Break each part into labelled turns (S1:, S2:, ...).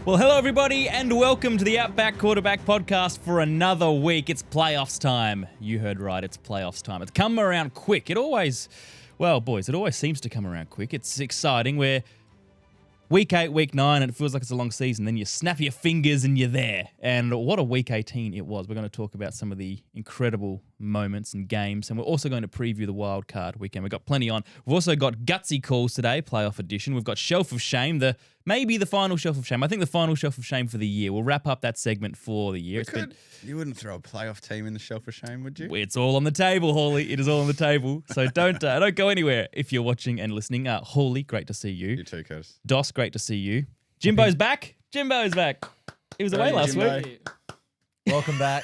S1: Well, hello everybody and welcome to the Outback Quarterback Podcast for another week. It's playoffs time. You heard right, it's playoffs time. It's come around quick. It always seems to come around quick. It's exciting. We're week 8, week 9, and it feels like it's a long season. Then you snap your fingers and you're there. And what a week 18 it was. We're going to talk about some of the incredible moments and games, and we're also going to preview the wild card weekend. We've got plenty on. We've also got Gutsy Calls today, playoff edition. We've got Shelf of Shame, maybe the final Shelf of Shame. I think the final Shelf of Shame for the year. We'll wrap up that segment for the year.
S2: You wouldn't throw a playoff team in the Shelf of Shame, would you?
S1: It's all on the table, Hawley. It is all on the table. So don't go anywhere if you're watching and listening. Hawley, great to see you.
S2: You too, Curtis.
S1: Dos, great to see you. Jimbo's back. Jimbo's back. He was away last week.
S3: Welcome back.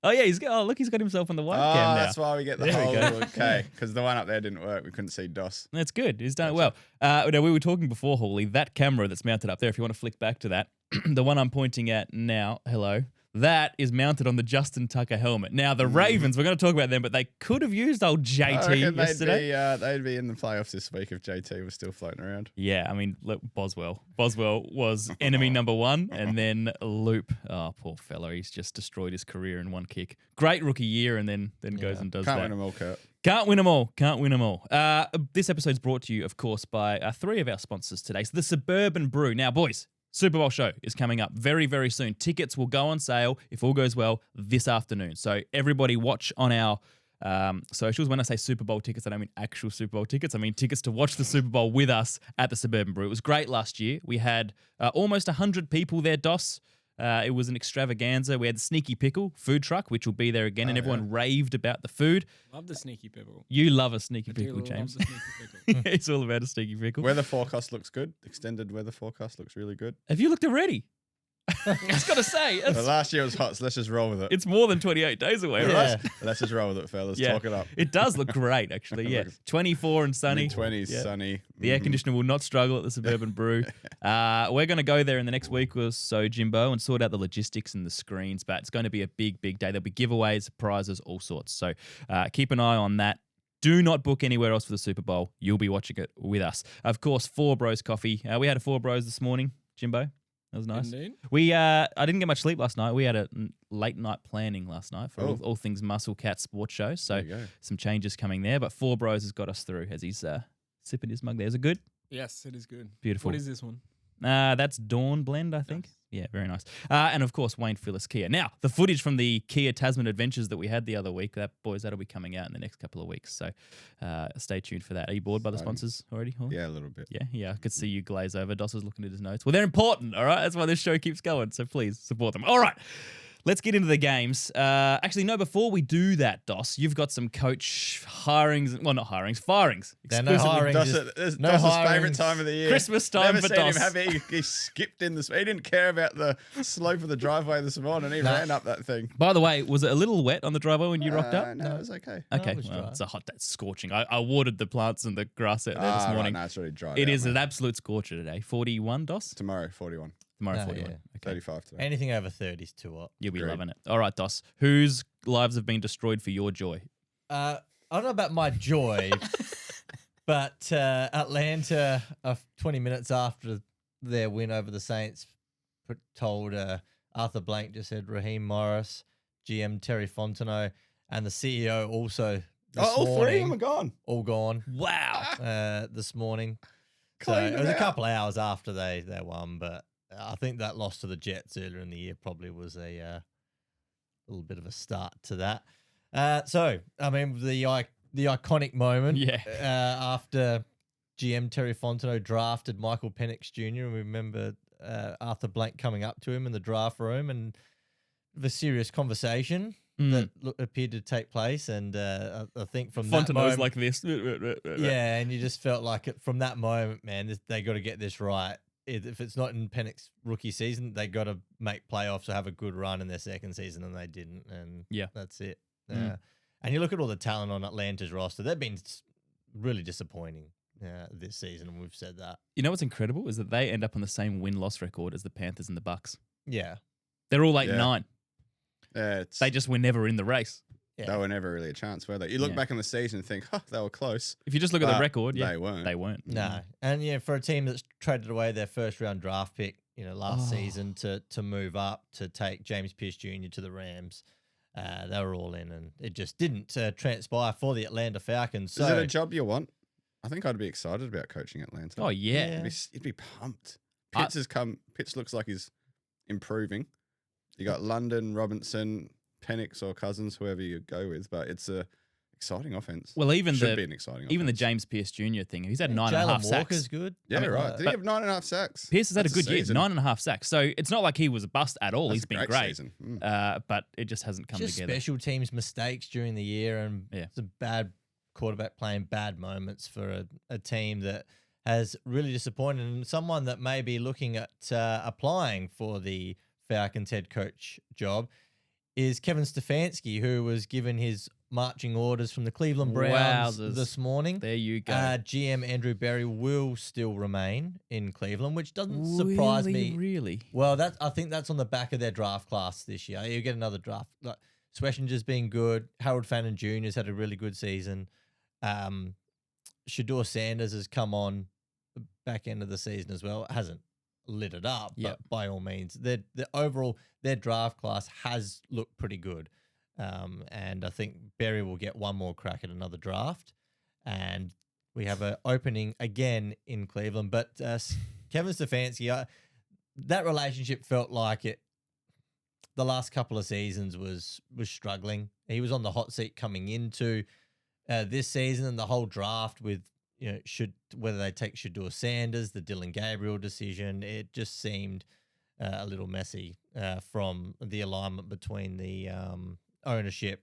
S1: Oh yeah, he's got himself on the webcam now.
S2: That's why we get the whole okay, because the one up there didn't work. We couldn't see Dos.
S1: That's good. He's done it well. Now we were talking before, Hawley. That camera that's mounted up there, if you want to flick back to that, the one I'm pointing at now, hello, that is mounted on the Justin Tucker helmet. Now the Ravens, we're going to talk about them, but they could have used old JT yesterday.
S2: They'd be in the playoffs this week if JT was still floating around.
S1: Yeah, I mean, look, Boswell was enemy number one, and then Loop. Oh, poor fella, he's just destroyed his career in one kick. Great rookie year, and then goes and does that.
S2: Can't win them all, Kurt.
S1: Can't win them all. Can't win them all. This episode's brought to you, of course, by 3 of our sponsors today. So the Suburban Brew. Now, boys, Super Bowl show is coming up very, very soon. Tickets will go on sale, if all goes well, this afternoon. So everybody watch on our socials. When I say Super Bowl tickets, I don't mean actual Super Bowl tickets. I mean tickets to watch the Super Bowl with us at the Suburban Brew. It was great last year. We had almost 100 people there, Dos. It was an extravaganza. We had the Sneaky Pickle food truck, which will be there again, and everyone raved about the food.
S4: Love the Sneaky Pickle.
S1: You love a Sneaky Pickle, James.
S4: Love the Sneaky Pickle.
S1: It's all about a Sneaky Pickle.
S2: Weather forecast looks good. Extended weather forecast looks really good.
S1: Have you looked already? I just got to say.
S2: But last year was hot, so let's just roll with it.
S1: It's more than 28 days away, right?
S2: Let's just roll with it, fellas.
S1: Yeah.
S2: Talk it up.
S1: It does look great, actually. Yeah. 24 and sunny.
S2: Mid-20s, sunny.
S1: The air conditioner will not struggle at the Suburban Brew. We're going to go there in the next week or so, Jimbo, and sort out the logistics and the screens. But it's going to be a big, big day. There'll be giveaways, prizes, all sorts. So keep an eye on that. Do not book anywhere else for the Super Bowl. You'll be watching it with us. Of course, 4 Bros Coffee. We had a 4 Bros this morning, Jimbo. That was nice.
S4: Indeed.
S1: I didn't get much sleep last night. We had a late night planning last night for all things Muscle Cat Sports Show. So some changes coming there. But 4 Bros has got us through as he's sipping his mug there. Is it good?
S4: Yes, it is good.
S1: Beautiful.
S4: What is this one?
S1: That's Dawn Blend, I think. Nice. Yeah, very nice. And of course, Wayne Phillips Kia. Now, the footage from the Kia Tasman Adventures that we had the other week, that'll be coming out in the next couple of weeks. So stay tuned for that. Are you bored by the sponsors already? Huh?
S2: Yeah, a little bit.
S1: Yeah. I could see you glaze over. Dos was looking at his notes. Well, they're important, all right? That's why this show keeps going. So please support them. All right. Let's get into the games. Actually, no, before we do that, Dos, you've got some coach firings.
S3: Yeah, no hirings.
S2: Dos' favourite time of the year.
S1: Christmas time for Dos.
S2: He skipped in He didn't care about the slope of the driveway this morning. He ran up that thing.
S1: By the way, was it a little wet on the driveway when you rocked up?
S2: No, it was okay.
S1: Okay, it's a hot day. It's scorching. I watered the plants and the grass out there this morning.
S2: Right, no, it's really dry.
S1: It is an absolute scorcher today. 41, Dos?
S2: Tomorrow, 41.
S1: Tomorrow, 41.
S3: Yeah.
S1: Okay.
S2: 35 today.
S3: Anything over 30 is too hot.
S1: You'll be loving it. All right, Dos. Whose lives have been destroyed for your joy?
S3: I don't know about my joy, but Atlanta, 20 minutes after their win over the Saints, told Arthur Blank just said Raheem Morris, GM Terry Fontenot, and the CEO also
S2: all 3 of them are gone.
S3: All gone.
S1: Wow.
S3: This morning. So it was a couple of hours after they won, but I think that loss to the Jets earlier in the year probably was a little bit of a start to that. So, I mean, the iconic moment after GM Terry Fontenot drafted Michael Penix Jr., and we remember Arthur Blank coming up to him in the draft room and the serious conversation that appeared to take place. And I think from that moment...
S1: Fontenot's like this.
S3: Yeah, and you just felt like from that moment, man, they got to get this right. If it's not in Penix's rookie season, they got to make playoffs or have a good run in their second season, and they didn't. And that's it. And you look at all the talent on Atlanta's roster; they've been really disappointing this season, and we've said that.
S1: You know what's incredible is that they end up on the same win-loss record as the Panthers and the Bucks.
S3: Yeah,
S1: they're all 8-9.
S2: They
S1: just were never in the race.
S2: They were never really a chance, were they? You look back on the season and think, they were close.
S1: If you just look at the record,
S2: they weren't.
S1: They weren't.
S3: No. And for a team that's traded away their first round draft pick, last season to move up, to take James Pierce Jr. to the Rams. They were all in, and it just didn't transpire for the Atlanta Falcons. So,
S2: is it a job you want? I think I'd be excited about coaching Atlanta.
S1: Oh, yeah.
S2: It'd be pumped. Pitts looks like he's improving. You got London, Robinson, Penix or Cousins, whoever you go with, but it's a exciting offense.
S1: Well,
S2: Should be an exciting offense.
S1: Even the James Pierce Jr. thing, he's had 9.5
S3: Jalen
S1: sacks.
S3: Walker's good.
S2: Yeah, right. Did he have 9.5 sacks?
S1: Pierce has had a
S2: That's
S1: good year,
S2: season.
S1: 9.5 sacks. So it's not like he was a bust at all.
S2: That's
S1: He's
S2: a
S1: been
S2: great
S1: great.
S2: season.
S1: But it just hasn't come
S3: Just
S1: together.
S3: special teams mistakes during the year, and
S1: Yeah.
S3: some bad quarterback playing bad moments for a team that has really disappointed, and someone that may be looking at applying for the Falcons head coach job is Kevin Stefanski, who was given his marching orders from the Cleveland Browns
S1: Wowzers.
S3: this morning.
S1: There you go.
S3: GM Andrew Berry will still remain in Cleveland, which doesn't surprise me.
S1: Really?
S3: Well, I think that's on the back of their draft class this year. You get another draft. Like, Schwessinger's been good. Harold Fannin Jr.'s had a really good season. Shador Sanders has come on the back end of the season as well. It hasn't lit it up,
S1: Yep.
S3: but by all means, overall their draft class has looked pretty good. And I think Berry will get one more crack at another draft. And we have an opening again in Cleveland. But Kevin Stefanski, that relationship felt like it. The last couple of seasons was struggling. He was on the hot seat coming into this season, and the whole draft with whether they take Shador Sanders, the Dylan Gabriel decision. It just seemed a little messy from the alignment between the ownership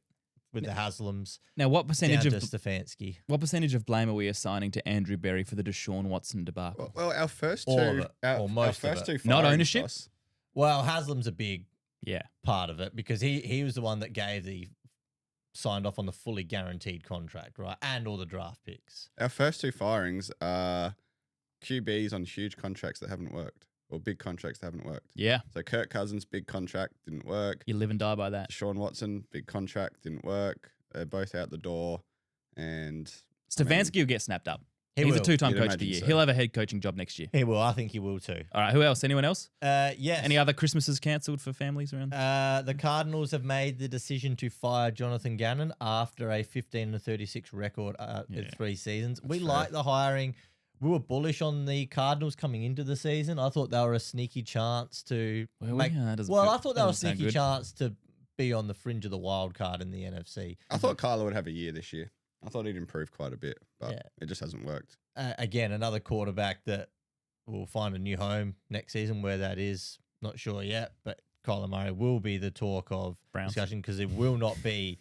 S3: with the Haslams.
S1: Now, what percentage
S3: down
S1: of
S3: to Stefanski?
S1: What percentage of blame are we assigning to Andrew Berry for the Deshaun Watson debacle?
S2: Well, our first
S3: All
S2: two,
S3: of it, or most
S2: our
S3: of
S2: first
S3: it.
S2: two
S1: Not
S2: firings,
S1: ownership?
S2: boss.
S3: Well, Haslam's a big
S1: Yeah.
S3: part of it because he was the one that signed off on the fully guaranteed contract, right? And all the draft picks.
S2: Our first two firings are QBs on huge contracts that haven't worked, or big contracts that haven't worked.
S1: Yeah.
S2: So Kirk Cousins, big contract, didn't work.
S1: You live and die by that.
S2: Deshaun Watson, big contract, didn't work. They're both out the door. And
S1: Stefanski will get snapped up.
S3: He
S1: He's
S3: will.
S1: a two-time
S2: You'd
S1: coach of the
S2: imagine
S1: year.
S2: so.
S1: He'll have a head coaching job next year.
S3: He will. I think he will too.
S1: All right. Who else? Anyone else?
S3: Yes.
S1: Any other Christmases cancelled for families around?
S3: The Cardinals have made the decision to fire Jonathan Gannon after a 15-36 record in 3 seasons. We
S2: fair.
S3: like the hiring. We were bullish on the Cardinals coming into the season. I thought they were a sneaky chance to make.
S1: I
S3: I thought they were a sneaky chance to be on the fringe of the wild card in the NFC.
S2: I thought Kyler would have a year this year. I thought he'd improve quite a bit, but
S3: Yeah.
S2: it just hasn't worked.
S3: Again, another quarterback that will find a new home next season. Where that is, not sure yet. But Kyler Murray will be the talk of
S1: Browns.
S3: discussion because it will not be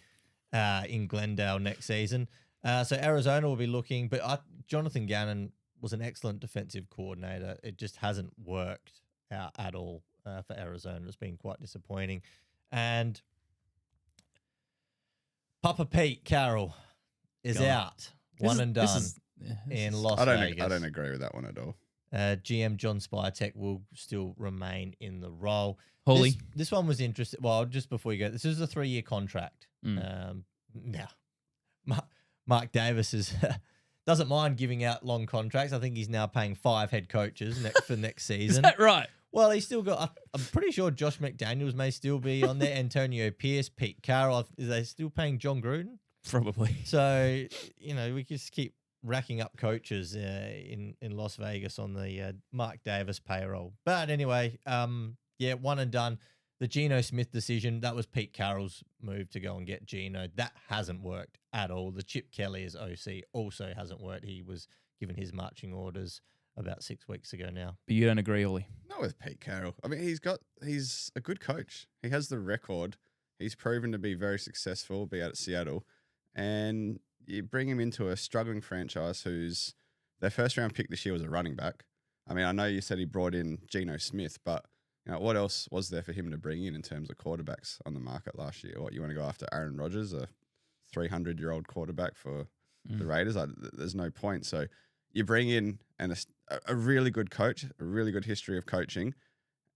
S3: in Glendale next season. So Arizona will be looking, but Jonathan Gannon was an excellent defensive coordinator. It just hasn't worked out at all for Arizona. It's been quite disappointing. And Papa Pete Carroll is
S1: Gone.
S3: out, one and done in Las
S2: I
S3: Vegas.
S2: don't agree with that one at all.
S3: GM John Spytek will still remain in the role.
S1: Holy.
S3: This one was interesting. Well, just before you go, this is a 3-year contract.
S1: Mm.
S3: Now, Mark Davis doesn't mind giving out long contracts. I think he's now paying 5 head coaches for next
S1: Is
S3: season.
S1: that right?
S3: Well, he's still got. I'm pretty sure Josh McDaniels may still be on there. Antonio Pierce, Pete Carroll. Is they still paying John Gruden?
S1: Probably.
S3: So we just keep racking up coaches in Las Vegas on the Mark Davis payroll. But anyway, one and done. The Geno Smith decision, that was Pete Carroll's move to go and get Geno. That hasn't worked at all. The Chip Kelly as OC also hasn't worked. He was given his marching orders about 6 weeks ago now.
S1: But you don't agree, Ollie?
S2: Not with Pete Carroll. I mean, he's a good coach. He has the record. He's proven to be very successful, be out at Seattle. And you bring him into a struggling franchise whose their first round pick this year was a running back. I mean, I know you said he brought in Geno Smith, but what else was there for him to bring in terms of quarterbacks on the market last year? What, you want to go after Aaron Rodgers, a 300-year-old quarterback for the Raiders? There's no point. So you bring in a really good coach, a really good history of coaching,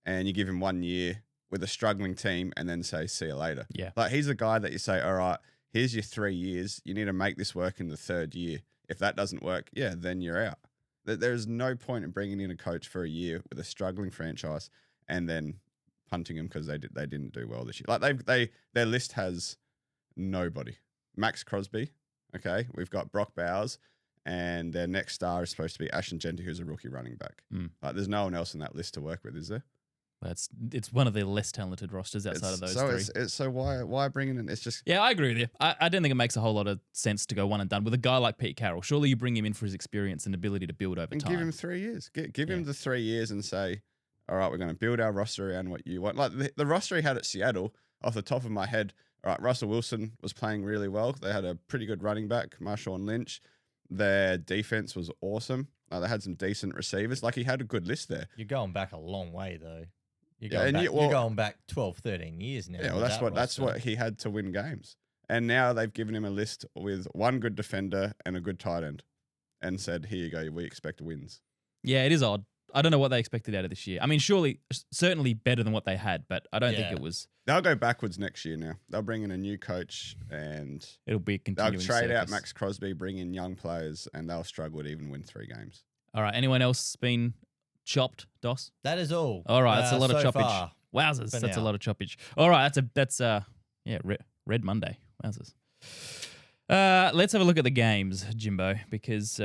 S2: and you give him 1 year with a struggling team and then say, see you later.
S1: Yeah.
S2: Like, he's the guy that you say, all right, here's your 3 years. You need to make this work in the 3rd year. If that doesn't work, then you're out. There's no point in bringing in a coach for a year with a struggling franchise and then punting him because they didn't do well this year. Like their list has nobody. Max Crosby, okay. We've got Brock Bowers, and their next star is supposed to be Ashton Genty, who's a rookie running back. Like, there's no one else in that list to work with, is there?
S1: It's one of the less talented rosters outside of those three.
S2: So why bring it in? It's just
S1: I agree with you. I don't think it makes a whole lot of sense to go one and done with a guy like Pete Carroll. Surely you bring him in for his experience and ability to build over time.
S2: Give him 3 years. Give him the 3 years and say, all right, we're going to build our roster around what you want. Like the roster he had at Seattle, off the top of my head, all right, Russell Wilson was playing really well. They had a pretty good running back, Marshawn Lynch. Their defense was awesome. They had some decent receivers. Like, he had a good list there.
S3: You're going back a long way, though. You're going back 12, 13 years now.
S2: Yeah, well, that's what he had to win games. And now they've given him a list with one good defender and a good tight end and said, here you go, we expect wins.
S1: Yeah, it is odd. I don't know what they expected out of this year. I mean, certainly better than what they had, but I don't think it was.
S2: They'll go backwards next year now. They'll bring in a new coach and
S1: it'll be a continuing
S2: they'll trade out
S1: circus.
S2: Max Crosby, bring in young players, and they'll struggle to even win 3 games.
S1: All right. Anyone else been chopped, Dos?
S3: That is all.
S1: All right. That's a lot of
S3: so
S1: choppage.
S3: far.
S1: Wowzers.
S3: For
S1: That's a
S3: now.
S1: lot of choppage. All right. That's Red Monday. Wowzers. Let's have a look at the games, Jimbo, because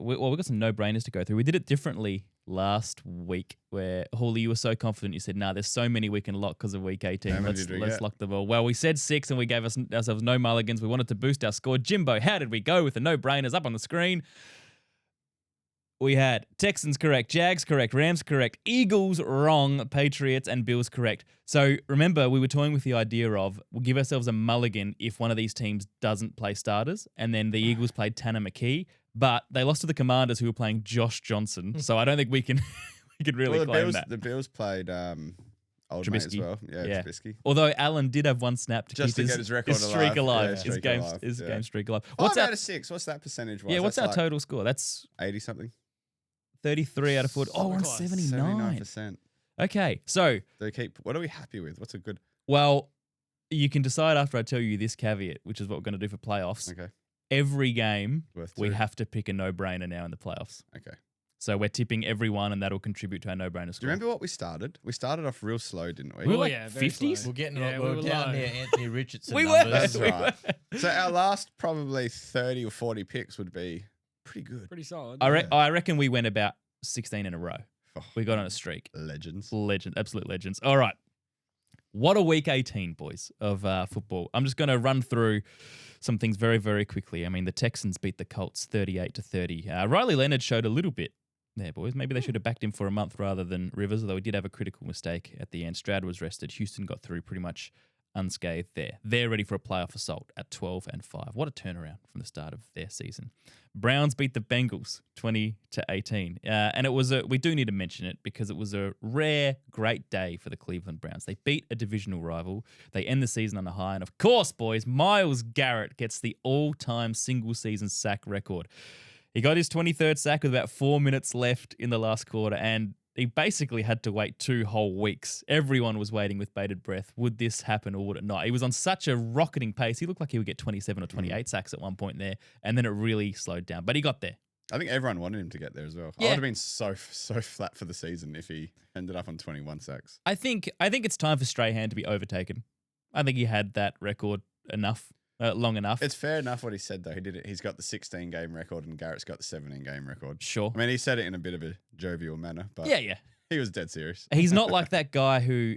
S1: we've got some no-brainers to go through. We did it differently last week where, Hawley, you were so confident. You said, there's so many we can lock because of week 18.
S2: How many
S1: Let's
S2: did we get?
S1: lock them all. Well, we said 6 and we gave ourselves no mulligans. We wanted to boost our score. Jimbo, how did we go with the no-brainers up on the screen? We had Texans correct, Jags correct, Rams correct, Eagles wrong, Patriots and Bills correct. So remember, we were toying with the idea of we'll give ourselves a mulligan if one of these teams doesn't play starters, and then the Eagles played Tanner McKee, but they lost to the Commanders who were playing Josh Johnson. So I don't think we can really claim that.
S2: The Bills played old mate as
S1: Trubisky.
S2: well. Yeah, Trubisky.
S1: Although Allen did have one snap to
S2: Just
S1: keep
S2: to get his record
S1: streak alive,
S2: Yeah,
S1: his game streak alive.
S2: 5 out of 6. What's that percentage?
S1: Yeah, what's our total score? That's
S2: 80 something.
S1: 33 out of 40. Oh, we're on
S4: close.
S1: 79.
S2: 79%.
S1: Okay, so
S2: What are we happy with? What's a good?
S1: well, you can decide after I tell you this caveat, which is what we're going to do for playoffs.
S2: Okay.
S1: Every game,
S2: Worth
S1: we
S2: 2.
S1: have to pick a no-brainer now in the playoffs.
S2: Okay.
S1: So we're tipping everyone, and that'll contribute to our no-brainer
S2: Do
S1: score.
S2: you remember what we started? We started off real slow, didn't we?
S1: We were
S4: Oh,
S1: like
S4: yeah, very
S1: 50s?
S4: slow.
S3: We're
S4: we were
S3: down
S4: low.
S3: near Anthony Richardson
S1: We were.
S3: numbers.
S2: That's right. So our last probably 30 or 40 picks would be pretty good.
S4: Pretty solid.
S1: I reckon we went about 16 in a row.
S2: Oh,
S1: We got on a streak.
S2: legends.
S1: Absolute legends. All right. What a week 18, boys, of football. I'm just going to run through some things very, very quickly. I mean, the Texans beat the Colts 38-30. Riley Leonard showed a little bit there, boys. Maybe they should have backed him for a month rather than Rivers, although he did have a critical mistake at the end. Stroud was rested. Houston got through pretty much unscathed there. They're ready for a playoff assault at 12-5. What a turnaround from the start of their season. Browns beat the Bengals 20-18. And it was we do need to mention it because it was a rare, great day for the Cleveland Browns. They beat a divisional rival. They end the season on a high. And of course, boys, Myles Garrett gets the all-time single-season sack record. He got his 23rd sack with about 4 minutes left in the last quarter, and he basically had to wait 2 whole weeks. Everyone was waiting with bated breath. Would this happen or would it not? He was on such a rocketing pace. He looked like he would get 27 or 28 sacks at one point there, and then it really slowed down. But he got there.
S2: I think everyone wanted him to get there as well.
S1: Yeah.
S2: I would have been so flat for the season if he ended up on 21 sacks.
S1: I think it's time for Strahan to be overtaken. I think he had that record long enough.
S2: It's fair enough what he said, though. He did it. He's got the 16-game record, and Garrett's got the 17-game record.
S1: Sure.
S2: I mean, he said it in a bit of a jovial manner, but
S1: Yeah.
S2: he was dead serious.
S1: He's not like that guy who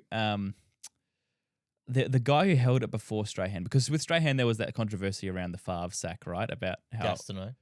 S1: the guy who held it before Strahan, because with Strahan there was that controversy around the Favre sack, right? About how
S3: Gastineau.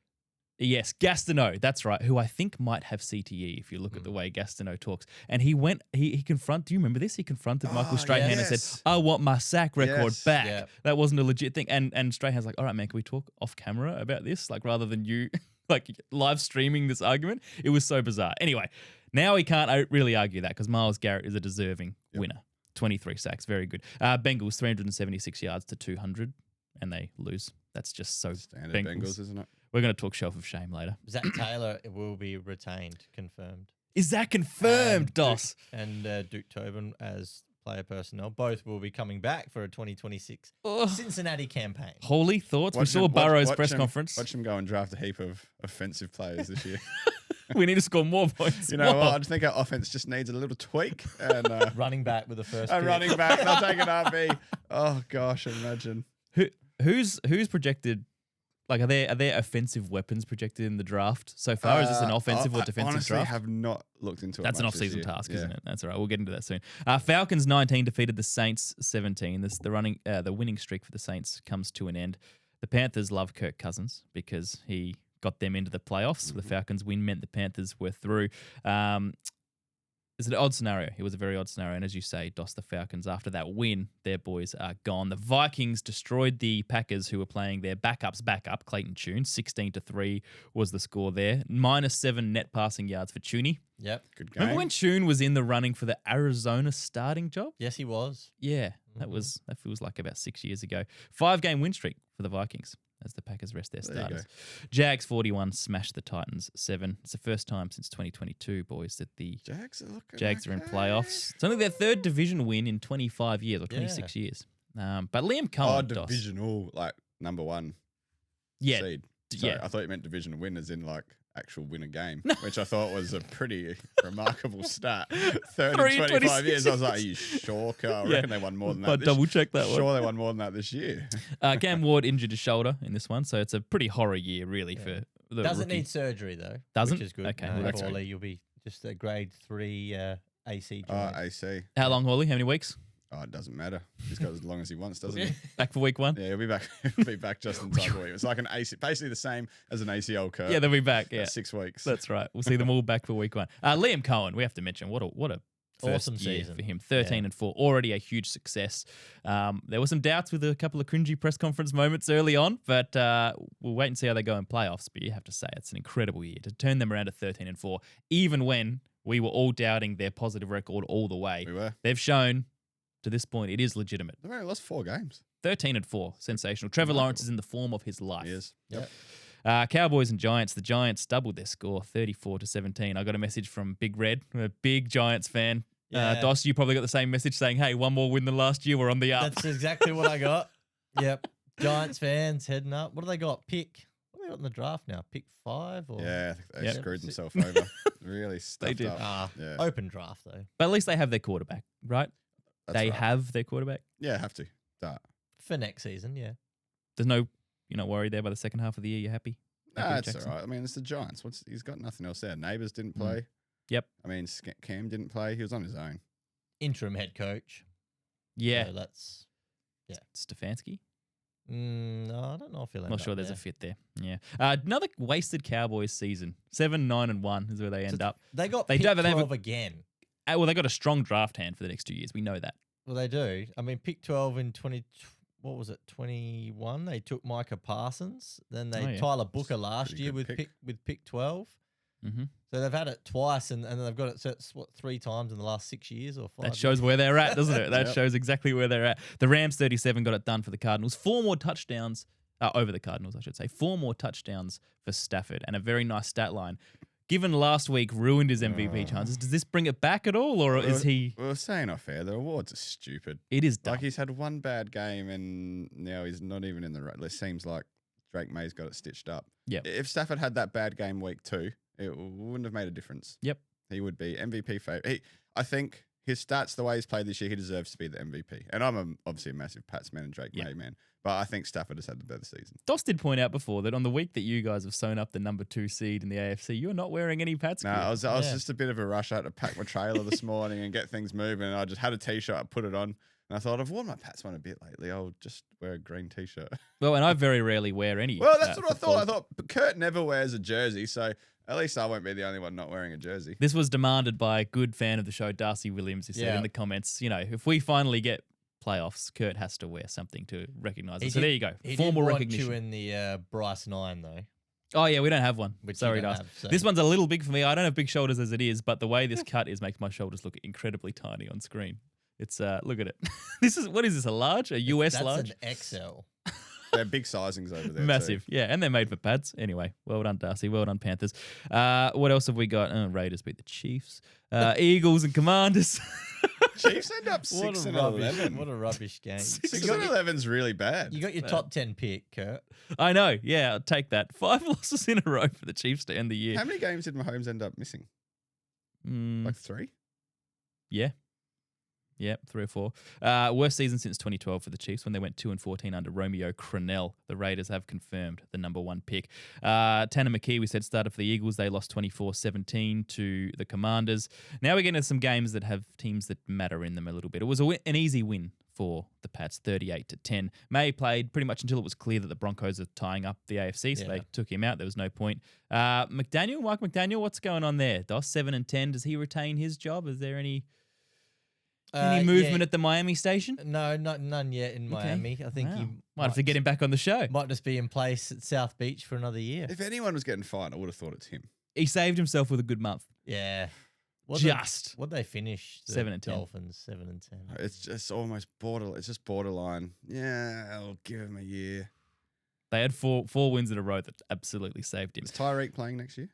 S1: Yes, Gastineau, that's right, who I think might have CTE if you look at the way Gastineau talks. And he confronted, do you remember this? He confronted Michael Strahan and
S2: yes.
S1: said, I want my sack record
S2: Yes.
S1: back.
S3: Yeah.
S1: That wasn't a legit thing. And Strahan's like, all right, man, can we talk off camera about this? Like, rather than you like live streaming this argument. It was so bizarre. Anyway, now he can't really argue that because Myles Garrett is a deserving winner. 23 sacks, very good. Bengals, 376 yards to 200, and they lose. That's just so
S2: Standard Bengals, isn't it?
S1: We're going to talk shelf of shame later.
S3: Zach Taylor will be retained, confirmed.
S1: Is that confirmed, Dos?
S3: And Duke Tobin as player personnel. Both will be coming back for a 2026
S1: Ugh.
S3: Cincinnati campaign.
S1: Holy thoughts. We
S2: Watch
S1: saw
S2: him-
S1: Burrow's
S2: watch
S1: press
S2: him-
S1: conference.
S2: Watch him go and draft a heap of offensive players this year.
S1: We need to score more points.
S2: You know
S1: More.
S2: what? I just think our offense just needs a little tweak. And
S3: Running back with the first
S2: a
S3: pick.
S2: running back, they'll take an RB. Oh gosh, imagine.
S1: Who's projected? Like, are there offensive weapons projected in the draft so far? Is this an offensive or defensive
S2: honestly
S1: draft?
S2: have not looked into it.
S1: That's an
S2: much this
S1: off-season
S2: year.
S1: task,
S2: Yeah.
S1: isn't it? That's all right. We'll get into that soon. Falcons 19 defeated the Saints 17. The winning streak for the Saints comes to an end. The Panthers love Kirk Cousins because he got them into the playoffs. The Falcons' win meant the Panthers were through. It's an odd scenario. It was a very odd scenario. And as you say, Dos, the Falcons, after that win, their boys are gone. The Vikings destroyed the Packers, who were playing their backup, Clayton Tune. 16-3 was the score there. -7 net passing yards for Tuney.
S3: Yep.
S2: Good game.
S1: Remember when Tune was in the running for the Arizona starting job?
S3: Yes, he was.
S1: Yeah, that feels like about 6 years ago. 5-game win streak for the Vikings as the Packers rest their
S2: There you
S1: starters. Jags 41 smashed the Titans 7. It's the first time since 2022, boys, that the
S2: Jags are looking
S1: Jags are in
S2: okay.
S1: playoffs. It's only their third division win in 25 years or 26 years. But Liam Cohen, Dos.
S2: Divisional, like number one
S1: Yeah,
S2: seed.
S1: yeah.
S2: I thought you meant division win as in like actual win a game, which I thought was a pretty remarkable stat. Third in 25
S1: 26
S2: years. I was like, are you sure, Carl? I reckon they won more than that.
S1: But double check that one.
S2: Sure, they won more than that this year.
S1: Cam Ward injured his shoulder in this one, so it's a pretty horror year, really, for the
S3: Doesn't
S1: rookie.
S3: need surgery though.
S1: Doesn't?
S3: Which is good.
S1: Okay,
S3: No,
S1: well, that's
S3: Hawley, you'll be just a grade 3 AC
S2: Oh,
S3: joint.
S2: AC.
S1: How long, Hawley? How many weeks?
S2: Oh, it doesn't matter. He's got as long as he wants, doesn't he?
S1: Back for week 1?
S2: Yeah, he'll be back. He'll be back just in time for week. It's like an AC, basically the same as an ACL curve.
S1: Yeah, they'll be back. Yeah,
S2: 6 weeks.
S1: that's right. We'll see them all back for week 1. Liam Cohen, we have to mention what a first
S3: Awesome
S1: year
S3: season.
S1: for him. 13-4, already a huge success. There were some doubts with a couple of cringy press conference moments early on, but we'll wait and see how they go in playoffs. But you have to say it's an incredible year to turn them around to 13-4, even when we were all doubting their positive record all the way.
S2: We were.
S1: They've shown to this point it is legitimate.
S2: They've only lost 4 games.
S1: 13-4, sensational. Trevor Lawrence is in the form of his life.
S2: He is.
S3: Yep.
S1: Cowboys and Giants. The Giants doubled their score, 34-17. I got a message from Big Red, a big Giants fan.
S3: Yeah.
S1: Dos, you probably got the same message saying, "Hey, one more win than last year. We're on the up."
S3: That's exactly what I got. Yep. Giants fans heading up. What do they got? What do they got in the draft now? Pick 5? Or?
S2: Yeah, they
S1: Yep.
S2: screwed themselves over. Really stuffed
S1: did.
S2: up. Yeah.
S3: Open draft though.
S1: But at least they have their quarterback, right?
S2: That's
S1: They
S2: right.
S1: have their quarterback.
S2: Yeah, have to. That.
S3: For next season, yeah.
S1: There's no, you're not worried there by the second half of the year. You're happy. Happy
S2: Nah,
S1: with
S2: it's
S1: Jackson?
S2: all right. I mean, it's the Giants. He's got nothing else there. Neighbours didn't play.
S1: Yep.
S2: I mean, Cam didn't play. He was on his own.
S3: Interim head coach.
S1: Yeah.
S3: So that's
S1: Stefanski.
S3: no, I don't know if he'll end
S1: Not
S3: up
S1: sure there's
S3: there.
S1: a fit there. Yeah. Another wasted Cowboys season. 7-9-1 is where they end up.
S3: They got
S1: They
S3: pick
S1: don't- they have a-
S3: 12 again.
S1: Well, they got a strong draft hand for the next 2 years. We know that.
S3: Well, they do. I mean, pick 12 in 21. They took Micah Parsons. Then they
S1: Oh, yeah.
S3: Tyler Booker last
S2: Pretty
S3: year
S2: good
S3: with
S2: pick.
S3: pick 12.
S1: Mm-hmm.
S3: So they've had it twice, and they've got it 3 times in the last 6 years or 5.
S1: That shows where they're at, doesn't it? That
S2: Yep.
S1: shows exactly where they're at. The Rams 37 got it done for the Cardinals. 4 more touchdowns over the Cardinals, I should say. 4 more touchdowns for Stafford, and a very nice stat line. Given last week ruined his MVP chances, does this bring it back at all, or is he?
S2: We were saying off air, the awards are stupid.
S1: It is dumb.
S2: Like, he's had one bad game and now he's not even in the right. It seems like Drake May's got it stitched up.
S1: Yep.
S2: If Stafford had that bad game week 2, it wouldn't have made a difference.
S1: Yep.
S2: He would be MVP favorite. I think his stats, the way he's played this year, he deserves to be the MVP. And I'm obviously a massive Pats man and Drake
S1: Yep.
S2: May man, but I think Stafford has had the better season.
S1: Dos did point out before that on the week that you guys have sewn up the number 2 seed in the AFC, you're not wearing any Pats
S2: No,
S1: gear.
S2: I was
S3: Yeah.
S2: just a bit of a rush. I had to pack my trailer this morning and get things moving. And I just had a t-shirt, I put it on. And I thought, I've worn my Pats one a bit lately. I'll just wear a green t-shirt.
S1: Well, and I very rarely wear any.
S2: Well, that's what I
S1: football.
S2: thought. I thought but Kurt never wears a jersey, so at least I won't be the only one not wearing a jersey.
S1: This was demanded by a good fan of the show, Darcy Williams, who said
S3: Yeah.
S1: in the comments, if we finally get playoffs, Kurt has to wear something to recognise it. So there you go.
S3: He
S1: Formal
S3: did
S1: recognition.
S3: want you in the Bryce 9 though.
S1: Oh, yeah, we don't have one.
S3: Which you
S1: Sorry,
S3: don't
S1: Darcy.
S3: have, so-
S1: This one's a little big for me. I don't have big shoulders as it is, but the way this cut is makes my shoulders look incredibly tiny on screen. It's look at it. What is this? A large? A US
S3: That's
S1: large?
S3: an XL.
S2: They're big sizings over there.
S1: Massive. Yeah, and they're made for pads. Anyway, well done, Darcy. Well done, Panthers. What else have we got? Raiders beat the Chiefs. Eagles and Commanders.
S2: Chiefs end up
S3: What
S2: 6
S3: a
S2: and
S3: rubbish!
S2: 11.
S3: What a rubbish game.
S2: 6 and 11's really bad.
S3: You got your top 10 pick, Kurt.
S1: I know. Yeah, I'll take that. 5 losses in a row for the Chiefs to end the year.
S2: How many games did Mahomes end up missing? Like 3?
S1: Yeah. Yep, 3 or 4. Worst season since 2012 for the Chiefs when they went 2-14 under Romeo Crennel. The Raiders have confirmed the number 1 pick. Tanner McKee, we said, started for the Eagles. They lost 24-17 to the Commanders. Now we're getting to some games that have teams that matter in them a little bit. It was an easy win for the Pats, 38-10. May played pretty much until it was clear that the Broncos are tying up the AFC, so they took him out. There was no point. Mike McDaniel, what's going on there? Doss, 7-10. Does he retain his job? Is there any movement at the Miami station?
S3: No, none yet in Miami. I think he
S1: might have to get him back on the show.
S3: Might just be in place at South Beach for another year.
S2: If anyone was getting fired, I would have thought it's him.
S1: He saved himself with a good month.
S3: Yeah. What they finish?
S1: 7-10.
S3: Dolphins 7-10.
S2: It's just almost borderline. It's just borderline. Yeah, I'll give him a year.
S1: They had four wins in a row that absolutely saved him.
S2: Is Tyreek playing next year?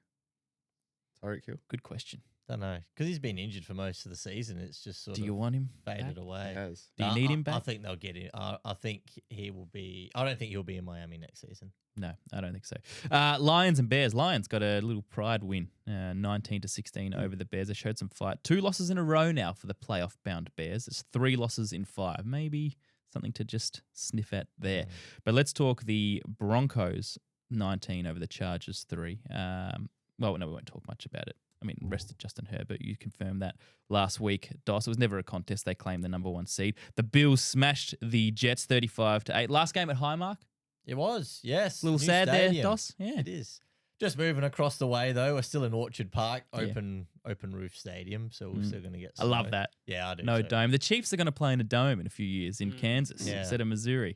S2: Tyreek Hill?
S1: Good question.
S3: Don't know, because he's been injured for most of the season. It's just sort
S1: Do
S3: of
S1: you want him
S3: faded
S1: back?
S3: away.
S2: He has.
S1: Do you need him back?
S3: I think they'll get him. I think he will be. I don't think he'll be in Miami next season.
S1: No, I don't think so. Lions and Bears. Lions got a little pride win, 19-16 over the Bears. They showed some fight. 2 losses in a row now for the playoff-bound Bears. It's 3 losses in 5. Maybe something to just sniff at there. But let's talk the Broncos, 19 over the Chargers, 3. Well, no, we won't talk much about it. I mean, rested Justin Herbert. You confirmed that last week. Doss, it was never a contest. They claimed the number 1 seed. The Bills smashed the Jets 35-8. Last game at Highmark.
S3: It was, yes.
S1: A little
S3: New
S1: sad
S3: stadium.
S1: there, Doss. Yeah.
S3: It is. Just moving across the way, though. We're still in Orchard Park, open roof stadium, so we're still going to get
S1: I love that.
S3: Yeah, I do.
S1: No
S3: too.
S1: dome. The Chiefs are going to play in a dome in a few years in Kansas instead of Missouri.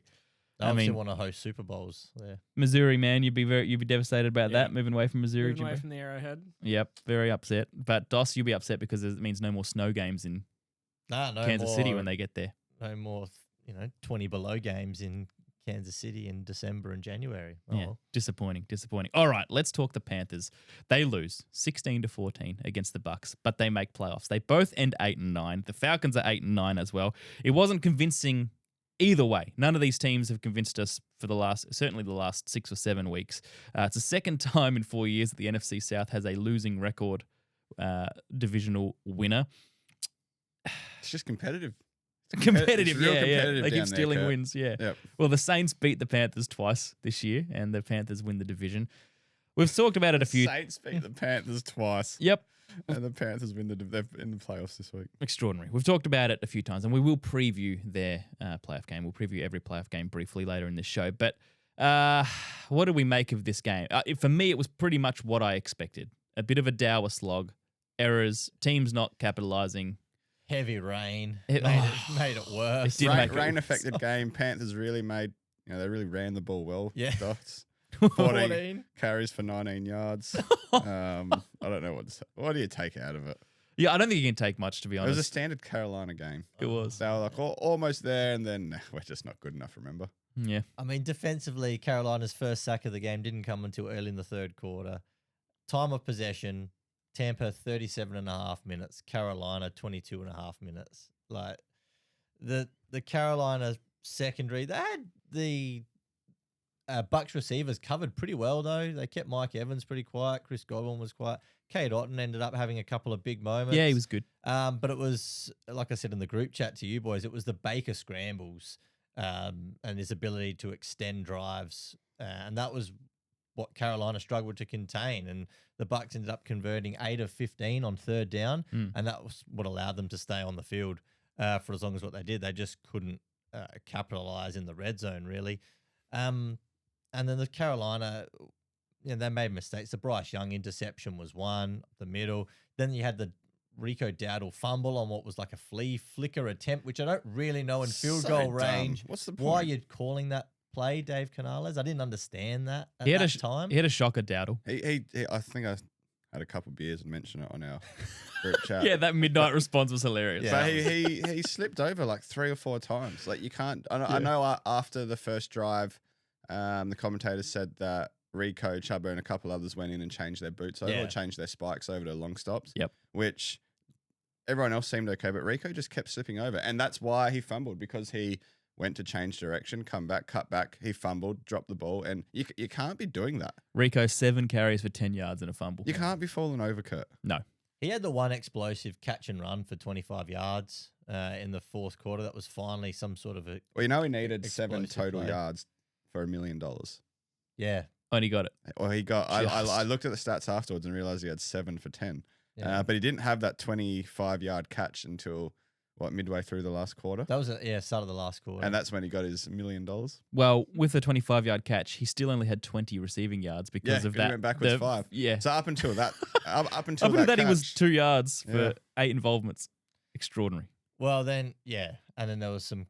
S3: I obviously want to host Super Bowls there.
S1: Missouri, man, you'd be devastated about that, moving away from Missouri.
S4: Moving away
S1: Jimbo.
S4: from the Arrowhead.
S1: Yep, very upset. But Doss, you'll be upset because it means no more snow games in Kansas City when they get there.
S3: No more, 20 below games in Kansas City in December and January. Oh,
S1: Yeah,
S3: well.
S1: disappointing. All right, let's talk the Panthers. They lose 16-14 against the Bucks, but they make playoffs. They both end 8-9. The Falcons are 8-9 as well. It wasn't convincing either way. None of these teams have convinced us for certainly the last 6 or 7 weeks. It's the second time in 4 years that the NFC South has a losing record divisional winner.
S2: It's just competitive.
S1: Competitive,
S2: It's real
S1: yeah.
S2: competitive
S1: They keep
S2: down there,
S1: stealing
S2: Kurt.
S1: wins, yeah.
S2: Yep.
S1: Well, the Saints beat the Panthers twice this year, and the Panthers win the division. We've talked about it a few.
S2: Saints beat the Panthers twice.
S1: Yep.
S2: And the Panthers win they're in the playoffs this week.
S1: Extraordinary. We've talked about it a few times, and we will preview their playoff game. We'll preview every playoff game briefly later in this show. But what do we make of this game? For me, it was pretty much what I expected. A bit of a dour slog, errors, teams not capitalizing.
S3: Heavy rain
S1: It-
S3: made it worse.
S1: It did make it
S2: Rain
S1: worse.
S2: affected game. Panthers really made, they really ran the ball well.
S3: Yeah.
S2: Dots.
S3: 14.
S2: Carries for 19 yards. I don't know what do you take out of it?
S1: Yeah, I don't think you can take much, to be
S2: It
S1: honest.
S2: was a standard Carolina game.
S1: It was.
S2: They were like almost there, and then we're just not good enough. Remember?
S1: Yeah.
S3: I mean, defensively, Carolina's first sack of the game didn't come until early in the third quarter. Time of possession, Tampa 37.5 minutes, Carolina 22.5 minutes. Like the Carolina secondary, they had the Bucks receivers covered pretty well though. They kept Mike Evans pretty quiet. Chris Godwin was quiet. Cade Otton ended up having a couple of big moments.
S1: Yeah, he was good.
S3: But it was, like I said in the group chat to you boys, it was the Baker scrambles and his ability to extend drives. And that was what Carolina struggled to contain. And the Bucks ended up converting 8 of 15 on third down. And that was what allowed them to stay on the field for as long as what they did. They just couldn't capitalize in the red zone, really. And then the Carolina, they made mistakes. The Bryce Young interception was one, the middle. Then you had the Rico Dowdle fumble on what was like a flea flicker attempt, which I don't really know in field
S2: So
S3: goal
S2: dumb.
S3: range.
S2: What's the
S3: Why
S2: point?
S3: you're calling that play, Dave Canales? I didn't understand that at
S1: He had
S3: that time.
S1: He had a shocker, Dowdle.
S2: He I think I had a couple of beers and mentioned it on our group chat.
S1: Yeah, that midnight response was hilarious.
S3: Yeah.
S2: But he slipped over like 3 or 4 times. Like you can't. I know after the first drive, the commentator said that Rico, Chuba, and a couple others went in and changed their boots over, or changed their spikes over to long stops.
S1: Yep.
S2: Which everyone else seemed okay, but Rico just kept slipping over. And that's why he fumbled, because he went to change direction, come back, cut back. He fumbled, dropped the ball. And you can't be doing that.
S1: Rico, 7 carries for 10 yards and a fumble.
S2: You can't be falling over, Kurt.
S1: No.
S3: He had the one explosive catch and run for 25 yards in the fourth quarter. That was finally some sort of a
S2: Well, he needed 7
S3: explosive
S2: total
S3: play.
S2: yards for $1 million.
S3: yeah.
S1: Only got it.
S2: Or he got. I
S1: Just-
S2: looked at the stats afterwards and realized he had 7 for 10.
S3: Yeah.
S2: But he didn't have that 25-yard catch until midway through the last quarter,
S3: That was start of the last quarter.
S2: and that's when he got his $1 million.
S1: Well, with a 25-yard catch, he still only had 20 receiving yards because of
S2: 'cause
S1: that.
S2: he went backwards 5.
S1: Yeah.
S2: So up until that, up until
S1: Up until that, he was
S2: catch,
S1: 2 yards for
S2: Yeah.
S1: 8 involvements. Extraordinary.
S3: Well, then, yeah. And then there was some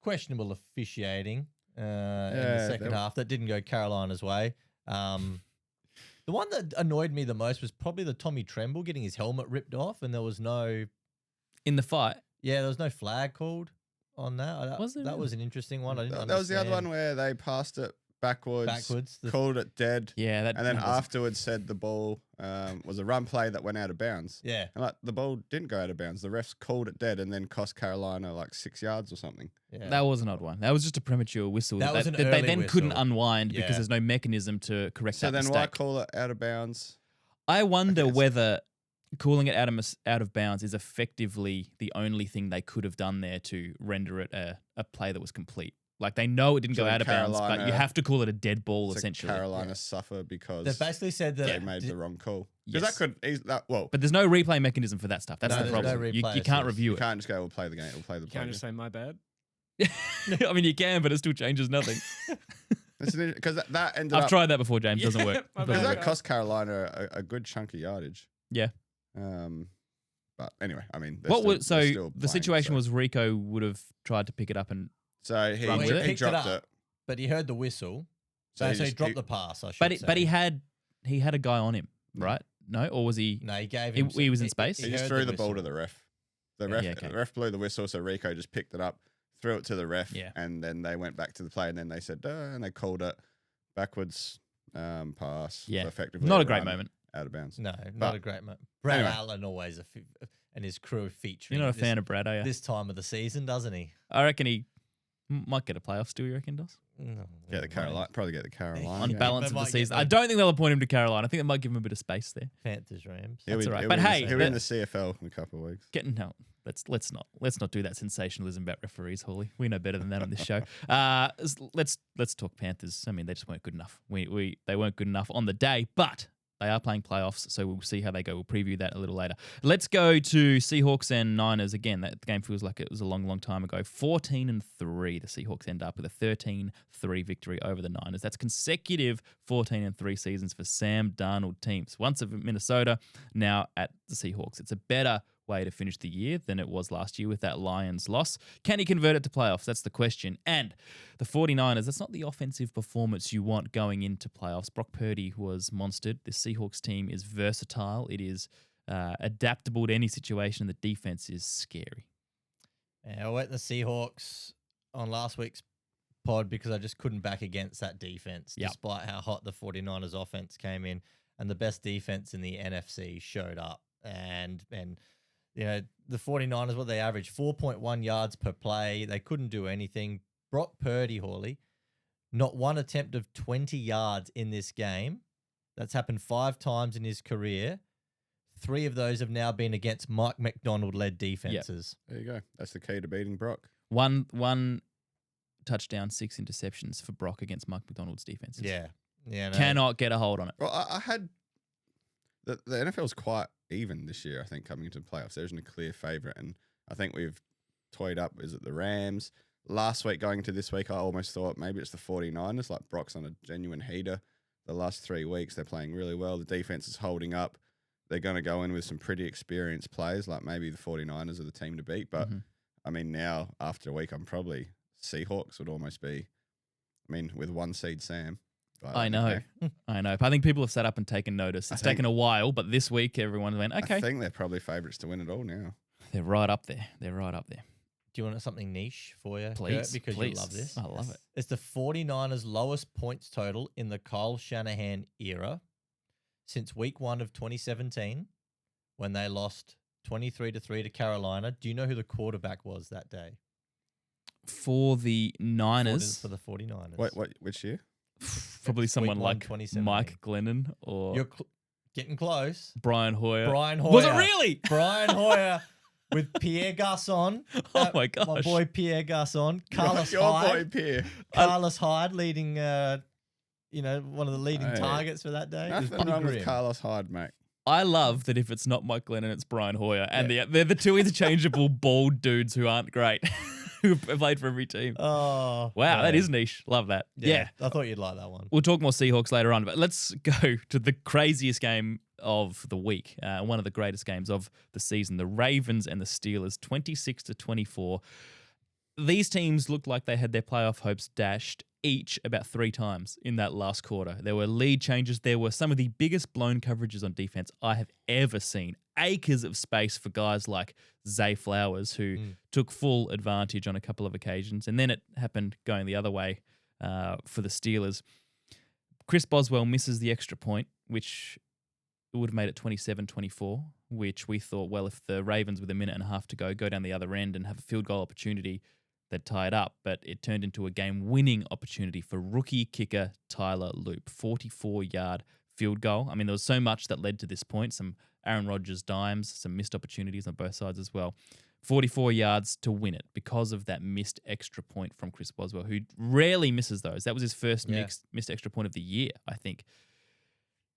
S3: questionable officiating in the second
S2: there-
S3: half that didn't go Carolina's way. The one that annoyed me the most was probably the Tommy Tremble getting his helmet ripped off, and there was no flag called on that.
S1: Was there
S3: that
S1: really?
S3: was an interesting one. I didn't
S2: that was the other one
S3: understand.
S2: where they passed it backwards, called it dead,
S1: Yeah, that.
S2: and then
S1: that was-
S2: afterwards said the ball was a run play that went out of bounds.
S3: Yeah.
S2: And like the ball didn't go out of bounds. The refs called it dead and then cost Carolina like 6 yards or something.
S3: Yeah.
S1: That was an odd one. That was just a premature whistle
S3: That was an
S1: they
S3: early
S1: then couldn't
S3: whistle.
S1: unwind because
S3: Yeah.
S1: there's no mechanism to correct
S2: So
S1: that
S2: then
S1: mistake.
S2: why call it out of bounds?
S1: I wonder
S2: it's-
S1: whether calling it out of bounds is effectively the only thing they could have done there to render it a play that was complete. Like they know it didn't
S2: So
S1: go
S2: then
S1: out of bounds, but you
S2: Carolina-
S1: have to call it a dead ball
S2: So
S1: essentially.
S2: Carolina suffer because
S3: They basically said that
S2: they made the wrong call. Because
S1: Yes.
S2: well,
S1: But there's no replay mechanism for that stuff. That's
S3: No,
S1: the
S3: there's no
S1: problem. You
S3: replay,
S1: can't
S3: so
S1: review
S2: you
S1: it.
S2: can't just go, we'll play the game, we'll play the
S4: You
S2: play.
S4: can't just say my bad.
S1: I mean, you can, but it still changes nothing.
S2: Because that ended
S1: I've
S2: up,
S1: tried that before, James. Doesn't
S4: Yeah,
S1: work.
S4: my
S1: Doesn't
S2: because
S4: bad.
S1: work.
S2: that cost Carolina a good chunk of yardage.
S1: Yeah.
S2: But anyway, I mean,
S1: What was
S2: they're
S1: so
S2: still
S1: the
S2: playing,
S1: situation
S2: so.
S1: was Rico would have tried to pick it up and
S2: So he
S1: Run with it.
S2: he
S3: Picked it
S2: dropped
S3: up.
S2: it.
S3: but he heard the whistle.
S2: So
S3: So,
S2: he
S3: he
S2: just-
S3: dropped
S2: he-
S3: the pass, I should
S1: but
S3: say.
S1: he had a guy on him, right? No, or was he?
S3: No, he gave
S1: He-
S3: him.
S1: he was in space?
S2: He just
S3: heard
S2: threw the ball
S3: whistle.
S2: to the ref. The
S3: Yeah.
S2: ref,
S1: Yeah, okay.
S2: the ref blew the whistle, so Rico just picked it up, threw it to the ref,
S1: Yeah.
S2: and then they went back to the play, and then they said, and they called it backwards pass.
S1: Yeah.
S2: So effectively
S1: Not a
S2: a
S1: great
S2: run
S1: moment.
S2: out of bounds.
S3: No, not
S2: But-
S3: a great moment. Brad
S2: anyway.
S3: Allen always and his crew featuring.
S1: You're not a fan of Brad, are you?
S3: this time of the season, doesn't he?
S1: I reckon he might get a playoff still. You reckon does?
S3: No,
S2: Get the Carolina, probably get the Carolina.
S1: On
S2: game.
S1: balance
S3: They
S1: of
S3: might
S1: the
S3: get
S1: season,
S3: the-
S1: I don't think they'll appoint him to Carolina. I think they might give him a bit of space there.
S3: Panthers, Rams.
S2: He'll
S1: That's
S2: win-
S1: all right.
S2: he'll
S1: But
S2: win the-
S1: hey,
S2: he'll win
S1: that-
S2: the CFL in a couple of weeks.
S1: Getting no. Let's not do that sensationalism about referees, Hawley. We know better than that on this show. Let's talk Panthers. I mean, they just weren't good enough. They weren't good enough on the day, but they are playing playoffs, so we'll see how they go. We'll preview that a little later. Let's go to Seahawks and Niners again. That game feels like it was a long, long time ago. 14-3. The Seahawks end up with a 13-3 victory over the Niners. That's consecutive 14-3 seasons for Sam Darnold teams. Once at Minnesota, now at the Seahawks. It's a better way to finish the year than it was last year with that Lions loss. Can he convert it to playoffs? That's the question. And the 49ers, that's not the offensive performance you want going into playoffs. Brock Purdy was monstered. The Seahawks team is versatile. It is adaptable to any situation. The defense is scary.
S3: Yeah, I went the Seahawks on last week's pod because I just couldn't back against that defense,
S1: Yep.
S3: despite how hot the 49ers offense came in, and the best defense in the NFC showed up. And you know, the 49ers, what they averaged, 4.1 yards per play. They couldn't do anything. Brock Purdy, Hawley, not one attempt of 20 yards in this game. That's happened 5 times in his career. 3 of those have now been against Mike McDonald-led defenses.
S2: There you go. That's the key to beating Brock.
S1: One touchdown, 6 interceptions for Brock against Mike McDonald's defenses.
S3: Yeah. No.
S1: Cannot get a hold on it.
S2: Well, I had the NFL's quite even this year. I think coming into the playoffs, there isn't a clear favorite, and I think we've toyed up. Is it the Rams? Last week going into this week, I almost thought maybe it's the 49ers. Like Brock's on a genuine heater. The last 3 weeks, they're playing really well. The defense is holding up. They're going to go in with some pretty experienced players. Like maybe the 49ers are the team to beat. But I mean, now after a week, I'm probably Seahawks would almost be. I mean, with 1 seed Sam. But
S1: I know. I know. I think people have sat up and taken notice. It's taken a while, but this week everyone went, okay.
S2: I think they're probably favourites to win it all now.
S1: They're right up there. They're right up there.
S3: Do you want something niche for you, Kurt?
S1: Please,
S3: Because
S1: please.
S3: you love this.
S1: I love it.
S3: It's the 49ers' lowest points total in the Kyle Shanahan era since week 1 of 2017 when they lost 23-3 to Carolina. Do you know who the quarterback was that day?
S1: For the Niners,
S3: For the 49ers.
S2: Which year?
S1: probably someone
S3: Week 1,
S1: like
S3: 2017.
S1: Mike Glennon or
S3: You're getting close.
S1: Brian Hoyer.
S3: Brian Hoyer.
S1: Was it really?
S3: Brian Hoyer with Pierre Garçon.
S1: Oh my
S3: My
S1: gosh.
S3: boy Pierre Garçon. Carlos
S2: Your boy
S3: Hyde.
S2: Pierre.
S3: Carlos Hyde leading, one of the leading
S2: Hey.
S3: targets for that day. It was
S2: Nothing
S3: pretty
S2: wrong with
S3: grim.
S2: Carlos Hyde, mate.
S1: I love that if it's not Mike Glennon, it's Brian Hoyer. And they're the two interchangeable bald dudes who aren't great, who've played for every team.
S3: Oh.
S1: Wow, that
S3: yeah.
S1: is niche. Love that. Yeah.
S3: I thought you'd like that one.
S1: We'll talk more Seahawks later on, but let's go to the craziest game of the week, one of the greatest games of the season. The Ravens and the Steelers, 26-24. These teams looked like they had their playoff hopes dashed each about 3 times in that last quarter. There were lead changes. There were some of the biggest blown coverages on defense I have ever seen. Acres of space for guys like Zay Flowers, who took full advantage on a couple of occasions. And then it happened going the other way for the Steelers. Chris Boswell misses the extra point, which would have made it 27-24, which we thought, well, if the Ravens with a minute and a half to go down the other end and have a field goal opportunity, they'd tie it up. But it turned into a game-winning opportunity for rookie kicker Tyler Loop. 44-yard field goal. I mean, there was so much that led to this point. Some Aaron Rodgers dimes, some missed opportunities on both sides as well. 44 yards to win it because of that missed extra point from Chris Boswell, who rarely misses those. That was his first missed extra point of the year, I think.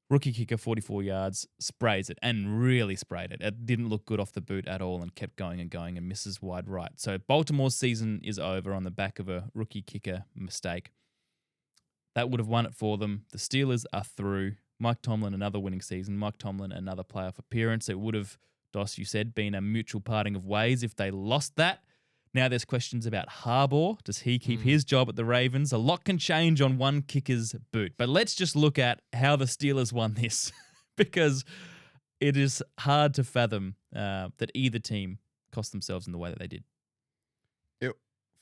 S1: Rookie kicker, 44 yards, sprays it and really sprayed it. It didn't look good off the boot at all and kept going and misses wide right. So Baltimore's season is over on the back of a rookie kicker mistake. That would have won it for them. The Steelers are through. Mike Tomlin, another winning season. Mike Tomlin, another playoff appearance. It would have, Doss, you said, been a mutual parting of ways if they lost that. Now there's questions about Harbaugh. Does he keep his job at the Ravens? A lot can change on one kicker's boot. But let's just look at how the Steelers won this because it is hard to fathom that either team cost themselves in the way that they did.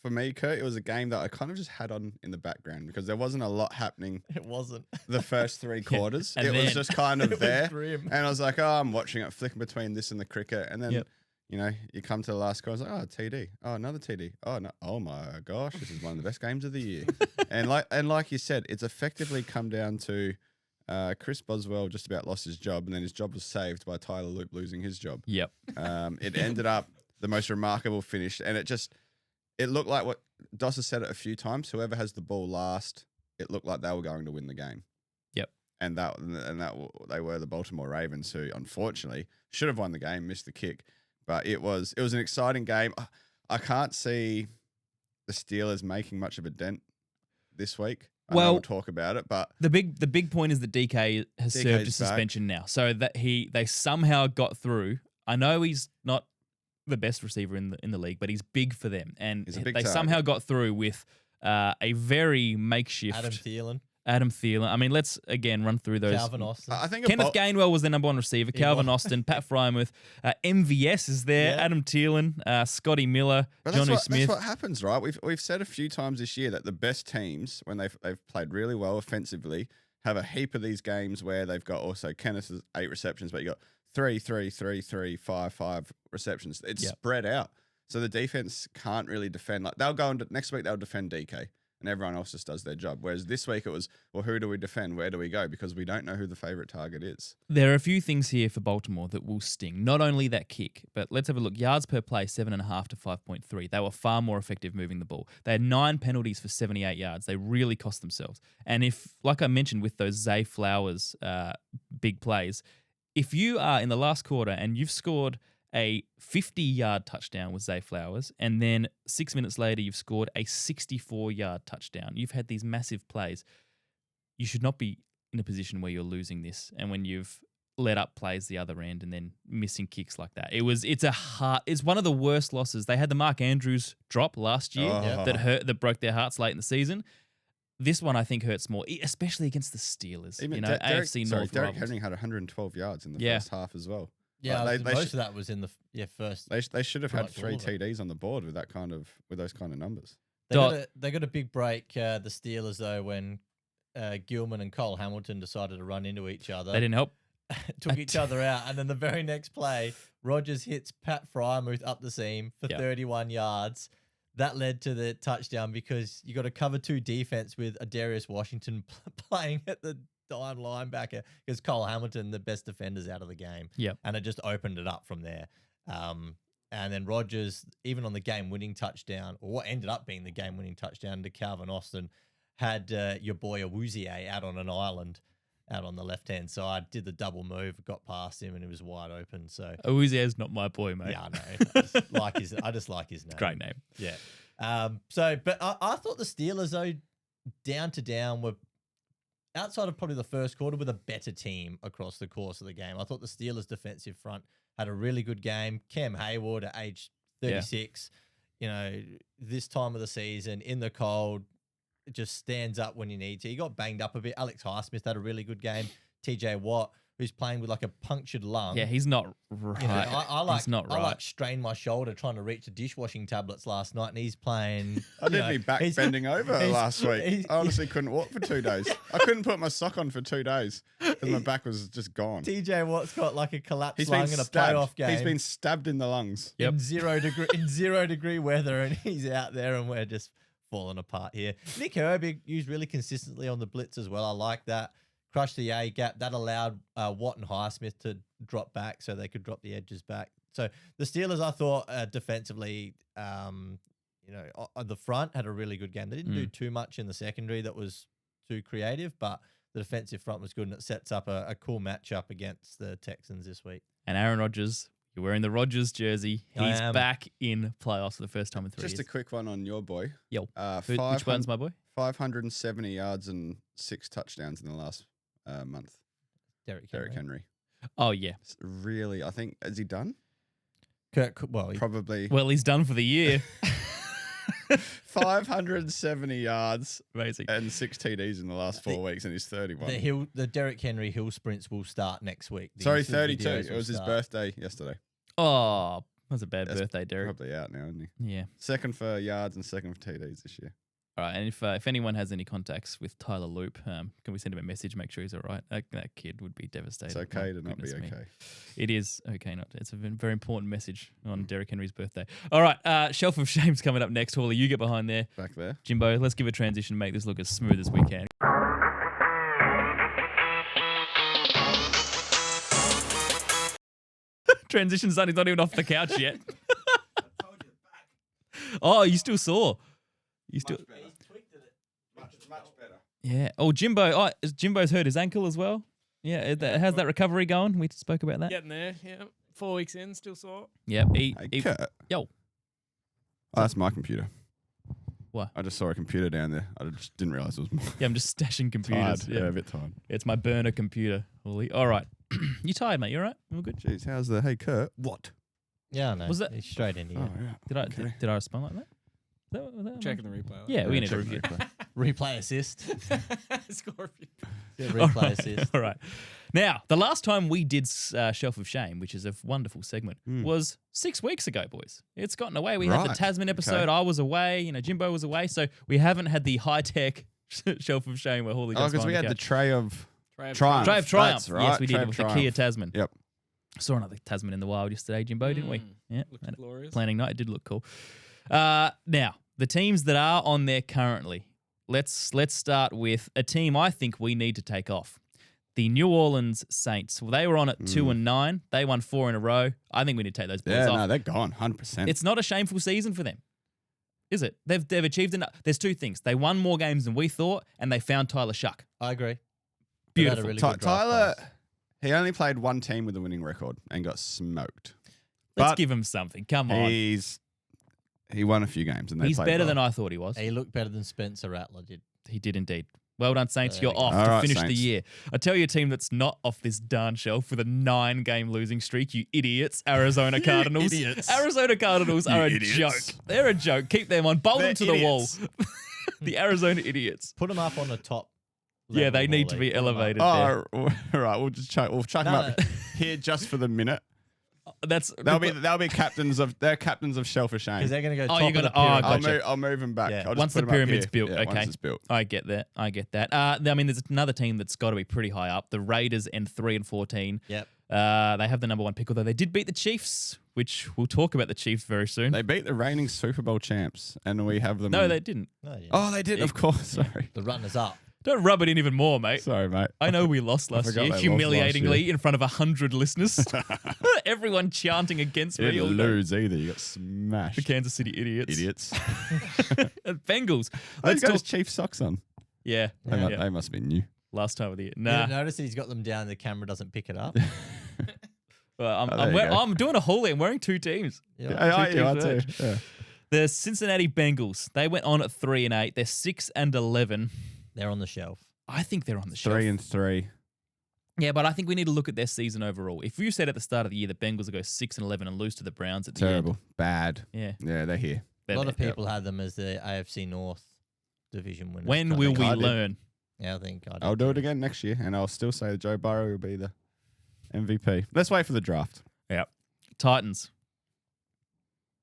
S2: For me, Kurt, it was a game that I kind of just had on in the background because there wasn't a lot happening
S3: It wasn't.
S2: the first 3 quarters.
S1: And
S2: it
S1: then-
S2: was just kind of
S3: It was
S2: there.
S3: grim.
S2: And I was like, I'm watching it, flicking between this and the cricket. And then, you come to the last score. I was like, TD. Oh, another TD. Oh, no. Oh, my gosh. This is one of the best games of the year. and like you said, it's effectively come down to Chris Boswell just about lost his job. And then his job was saved by Tyler Loop losing his job.
S1: Yep.
S2: It ended up the most remarkable finish. And it looked like what Doss has said it a few times. Whoever has the ball last, it looked like they were going to win the game.
S1: Yep.
S2: And that they were the Baltimore Ravens, who unfortunately should have won the game, missed the kick. But it was an exciting game. I can't see the Steelers making much of a dent this week. I know we'll talk about it, but
S1: the big point is that DK has served a
S2: DK's
S1: suspension now, so that they somehow got through. I know he's not the best receiver in the league, but he's big for them, and
S2: He's a big
S1: they
S2: target.
S1: somehow got through with a very makeshift
S3: Adam Thielen.
S1: I mean, let's again run through those.
S3: Calvin Austin.
S2: I think
S1: Kenneth Gainwell was their number 1 receiver. Calvin
S3: was.
S1: Austin, Pat Frymuth, MVS is there.
S3: Yeah.
S1: Adam Thielen, Scotty Miller, Jonnu Smith.
S2: That's what happens, right? We've said a few times this year that the best teams, when they've played really well offensively, have a heap of these games where they've got also Kenneth's 8 receptions, but you got 3, 5 receptions. It's spread out. So the defense can't really defend. Like they'll go into next week, they'll defend DK and everyone else just does their job. Whereas this week it was, well, who do we defend? Where do we go? Because we don't know who the favorite target is.
S1: There are a few things here for Baltimore that will sting. Not only that kick, but let's have a look. Yards per play, 7.5 to 5.3. They were far more effective moving the ball. They had 9 penalties for 78 yards. They really cost themselves. And if, like I mentioned with those Zay Flowers big plays, if you are in the last quarter and you've scored a 50-yard touchdown with Zay Flowers, and then 6 minutes later you've scored a 64-yard touchdown, you've had these massive plays. You should not be in a position where you're losing this, and when you've let up plays the other end and then missing kicks like that. It's one of the worst losses. They had the Mark Andrews drop last year that broke their hearts late in the season. This one I think hurts more, especially against the Steelers.
S2: Even
S1: AFC North
S2: Derrick
S1: rivals.
S2: Henry had 112 yards in the first half as well.
S3: Yeah,
S2: Like,
S3: most of that was in the first.
S2: They should have had
S3: Right,
S2: 3 TDs on the board with those kind of numbers.
S3: They got a big break, the Steelers, though, when Gilman and Cole Hamilton decided to run into each other.
S1: They didn't help.
S3: took each other out. And then the very next play, Rodgers hits Pat Fryermuth up the seam for 31 yards. That led to the touchdown because you got to cover 2 defense with Adarius Washington playing at the dime linebacker because Cole Hamilton, the best defenders out of the game.
S1: Yep.
S3: And it just opened it up from there. And then Rodgers, even on the game-winning touchdown, or what ended up being the game-winning touchdown to Calvin Austin, had your boy Awuzie out on an island out on the left-hand side, did the double move, got past him, and it was wide open. So
S1: Awuzie's not my boy, mate.
S3: yeah, I know. I just like his name.
S1: Great name.
S3: Yeah. But I thought the Steelers, though, down, were outside of probably the first quarter with a better team across the course of the game. I thought the Steelers' defensive front had a really good game. Cam Hayward at age 36, this time of the season in the cold, it just stands up when you need to. He got banged up a bit. Alex Highsmith had a really good game. TJ Watt, who's playing with like a punctured lung.
S1: Yeah, he's not right. He's not right.
S3: I like strained my shoulder trying to reach the dishwashing tablets last night, and he's playing.
S2: I did me back bending over last week. I honestly couldn't walk for 2 days. I couldn't put my sock on for 2 days because my back was just gone.
S3: TJ Watt's got like a collapsed lung in a playoff game.
S2: He's been stabbed in the lungs.
S3: In 0 degree weather, and he's out there, and we're just falling apart here. Nick Herbig used really consistently on the blitz as well. I like that. Crushed the A gap. That allowed Watt and Highsmith to drop back so they could drop the edges back. So the Steelers, I thought, defensively, the front had a really good game. They didn't do too much in the secondary that was too creative, but the defensive front was good, and it sets up a cool matchup against the Texans this week.
S1: And Aaron Rodgers, you're wearing the Rodgers jersey. He's back in playoffs for the first time in 3 years.
S2: Just a quick one on your boy.
S1: Yo. Which one's my boy?
S2: 570 yards and 6 touchdowns in the last month.
S3: Derrick
S2: Henry.
S1: Oh, yeah.
S2: It's really, I think, is he done?
S3: Probably.
S1: Well, he's done for the year.
S2: 570 yards.
S1: Amazing.
S2: And 6 TDs in the last 4 weeks, and he's 31.
S3: The Derrick Henry hill sprints will start next week.
S2: Sorry, 32. It was his birthday yesterday.
S1: Oh, that was a bad birthday, Derek.
S2: Probably out now, isn't he?
S1: Yeah.
S2: Second for yards and second for TDs this year.
S1: All right, and if anyone has any contacts with Tyler Loop, can we send him a message, make sure he's all right? That kid would be devastated.
S2: It's okay to not be okay.
S1: It is okay not to. It's a very important message on Derrick Henry's birthday. All right, Shelf of Shame's coming up next. Hawley, you get behind there.
S2: Back there.
S1: Jimbo, let's give a transition, make this look as smooth as we can. Transition's done. He's not even off the couch yet.
S2: I told you back.
S1: Oh, you still saw.
S2: Much better. Much better.
S1: Yeah. Oh, Jimbo. Oh, Jimbo's hurt his ankle as well. Yeah. How's that recovery going? We spoke about that.
S4: Getting there, yeah. 4 weeks in, still sore.
S1: Yeah.
S2: Hey, Kurt.
S1: Yo.
S2: Oh, that's my computer.
S1: What?
S2: I just saw a computer down there. I just didn't realize it was mine.
S1: Yeah, I'm just stashing computers.
S2: Tired. Yeah, a bit tired.
S1: It's my burner computer, Hawley. All right. You tired, mate? You all right? You all good?
S2: Jeez, how's the, hey, Kurt? What?
S3: Yeah, I know.
S1: Was that
S3: He's straight in here?
S2: Oh, yeah.
S1: Did I respond like that? Was that
S4: Checking the replay.
S1: Yeah, we need to
S2: check
S1: review.
S3: Replay assist.
S4: Scorpion.
S3: Yeah, replay assist.
S1: All right. Now, the last time we did Shelf of Shame, which is a wonderful segment, was 6 weeks ago, boys. It's gotten away. We had the Tasman episode. Okay. I was away. Jimbo was away. So we haven't had the high-tech Shelf of Shame where Hawley goes
S2: because we had the Tray of Triumph.
S1: Tray of Triumph.
S2: That's right.
S1: Yes, we did with the Kia Tasman.
S2: Yep.
S1: Saw another Tasman in the wild yesterday, Jimbo, didn't we? Yeah.
S4: Looked glorious.
S1: Planning night. It did look cool. Now, the teams that are on there currently. Let's start with a team I think we need to take off. The New Orleans Saints. Well, they were on at 2-9. They won 4 in a row. I think we need to take those boys off.
S2: Yeah, no, they're gone, 100%.
S1: It's not a shameful season for them, is it? They've achieved enough. There's 2 things. They won more games than we thought, and they found Tyler Shuck.
S3: I agree.
S1: Beautiful.
S3: Really
S2: Tyler, he only played 1 team with a winning record and got smoked.
S1: Let's give him something. Come on.
S2: He won a few games. And
S1: he's better than I thought he was.
S3: He looked better than Spencer Rattler did.
S1: He did indeed. Well done, Saints. You're off
S2: to
S1: finish
S2: Saints.
S1: the year. I tell you a team that's not off this darn shelf with a 9-game losing streak, you idiots, Arizona Cardinals.
S2: Idiots.
S1: Arizona Cardinals are a joke. They're a joke. Keep them on. Bowl them to the wall. The Arizona idiots.
S3: Put them up on the top.
S1: Yeah, they need to be elevated there.
S2: All right. We'll chuck them up here just for the minute. They'll be captains of Shelf of Shame.
S3: Because they're going to go
S1: Oh,
S3: top
S1: you're
S3: of the
S1: gonna-
S3: pyramid.
S1: gotcha.
S2: I'll move them back.
S3: Yeah.
S2: I'll just
S1: Once
S2: put
S1: the
S2: 'em up
S1: pyramid's
S2: here.
S1: built,
S2: Yeah,
S1: okay.
S2: Once it's built.
S1: I get that. I mean, there's another team that's got to be pretty high up. The Raiders end 3-14.
S3: Yep.
S1: They have the number 1 pick, although they did beat the Chiefs, which we'll talk about the Chiefs very soon.
S2: They beat the reigning Super Bowl champs, and we have them.
S1: No, they didn't.
S3: Oh, yeah.
S2: Oh, they did. Of course. Sorry.
S3: The runners up.
S1: Don't rub it in even more, mate.
S2: Sorry, mate.
S1: I know we lost last
S2: forgot
S1: year,
S2: they lost
S1: humiliatingly
S2: last
S1: in front of 100 listeners. Everyone chanting against
S2: You
S1: me. all
S2: didn't
S1: day.
S2: lose either. You got smashed.
S1: The Kansas City Idiots.
S2: Idiots.
S1: Bengals.
S2: Those
S1: Let's
S2: guys
S1: talk.
S2: Chief socks on.
S1: Yeah.
S2: They must be new.
S1: Last time of the year.
S3: You
S1: Nah.
S3: didn't notice that he's got them down. The camera doesn't pick it up.
S1: Well,
S2: there you go.
S1: I'm doing a Hawley. I'm wearing 2 teams.
S3: Yeah.
S2: You are
S1: teams
S2: too. Yeah.
S1: The Cincinnati Bengals. They went on at 3-8. They're 6-11.
S3: They're on the shelf.
S1: I think they're on the shelf.
S2: 3-3.
S1: Yeah, but I think we need to look at their season overall. If you said at the start of the year the Bengals will go 6-11 and lose to the Browns at the
S2: Terrible.
S1: end.
S2: Bad.
S1: Yeah.
S2: Yeah, they're here.
S3: A lot of
S1: they're-
S3: people had them as the AFC North division winners.
S1: When
S3: I
S1: will
S3: think.
S1: we
S2: I did.
S1: learn?
S3: Yeah, I think I did
S2: I'll do it
S3: too.
S2: again next year, and I'll still say that Joe Burrow will be the MVP. Let's wait for the draft.
S1: Yeah. Titans.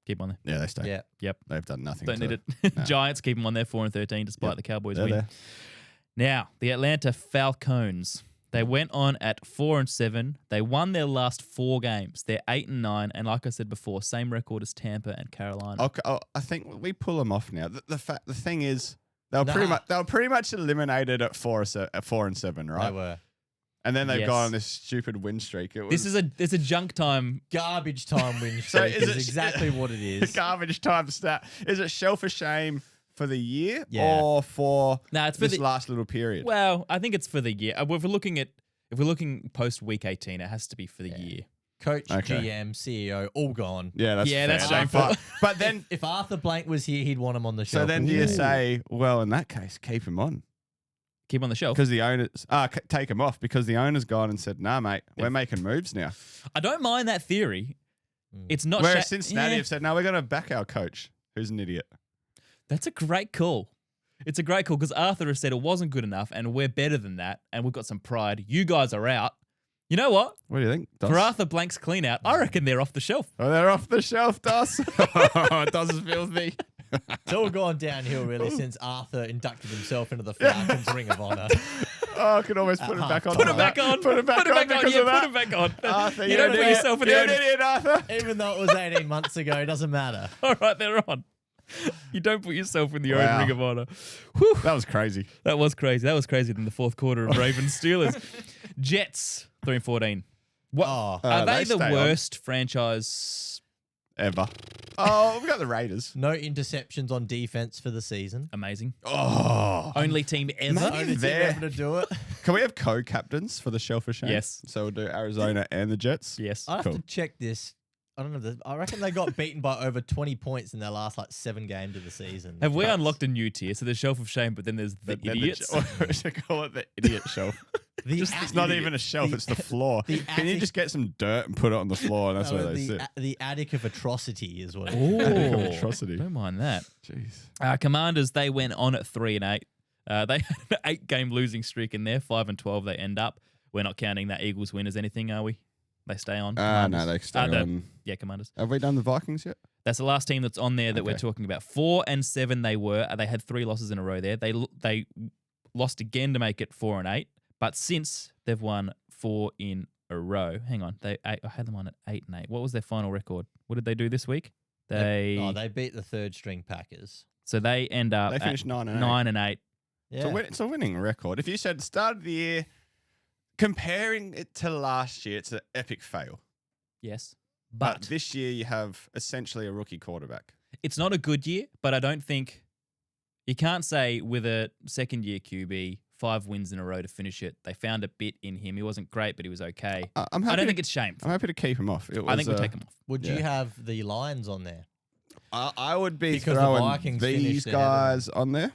S1: Keep on there.
S2: Yeah, they stay.
S3: Yeah.
S1: Yep.
S2: They've done nothing.
S1: Don't
S2: to-
S1: need it.
S2: No.
S1: Giants keep them on there 4-13 despite
S2: Yep.
S1: the Cowboys
S2: They're
S1: win.
S2: there.
S1: Now, the Atlanta Falcons. They went on at 4-7. They won their last 4 games. They're 8-9, and like I said before, same record as Tampa and Carolina.
S2: Okay, I think we pull them off now. The thing is, they were
S3: Nah.
S2: pretty much eliminated at 4-7, right?
S3: They were.
S2: And then they've
S1: Yes.
S2: gone on this stupid win streak. It was
S1: It's a junk time.
S3: Garbage time win
S2: So
S3: streak
S2: is
S3: is
S2: it-
S3: exactly what it is.
S2: garbage time stat. Is it shelf of shame for the year
S3: Yeah.
S2: or for
S1: No, it's for
S2: this
S1: the
S2: last little period?
S1: Well, I think it's for the year. If we're looking post week 18, it has to be for the year.
S3: Coach,
S2: Okay.
S3: GM, CEO, all gone.
S2: yeah, that's
S1: Yeah,
S2: fair.
S1: that's shameful.
S2: But then,
S3: If Arthur Blank was here, he'd want him on the show.
S2: so then do you say, well, in that case, keep him on
S1: Keep on the shelf.
S2: because the owners take him off because the owner's gone and said, nah, mate, we're making moves now.
S1: I don't mind that theory. It's not.
S2: Whereas Cincinnati
S1: Yeah.
S2: have said, no, we're going to back our coach, who's an idiot.
S1: That's a great call. It's a great call because Arthur has said it wasn't good enough and we're better than that and we've got some pride. You guys are out. You know what?
S2: What do you think, Dos?
S1: For Arthur Blank's clean out, I reckon they're off the shelf.
S2: Oh, they're off the shelf, Dos. Dos is filthy.
S3: It's all gone downhill, really, since Arthur inducted himself into the Falcons Ring of Honor.
S2: Oh, I could always put him back on.
S1: Put it back on.
S2: Put it back on because
S1: Yeah,
S2: of that.
S1: put it back on.
S2: Arthur,
S1: You don't put yourself in the
S2: You're an
S1: owner.
S2: idiot, Arthur.
S3: Even though it was 18 months ago, it doesn't matter.
S1: All right, they're on. You don't put yourself in the
S2: Wow.
S1: own Ring of Honor. Whew.
S2: That was crazy.
S1: That was crazy. That was crazier than the fourth quarter of Ravens Steelers. Jets 3-14. What
S3: Oh,
S1: are they the
S2: stay on
S1: worst franchise?
S2: ever. Oh, we got the Raiders.
S3: no interceptions on defense for the season.
S1: Amazing.
S2: Oh,
S1: Only team ever.
S2: Maybe
S3: Only team
S2: there.
S3: ever to do it.
S2: can we have co-captains for the shelf of shame?
S1: Yes.
S2: So we'll do Arizona and the Jets.
S1: Yes.
S3: I have
S2: Cool.
S3: to check this. I don't know. I reckon they got beaten by over 20 points in their last 7 games of the season.
S1: Have we unlocked a new tier? So there's Shelf of Shame, but then there's the
S2: Then
S1: idiots.
S2: we should call it the idiot shelf. It's not even a shelf; it's the floor.
S3: the
S2: Can you
S3: attic-
S2: just get some dirt and put it on the floor, and that's where they
S3: the,
S2: sit?
S3: the attic of atrocity is what it
S1: Oh,
S3: is.
S2: Atrocity.
S1: Don't mind that.
S2: Jeez.
S1: Commanders, they went on at 3-8. They had an 8-game losing streak in there. 5-12 they end up. We're not counting that Eagles win as anything, are we? They stay on.
S2: No,
S1: Commanders.
S2: they stay on.
S1: Yeah, Commanders.
S2: Have we done the Vikings yet?
S1: That's the last team that's on there that we're
S2: Okay.
S1: talking about. 4-7 they were. They had 3 losses in a row there. They lost again to make it 4-8. But since they've won 4 in a row, hang on, I had them on at 8-8. What was their final record? What did they do this week?
S3: They beat the third string Packers.
S1: So they end up
S2: They
S1: at
S2: finished 9-8.
S1: 9-8.
S3: Yeah.
S2: It's a winning record. If you said the start of the year, comparing it to last year, it's an epic fail.
S1: Yes.
S2: But
S1: But
S2: this year, you have essentially a rookie quarterback.
S1: it's not a good year, but I don't think you can't say with a second year QB, 5 wins in a row to finish it. They found a bit in him. He wasn't great, but he was okay.
S2: I'm happy
S1: I don't
S2: to-
S1: think it's shameful.
S2: I'm happy to keep him off.
S1: I think we'll take him off.
S3: Would
S2: Yeah.
S3: you have the Lions on there?
S2: I would be
S3: Because the
S2: throwing
S3: Vikings
S2: these
S3: finished ahead of
S2: guys on there.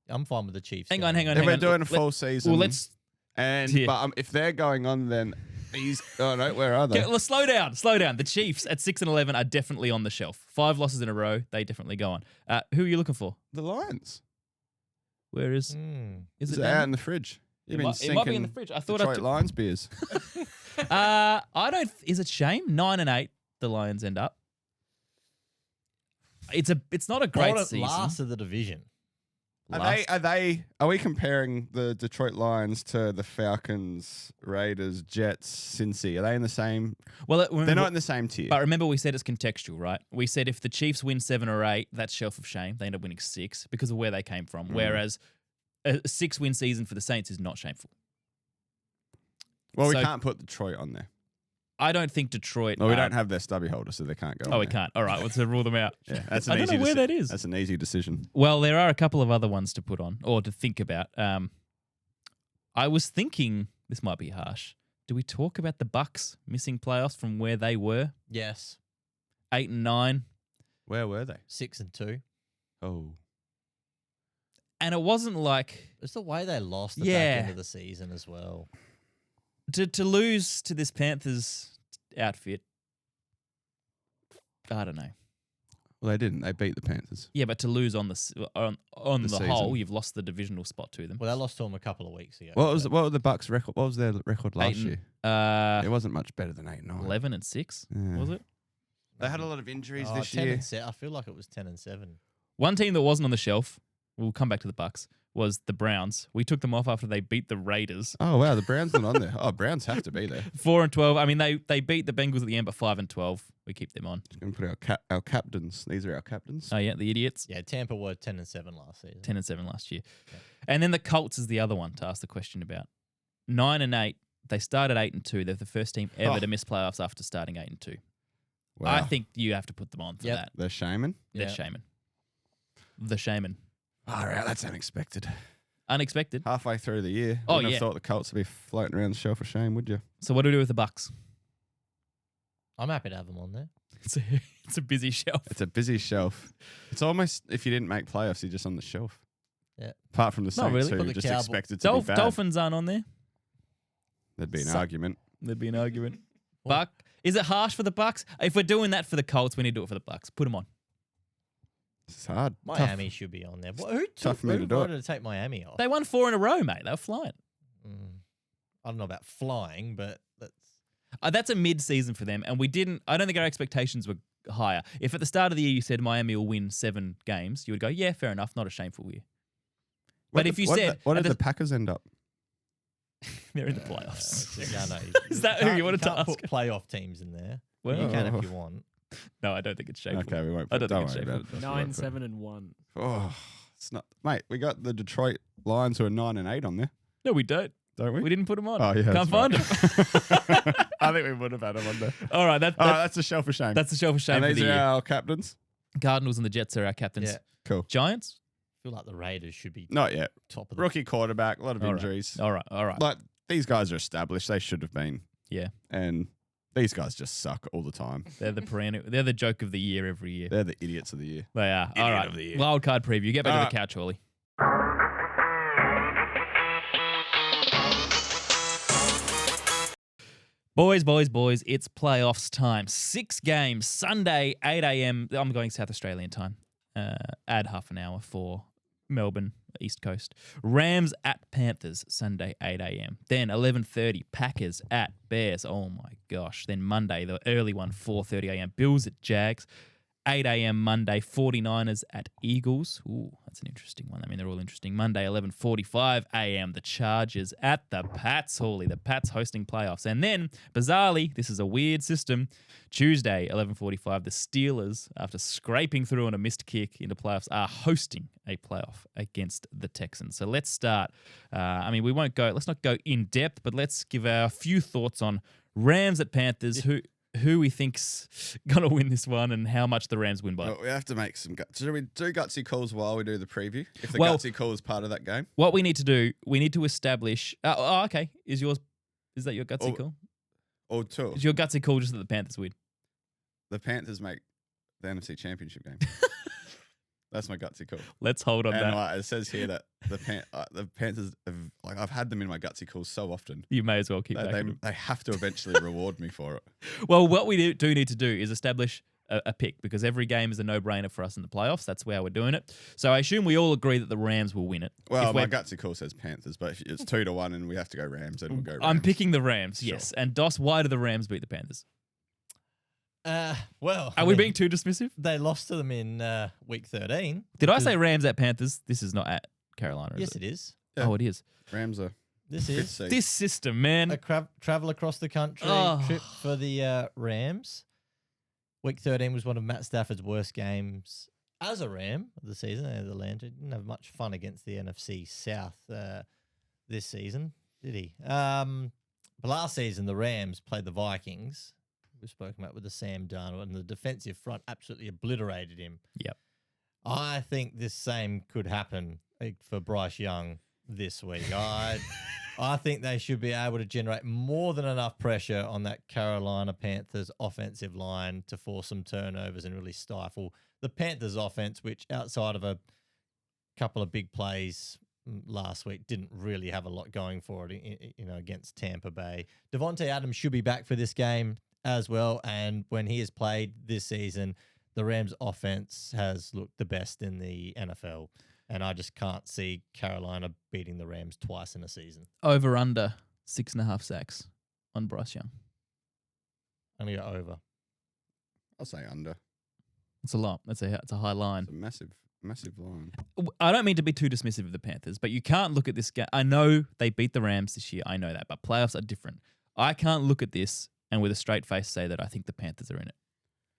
S3: I'm fine with the Chiefs.
S1: Hang
S3: going
S1: on, hang on,
S2: If
S1: hang
S2: we're
S1: on.
S2: doing a
S1: Let-
S2: full season.
S1: Well, let's
S2: And
S1: Yeah.
S2: but if they're going on, then he's. Oh no, where are they?
S1: okay, well, slow down. The Chiefs at 6-11 are definitely on the shelf. 5 losses in a row, they definitely go on. Who are you looking for?
S2: The Lions.
S1: Where is
S3: Mm.
S1: is
S2: It's
S1: it?
S2: out
S1: now?
S2: in the fridge. You've been
S1: It might be in the
S2: sinking
S1: fridge. I thought
S2: Detroit
S1: I
S2: Lions beers.
S1: I don't. Is it shame? 9 and 8. The Lions end up. It's not a great
S3: Bottom-
S1: season.
S3: Last of the division.
S2: Are we comparing the Detroit Lions to the Falcons, Raiders, Jets, Cincy? Are they in the same?
S1: Well,
S2: They're not in the same tier.
S1: But remember, we said it's contextual, right? We said if the Chiefs win 7 or 8, that's shelf of shame. They end up winning 6 because of where they came from. Whereas a 6-win season for the Saints is not shameful.
S2: Well, we
S1: So-
S2: can't put Detroit on there.
S1: I don't think Detroit.
S2: No, we don't have their stubby holder, so they can't go.
S1: Oh,
S2: on
S1: we
S2: there.
S1: can't. All right, let's rule them out.
S2: Yeah, that's
S1: I
S2: an
S1: don't
S2: easy
S1: know where
S2: deci-
S1: that is.
S2: That's an easy decision.
S1: Well, there are a couple of other ones to put on or to think about. I was thinking this might be harsh. Do we talk about the Bucks missing playoffs from where they were?
S3: Yes.
S1: 8 and 9.
S2: Where were they?
S3: 6 and 2.
S2: Oh,
S1: And it wasn't like
S3: It's the way they lost the
S1: Yeah.
S3: back end of the season as well.
S1: to lose to this Panthers outfit. I don't know.
S2: well, they didn't. They beat the Panthers.
S1: Yeah, but to lose on on
S2: The
S1: the whole,
S2: season.
S1: you've lost the divisional spot to them.
S3: Well, they lost to them a couple of weeks ago.
S2: What were the Bucks' record? What was their record last
S1: 8 and-
S2: year? It wasn't much better than 8 and 9.
S1: 11 and 6,
S2: Yeah.
S1: was it?
S2: They had a lot of injuries this
S3: 10
S2: year.
S3: and I feel like it was 10 and 7.
S1: One team that wasn't on the shelf, we'll come back to the Bucks, was the Browns. We took them off after they beat the Raiders.
S2: Oh wow, the Browns not on there. Oh, Browns have to be there.
S1: 4 and 12. I mean, they beat the Bengals at the end, but 5 and 12. We keep them on.
S2: Going to put our captains. These are our captains.
S1: Oh yeah, the idiots.
S3: Yeah, Tampa were 10 and 7 last season.
S1: 10 and 7 last year.
S3: Okay.
S1: And then the Colts is the other one to ask the question about. 9 and 8. They started 8 and 2. They're the first team ever
S2: Oh.
S1: to miss playoffs after starting 8 and 2.
S2: Wow.
S1: I think you have to put them on for
S3: Yep.
S1: that.
S2: They're shaming.
S1: They're
S3: Yeah.
S1: shaman. The shaman.
S2: All right, that's unexpected.
S1: Unexpected.
S2: Halfway through the year,
S1: Oh,
S2: wouldn't
S1: yeah.
S2: have thought the Colts would be floating around the shelf of shame, would you?
S1: So what do we do with the Bucks?
S3: I'm happy to have them on there.
S1: It's a busy shelf.
S2: It's a busy shelf. It's almost if you didn't make playoffs, you're just on the shelf.
S3: Yeah.
S2: Apart from the Saints,
S1: really.
S2: who
S3: Put
S2: were
S3: the
S2: just
S3: Cowboy-
S2: expected to be bad.
S1: Dolphins aren't on there.
S2: There'd be an
S1: So-
S2: argument.
S1: There'd be an argument.
S3: Well-
S1: Buck. Is it harsh for the Bucks? If we're doing that for the Colts, we need to do it for the Bucks. Put them on.
S2: It's hard.
S3: Miami should be on there. Who
S2: Tough for me to do it.
S3: wanted to take Miami off?
S1: They won 4 in a row, mate. They were flying.
S3: I don't know about flying, but
S1: That's a mid-season for them, and I don't think our expectations were higher. If at the start of the year you said Miami will win 7 games, you would go, yeah, fair enough, not a shameful year. But if you said
S2: what
S1: at
S2: did
S1: the-
S2: the Packers end up?
S1: They're in the playoffs.
S3: no.
S1: Is that who you wanted to
S3: can't put
S1: ask?
S3: playoff teams in there.
S1: Well,
S3: You can if you want.
S1: no, I don't think it's shameful.
S2: Okay, we won't.
S1: I don't think
S2: worry
S1: it's
S2: about it. Just
S4: 9,
S2: won't put-
S4: 7, and 1.
S2: Oh, it's not, mate. We got the Detroit Lions who are 9 and 8 on there,
S1: No, we don't.
S2: don't we?
S1: We didn't put them on.
S2: Oh yeah,
S1: Can't
S2: that's
S1: find
S2: right.
S1: them.
S2: I think we would have had them on there.
S1: All right,
S2: That's a shelf of shame.
S1: that's the shelf of shame
S2: and
S1: for
S2: these
S1: the
S2: are
S1: year.
S2: our captains.
S1: Cardinals and the Jets are our captains.
S3: Yeah.
S2: Cool.
S1: Giants?
S3: I feel like the Raiders should be
S2: Not yet.
S3: top of the
S2: Rookie quarterback, a lot of
S1: All right.
S2: injuries.
S1: All right.
S2: Like these guys are established. They should have been.
S1: Yeah.
S2: And these guys just suck all the time.
S1: They're the joke of the year every year.
S2: They're the idiots of the year.
S1: They are. All
S2: Idiot
S1: right.
S2: of the year.
S1: Wild card preview. Get back
S2: All
S1: to
S2: right.
S1: the couch, Hawley. Boys, it's playoffs time. 6 games, Sunday, 8 a.m. I'm going South Australian time. Add half an hour for Melbourne, East Coast. Rams at Panthers, Sunday, 8 a.m. Then 11:30, Packers at Bears. Oh my gosh. Then Monday, the early one, 4:30 a.m. Bills at Jags. 8 a.m. Monday, 49ers at Eagles. Ooh, that's an interesting one. I mean, they're all interesting. Monday, 11:45 a.m. The Chargers at the Pats, Hawley. The Pats hosting playoffs. And then, bizarrely, this is a weird system. Tuesday, 11:45, the Steelers, after scraping through on a missed kick into playoffs, are hosting a playoff against the Texans. So let's start. Let's not go in depth, but let's give our few thoughts on Rams at Panthers. Who we think's gonna win this one and how much the Rams win by.
S2: Well, we have to make some guts. Should we do gutsy calls while we do the preview? If the
S1: Well-
S2: gutsy call is part of that game,
S1: What we need to do, we need to establish. Okay. Is that your gutsy
S2: Oh.
S1: call?
S2: or two,
S1: Is your gutsy call just that the Panthers win?
S2: the Panthers make the NFC Championship game. That's my gutsy call.
S1: Let's hold on
S2: And
S1: that.
S2: it says here that the Panthers, I've had them in my gutsy calls so often.
S1: You may as well keep
S2: They,
S1: backing them.
S2: they have to eventually reward me for it.
S1: Well, what we do need to do is establish a pick because every game is a no-brainer for us in the playoffs. That's why we're doing it. So I assume we all agree that the Rams will win it.
S2: Well, my gutsy call says Panthers, but if it's 2-1 and we have to go Rams, then we'll go Rams.
S1: I'm picking the Rams,
S2: Sure.
S1: yes. And Dos, why do the Rams beat the Panthers?
S3: Well,
S1: Are we being too dismissive?
S3: They lost to them in week 13.
S1: Did I say Rams at Panthers? This is not at Carolina, is
S3: Yes,
S1: it?
S3: it is.
S2: Yeah.
S1: Oh, it is.
S2: Rams are
S3: This
S2: good
S3: is
S2: seed.
S1: This system, man.
S3: a travel across the country
S1: Oh.
S3: trip for the Rams. Week 13 was one of Matt Stafford's worst games as a Ram of the season. The Landry didn't have much fun against the NFC South this season, did he? But last season, the Rams played the Vikings. We've spoken about with the Sam Darnold, and the defensive front absolutely obliterated him.
S1: Yep.
S3: I think this same could happen for Bryce Young this week. I think they should be able to generate more than enough pressure on that Carolina Panthers offensive line to force some turnovers and really stifle the Panthers offense, which outside of a couple of big plays last week didn't really have a lot going for it, against Tampa Bay. Devontae Adams should be back for this game as well, and when he has played this season, the Rams offense has looked the best in the NFL. And I just can't see Carolina beating the Rams twice in a season.
S1: Over under 6.5 sacks on Bryce Young.
S3: I'm going to go over.
S2: I'll say under.
S1: It's a lot. It's a high line.
S2: It's a massive line.
S1: I don't mean to be too dismissive of the Panthers, but you can't look at this game. I know they beat the Rams this year. I know that, but playoffs are different. I can't look at this and with a straight face say that I think the Panthers are in it.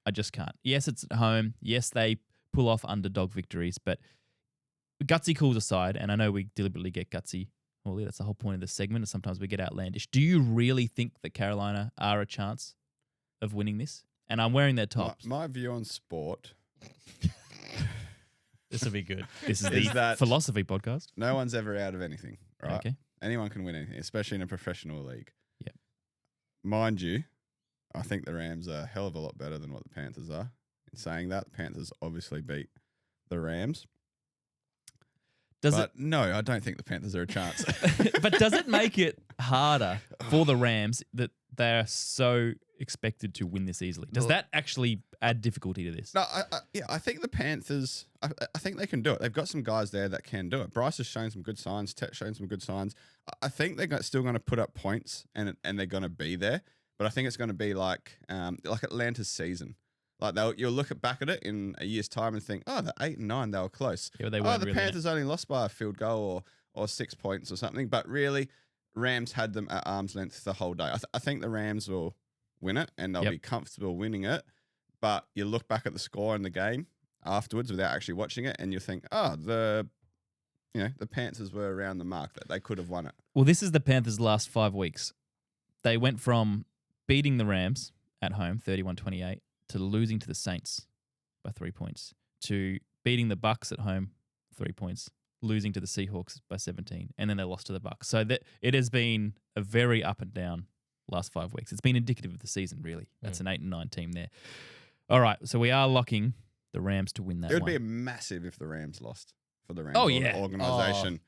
S1: I just can't. Yes, it's at home. Yes, they pull off underdog victories, but gutsy calls aside, and I know we deliberately get gutsy. Well, that's the whole point of this segment, and sometimes we get outlandish. Do you really think that Carolina are a chance of winning this? And I'm wearing their tops.
S2: My view on sport.
S3: This will be good.
S1: This is
S2: Is
S1: the
S2: that-
S1: philosophy podcast.
S2: No one's ever out of anything, right?
S1: Okay.
S2: Anyone can win anything, especially in a professional league.
S1: Yep.
S2: Mind you, I think the Rams are a hell of a lot better than what the Panthers are. In saying that, the Panthers obviously beat the Rams. No, I don't think the Panthers are a chance.
S1: But does it make it harder for the Rams that they are so expected to win this easily? Does that actually add difficulty to this?
S2: No, I think the Panthers, I think they can do it. They've got some guys there that can do it. Bryce has shown some good signs. Tet's shown some good signs. I think they're still going to put up points and they're going to be there. But I think it's going to be like Atlanta's season. Like you'll look back at it in a year's time and think, oh, the 8 and 9, they were close.
S1: Yeah, they
S2: oh,
S1: weren't
S2: the
S1: really
S2: Panthers only lost by a field goal or 6 points or something. But really, Rams had them at arm's length the whole day. I think the Rams will win it and they'll be comfortable winning it. But you look back at the score in the game afterwards without actually watching it, and you think, oh, the Panthers were around the mark that they could have won it.
S1: Well, this is the Panthers' last 5 weeks. They went from beating the Rams at home, 31-28, to losing to the Saints by 3 points, to beating the Bucks at home, 3 points, losing to the Seahawks by 17, and then they lost to the Bucks. So that it has been a very up and down last 5 weeks. It's been indicative of the season, really. That's an 8 and 9 team there. All right, so we are locking the Rams to win that.
S2: It would
S1: one.
S2: be massive if the Rams lost for the Rams organization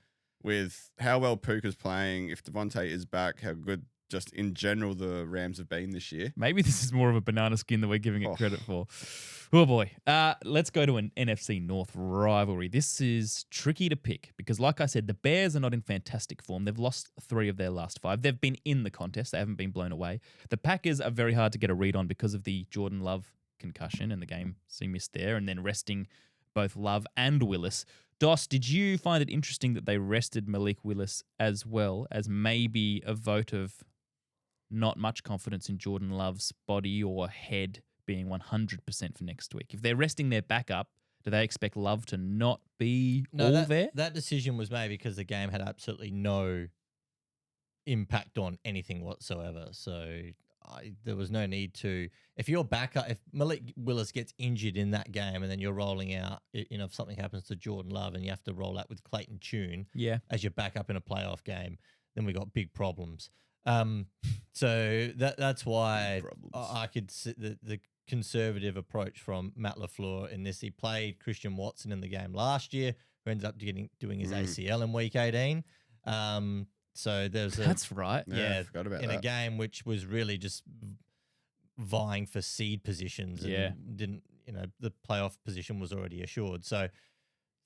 S2: with how well Puka's playing, if Devontae is back, how good just in general the Rams have been this year.
S1: Maybe this is more of a banana skin than we're giving it credit for. Oh, boy. Let's go to an NFC North rivalry. This is tricky to pick because, like I said, the Bears are not in fantastic form. They've lost 3 of their last 5. They've been in the contest. They haven't been blown away. The Packers are very hard to get a read on because of the Jordan Love concussion and the game he missed there, and then resting both Love and Willis. Dos, did you find it interesting that they rested Malik Willis as well as maybe a vote of not much confidence in Jordan Love's body or head being 100% for next week? If they're resting their backup, do they expect Love to not be there?
S3: That decision was made because the game had absolutely no impact on anything whatsoever. So there was no need to. If your backup, if Malik Willis gets injured in that game and then you're rolling out, if something happens to Jordan Love and you have to roll out with Clayton Tune as your backup in a playoff game, then we got big problems. So that's why I could see the conservative approach from Matt LaFleur in this. He played Christian Watson in the game last year, who ended up doing his ACL in week 18. So there's
S1: That's right.
S2: Yeah, I forgot about
S3: in
S2: that.
S3: a game which was really just vying for seed positions. And
S1: Yeah.
S3: didn't, the playoff position was already assured. So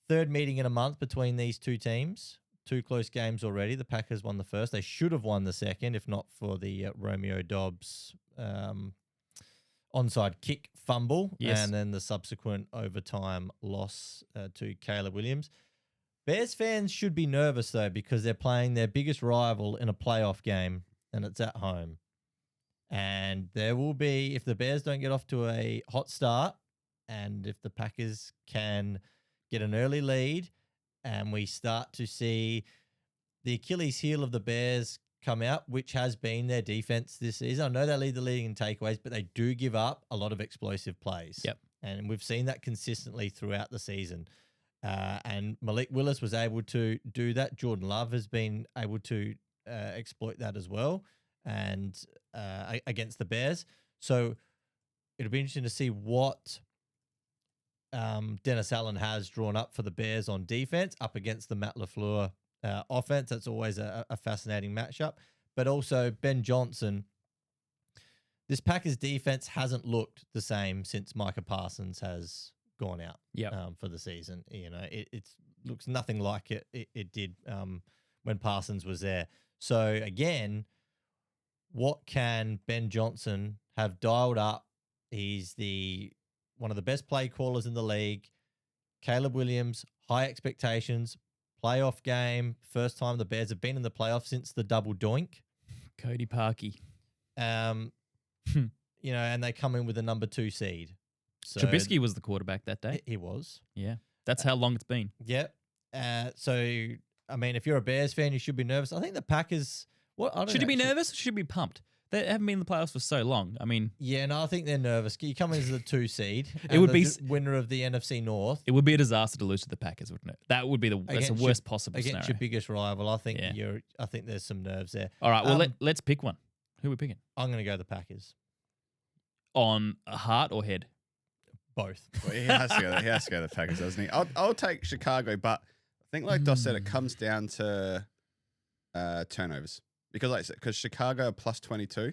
S3: third meeting in a month between these two teams. 2 close games already. The Packers won the first. They should have won the second if not for the Romeo Dobbs onside kick fumble,
S1: Yes.
S3: and then the subsequent overtime loss to Caleb Williams. Bears fans should be nervous, though, because they're playing their biggest rival in a playoff game, and it's at home. And there will be, if the Bears don't get off to a hot start, and if the Packers can get an early lead, and we start to see the Achilles heel of the Bears come out, which has been their defense this season. I know they lead the league in takeaways, but they do give up a lot of explosive plays.
S1: Yep.
S3: And we've seen that consistently throughout the season. And Malik Willis was able to do that. Jordan Love has been able to exploit that as well, and against the Bears. So it'll be interesting to see what Dennis Allen has drawn up for the Bears on defense up against the Matt LaFleur offense. That's always a fascinating matchup. But also Ben Johnson. This Packers defense hasn't looked the same since Micah Parsons has gone out for the season. It looks nothing like it did when Parsons was there. So again, what can Ben Johnson have dialed up? He's one of the best play callers in the league. Caleb Williams, high expectations, playoff game. First time the Bears have been in the playoffs since the double doink.
S1: Cody Parkey.
S3: And they come in with a number 2 seed. So
S1: Trubisky was the quarterback that day.
S3: He was.
S1: Yeah. That's how long it's been.
S3: Yep. So, I mean, if you're a Bears fan, you should be nervous. I think the Packers...
S1: Should you be nervous or should you be pumped? They haven't been in the playoffs for so long. I mean...
S3: Yeah, no, I think they're nervous. You come in as the 2 seed.
S1: It would be...
S3: winner of the NFC North.
S1: It would be a disaster to lose to the Packers, wouldn't it? That would be that's the worst possible
S3: against
S1: scenario.
S3: Your biggest rival. I think I think there's some nerves there.
S1: All right, well, let's pick one. Who are we picking?
S3: I'm going to go the Packers.
S1: On a heart or head?
S3: Both.
S2: Well, he has to go the Packers, doesn't he? I'll take Chicago, but I think, like Dos said, it comes down to turnovers. Because Chicago are plus 22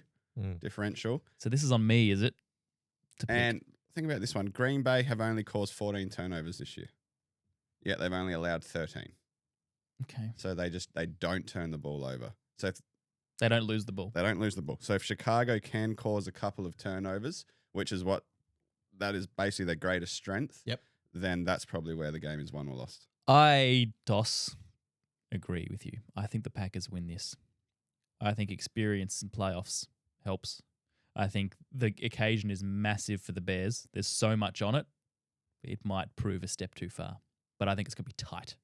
S2: differential.
S1: So this is on me, is it?
S2: And think about this one. Green Bay have only caused 14 turnovers this year. Yet they've only allowed 13.
S1: Okay.
S2: So they don't turn the ball over. So if
S1: they don't lose the ball.
S2: They don't lose the ball. So if Chicago can cause a couple of turnovers, which is that is basically their greatest strength, then that's probably where the game is won or lost.
S1: I agree with you. I think the Packers win this. I think experience in playoffs helps. I think the occasion is massive for the Bears. There's so much on it. It might prove a step too far. But I think it's going to be tight.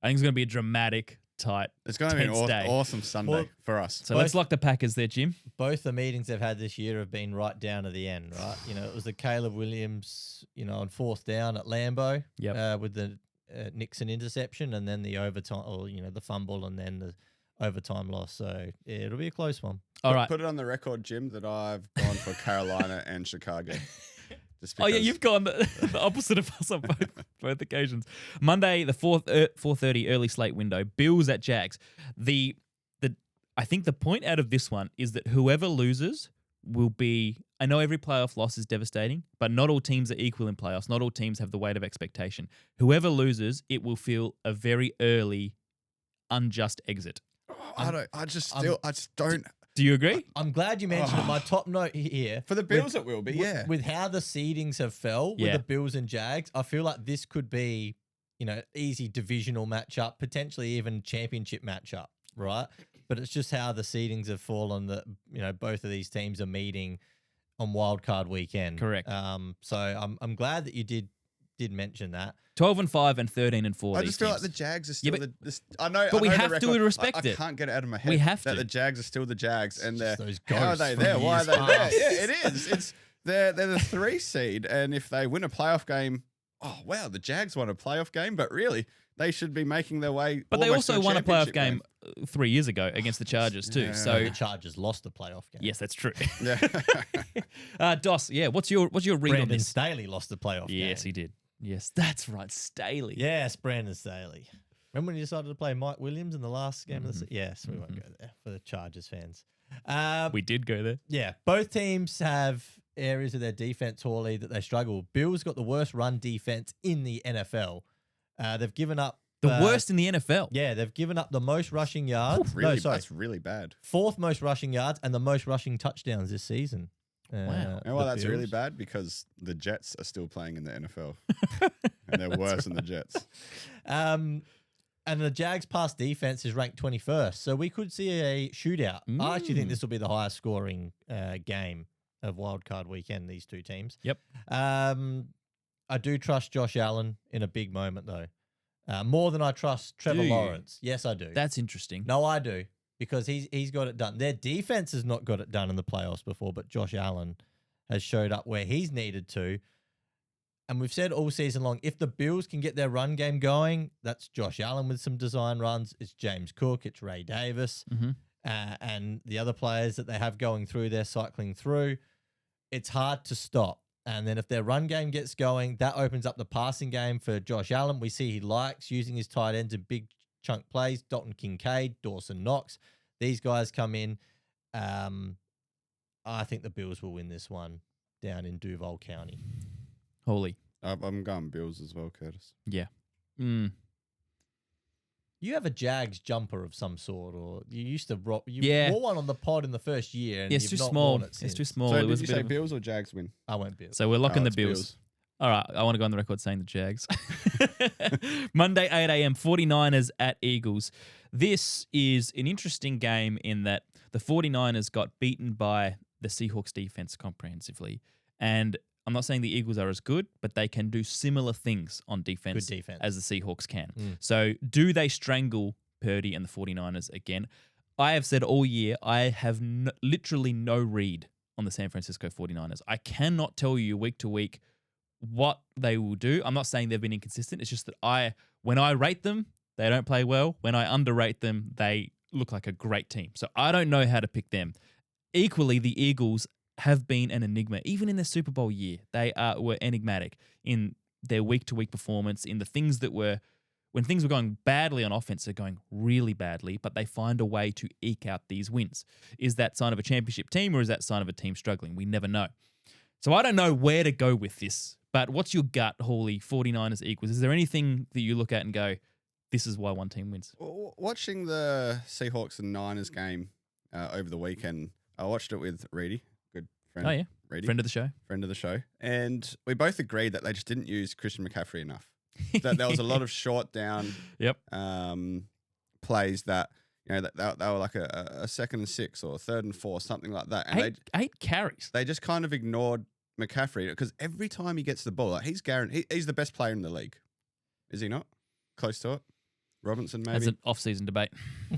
S1: I think it's going to be a dramatic, tight,
S2: it's going to be an
S1: day.
S2: awesome Sunday for us.
S1: So let's lock the Packers there, Jim.
S3: Both the meetings they've had this year have been right down to the end, right? It was the Caleb Williams, on 4th down at Lambeau with the Nixon interception, and then the overtime, or the fumble, and then the overtime loss. So it'll be a close one.
S1: All right.
S2: Put it on the record, Jim, that I've gone for Carolina and Chicago.
S1: Oh yeah, you've gone the opposite of us on both occasions. Monday, the 4:30 early slate window. Bills at Jags. I think the point out of this one is that whoever loses will be. I know every playoff loss is devastating, but not all teams are equal in playoffs. Not all teams have the weight of expectation. Whoever loses, it will feel a very early, unjust exit.
S2: I just don't.
S1: Do you agree?
S3: I'm glad you mentioned it. My top note here.
S2: For the Bills, it will be, yeah.
S3: With how the seedings have fell with the Bills and Jags, I feel like this could be, easy divisional matchup, potentially even championship matchup, right? But it's just how the seedings have fallen that, both of these teams are meeting on wildcard weekend.
S1: Correct.
S3: So I'm glad that you did mention that.
S1: 12-5 and 13-4.
S2: I just feel like the Jags are still I know,
S1: but we have
S2: the
S1: to
S2: record.
S1: respect
S2: I
S1: it.
S2: can't get it out of my head.
S1: We have
S2: that
S1: to.
S2: the Jags are still the Jags, and they're
S3: those
S2: how are
S3: ghosts
S2: they
S3: from
S2: there? Why are
S3: years
S2: they there?
S3: past.
S2: Yeah, it is. It's they're the 3 seed, and if they win a playoff game, oh wow, the Jags won a playoff game, but really they should be making their way.
S1: But they
S2: almost
S1: also
S2: to
S1: won a playoff
S2: championship
S1: game 3 years ago against the Chargers too.
S2: Yeah.
S1: So
S3: The Chargers lost the playoff game.
S1: yes, that's true.
S2: Yeah.
S1: Dos, what's your read on
S3: Brandon
S1: this?
S3: Staley lost the playoff game.
S1: Yes, he did. Yes, that's right, Staley.
S3: Yes, Brandon Staley. Remember when you decided to play Mike Williams in the last game of the season? Yes, we won't go there for the Chargers fans.
S1: We did go there.
S3: Yeah, both teams have areas of their defense, Hawley, that they struggle. Bills got the worst run defense in the NFL. They've given up
S1: The worst in the NFL.
S3: Yeah, they've given up the most rushing yards.
S2: Really, that's really bad.
S3: 4th most rushing yards and the most rushing touchdowns this season.
S1: Wow.
S2: You know why
S3: the
S2: that's really
S3: Bills.
S2: bad? Because the Jets are still playing in the NFL. And they're worse than the Jets.
S3: And the Jags' pass defense is ranked 21st. So we could see a shootout. I actually think this will be the highest scoring game of wildcard weekend, these two teams.
S1: Yep.
S3: I do trust Josh Allen in a big moment, though. More than I trust Trevor
S1: Do you?
S3: Lawrence. Yes, I do.
S1: That's interesting.
S3: No, I do. Because he's got it done. Their defense has not got it done in the playoffs before, but Josh Allen has showed up where he's needed to. And we've said all season long, if the Bills can get their run game going, that's Josh Allen with some design runs. It's James Cook. It's Ray Davis. And the other players that they have going through, they're cycling through. It's hard to stop. And then if their run game gets going, that opens up the passing game for Josh Allen. We see he likes using his tight ends in big chunk plays. Dalton Kincaid, Dawson Knox. These guys come in. I think the Bills will win this one down in Duval County.
S1: Holy.
S2: I'm going Bills as well, Curtis.
S1: Yeah.
S3: You have a Jags jumper of some sort, or you used to rock. You
S1: Yeah.
S3: wore one on the pod in the first year, and
S1: Yeah, it's
S3: you've
S1: too
S3: not
S1: small.
S3: worn it
S1: It's
S3: since.
S1: too small.
S2: So
S1: It
S2: did
S1: was
S2: you
S1: a bit
S2: say
S1: of a-
S2: Bills or Jags win?
S3: I went Bills.
S1: So we're locking
S2: Oh,
S1: the
S2: it's
S1: Bills. All right, I want to go on the record saying the Jags. Monday, 8 a.m., 49ers at Eagles. This is an interesting game in that the 49ers got beaten by the Seahawks defense comprehensively. And I'm not saying the Eagles are as good, but they can do similar things on defense,
S3: Good defense.
S1: as the Seahawks can. So do they strangle Purdy and the 49ers again? I have said all year, I have literally no read on the San Francisco 49ers. I cannot tell you week to week what they will do. I'm not saying they've been inconsistent. It's just that when I rate them, they don't play well. When I underrate them, they look like a great team. So I don't know how to pick them. Equally, the Eagles have been an enigma. Even in their Super Bowl year, they were enigmatic in their week-to-week performance, in the things that were, when things were going badly on offense, they're going really badly, but they find a way to eke out these wins. Is that sign of a championship team, or is that sign of a team struggling? We never know. So I don't know where to go with this, but what's your gut, Hawley, 49ers Eagles? Is there anything that you look at and go, this is why one team wins?
S2: Watching the Seahawks and Niners game over the weekend, I watched it with Reedy, good friend.
S1: Oh, yeah.
S2: Reedy,
S1: Friend of the show.
S2: friend of the show. And we both agreed that they just didn't use Christian McCaffrey enough. That there was a lot of short down
S1: Yep.
S2: plays that, you know, that they were like a 2nd and 6 or 3rd and 4, something like that. And
S1: Eight carries.
S2: they just kind of ignored McCaffrey because every time he gets the ball, like he's the best player in the league. Is he not? Close to it? Robinson, maybe?
S1: That's an off-season debate.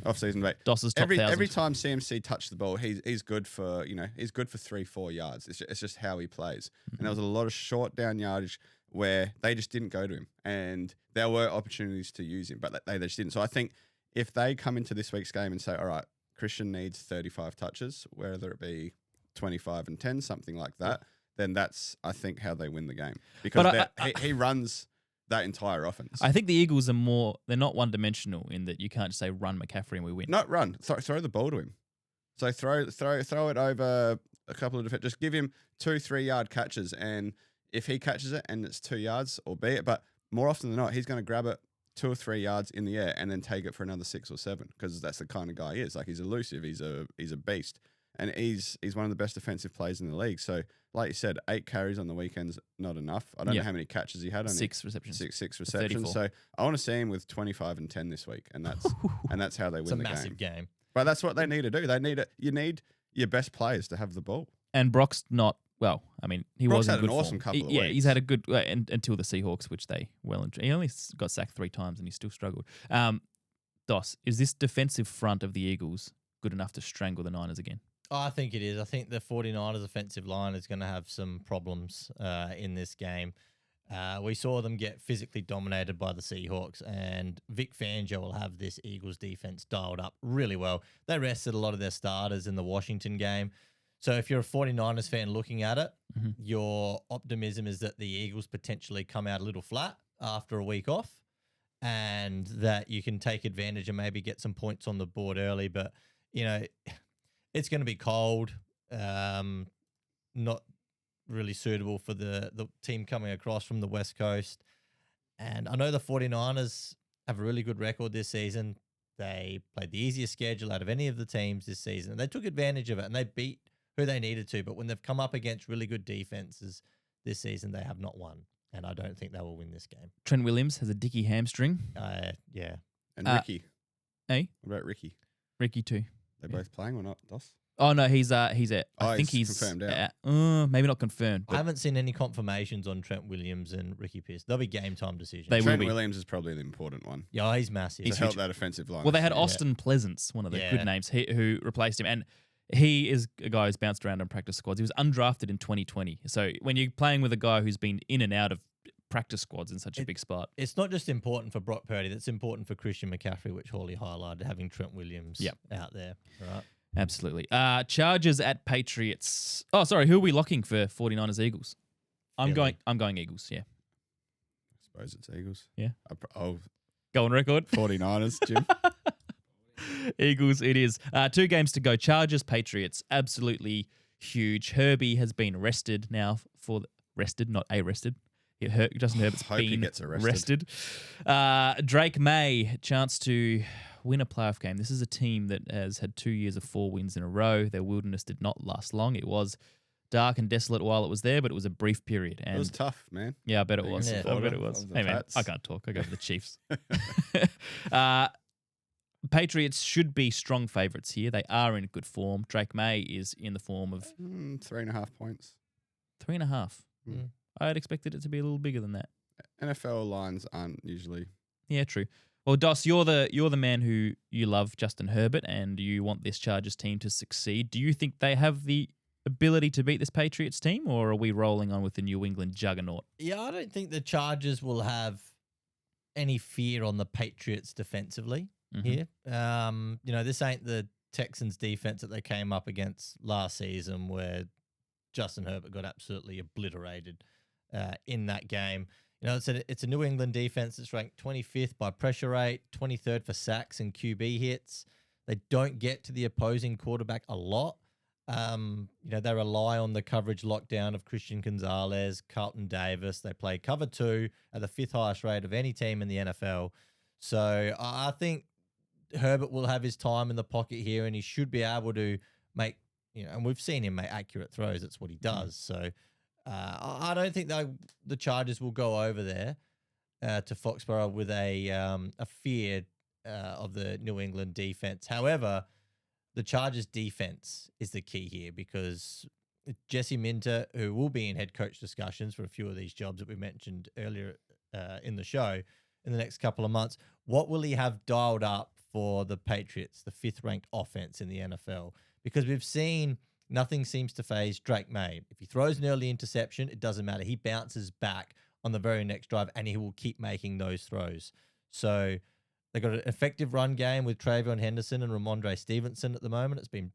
S2: Off-season debate.
S1: Doss's top 1,000.
S2: Every time CMC touched the ball, he's good for, he's good for 3-4 yards. It's just how he plays. And there was a lot of short down yardage where they just didn't go to him, and there were opportunities to use him, but they just didn't. So I think if they come into this week's game and say, all right, Christian needs 35 touches, whether it be 25 and 10, something like that, then that's, I think, how they win the game, because he runs that entire offense.
S1: I think the Eagles are they're not one-dimensional in that you can't just say run McCaffrey and we win.
S2: Not run. Throw the ball to him. So throw it over a couple of different. Just give him 2-3 yard catches, and if he catches it and it's 2 yards, albeit, but more often than not, he's going to grab it 2 or 3 yards in the air and then take it for another 6 or 7, because that's the kind of guy he is. Like, he's elusive. He's a beast, and he's one of the best defensive players in the league. So, like you said, 8 carries on the weekend's not enough. I don't know how many catches he had. Only
S1: 6 receptions.
S2: Six receptions.
S1: 34.
S2: So I want to see him with 25 and 10 this week, and that's how they
S3: It's
S2: win
S3: a
S2: the
S3: massive
S2: game.
S3: game.
S2: But that's what they need to do. They need it. You need your best players to have the ball.
S1: And Brock's not, well, I mean, he
S2: Brock's
S1: wasn't
S2: had an
S1: good
S2: awesome
S1: form.
S2: couple of
S1: Yeah,
S2: weeks.
S1: he's had a good, until the Seahawks, which they he only got sacked 3 times and he still struggled. Doss, is this defensive front of the Eagles good enough to strangle the Niners again?
S3: I think it is. I think the 49ers offensive line is going to have some problems in this game. We saw them get physically dominated by the Seahawks, and Vic Fangio will have this Eagles defense dialed up really well. They rested a lot of their starters in the Washington game. So if you're a 49ers fan looking at it, your optimism is that the Eagles potentially come out a little flat after a week off, and that you can take advantage and maybe get some points on the board early. But, you know, it's going to be cold. really suitable for the team coming across from the West Coast. And I know the 49ers have a really good record this season. They played the easiest schedule out of any of the teams this season. And they took advantage of it, and they beat who they needed to. But when they've come up against really good defenses this season, they have not won. And I don't think they will win this game.
S1: Trent Williams has a dicky hamstring.
S3: Yeah.
S2: And Ricky.
S1: Hey?
S2: What about Ricky?
S1: Ricky too.
S2: They both playing or not, Dos?
S1: Oh no, he's out.
S2: Oh,
S1: I think
S2: he's
S1: he's
S2: confirmed out.
S1: Maybe not confirmed.
S3: I
S1: But
S3: haven't seen any confirmations on Trent Williams and Ricky Pierce. They'll be game time decisions.
S1: They will
S2: Trent
S1: be.
S2: Williams is probably the important one.
S3: Yeah, he's massive.
S2: To help that offensive line.
S1: well, they had
S2: this year.
S1: Austin Pleasance, one of the
S3: Yeah.
S1: good names, who replaced him, and he is a guy who's bounced around on practice squads. He was undrafted in 2020. So when you're playing with a guy who's been in and out of practice squads in such a big spot,
S3: It's not just important for Brock Purdy, that's important for Christian McCaffrey, which Hawley highlighted, having Trent Williams out there. Right.
S1: absolutely. Chargers at Patriots. Oh, sorry, who are we locking for 49ers Eagles? I'm
S3: Philly.
S1: going Eagles. Yeah,
S2: I suppose it's Eagles.
S1: Yeah.
S2: Oh,
S1: go on record.
S2: 49ers, Jim.
S1: Eagles, it is. 2 games to go. Chargers, Patriots, absolutely huge. Herbie has been rested now rested, not arrested. Justin Herbert's
S2: Hope he
S1: been
S2: gets arrested.
S1: Drake May, chance to win a playoff game. This is a team that has had 2 years of 4 wins in a row. Their wilderness did not last long. It was dark and desolate while it was there, but it was a brief period. And
S2: It was tough, man.
S1: yeah, I bet it
S2: Being a
S1: was. I
S2: supporter
S1: bet it was.
S2: of the
S1: Hey, man,
S2: Pats.
S1: I can't talk. I go for the Chiefs. Patriots should be strong favourites here. They are in good form. Drake May is in the form of
S2: 3.5 points.
S1: 3.5.
S2: Mm.
S1: I had expected it to be a little bigger than that.
S2: NFL lines aren't usually.
S1: Yeah, true. Well, Dos, you're the man who you love Justin Herbert and you want this Chargers team to succeed. Do you think they have the ability to beat this Patriots team, or are we rolling on with the New England juggernaut?
S3: Yeah, I don't think the Chargers will have any fear on the Patriots defensively here. This ain't the Texans defense that they came up against last season where Justin Herbert got absolutely obliterated in that game. It's a New England defense that's ranked 25th by pressure rate, 23rd for sacks and QB hits. They don't get to the opposing quarterback a lot. They rely on the coverage lockdown of Christian Gonzalez, Carlton Davis. They play cover 2 at the 5th highest rate of any team in the NFL. So I think Herbert will have his time in the pocket here, and he should be able to make, and we've seen him make accurate throws. That's what he does. So I don't think the Chargers will go over there to Foxborough with a fear of the New England defense. However, the Chargers defense is the key here because Jesse Minter, who will be in head coach discussions for a few of these jobs that we mentioned earlier in the show in the next couple of months, what will he have dialed up for the Patriots, the 5th ranked offense in the NFL? Because we've seen nothing seems to phase Drake May. If he throws an early interception, it doesn't matter. He bounces back on the very next drive and he will keep making those throws. So they've got an effective run game with Travion Henderson and Ramondre Stevenson at the moment. It's been,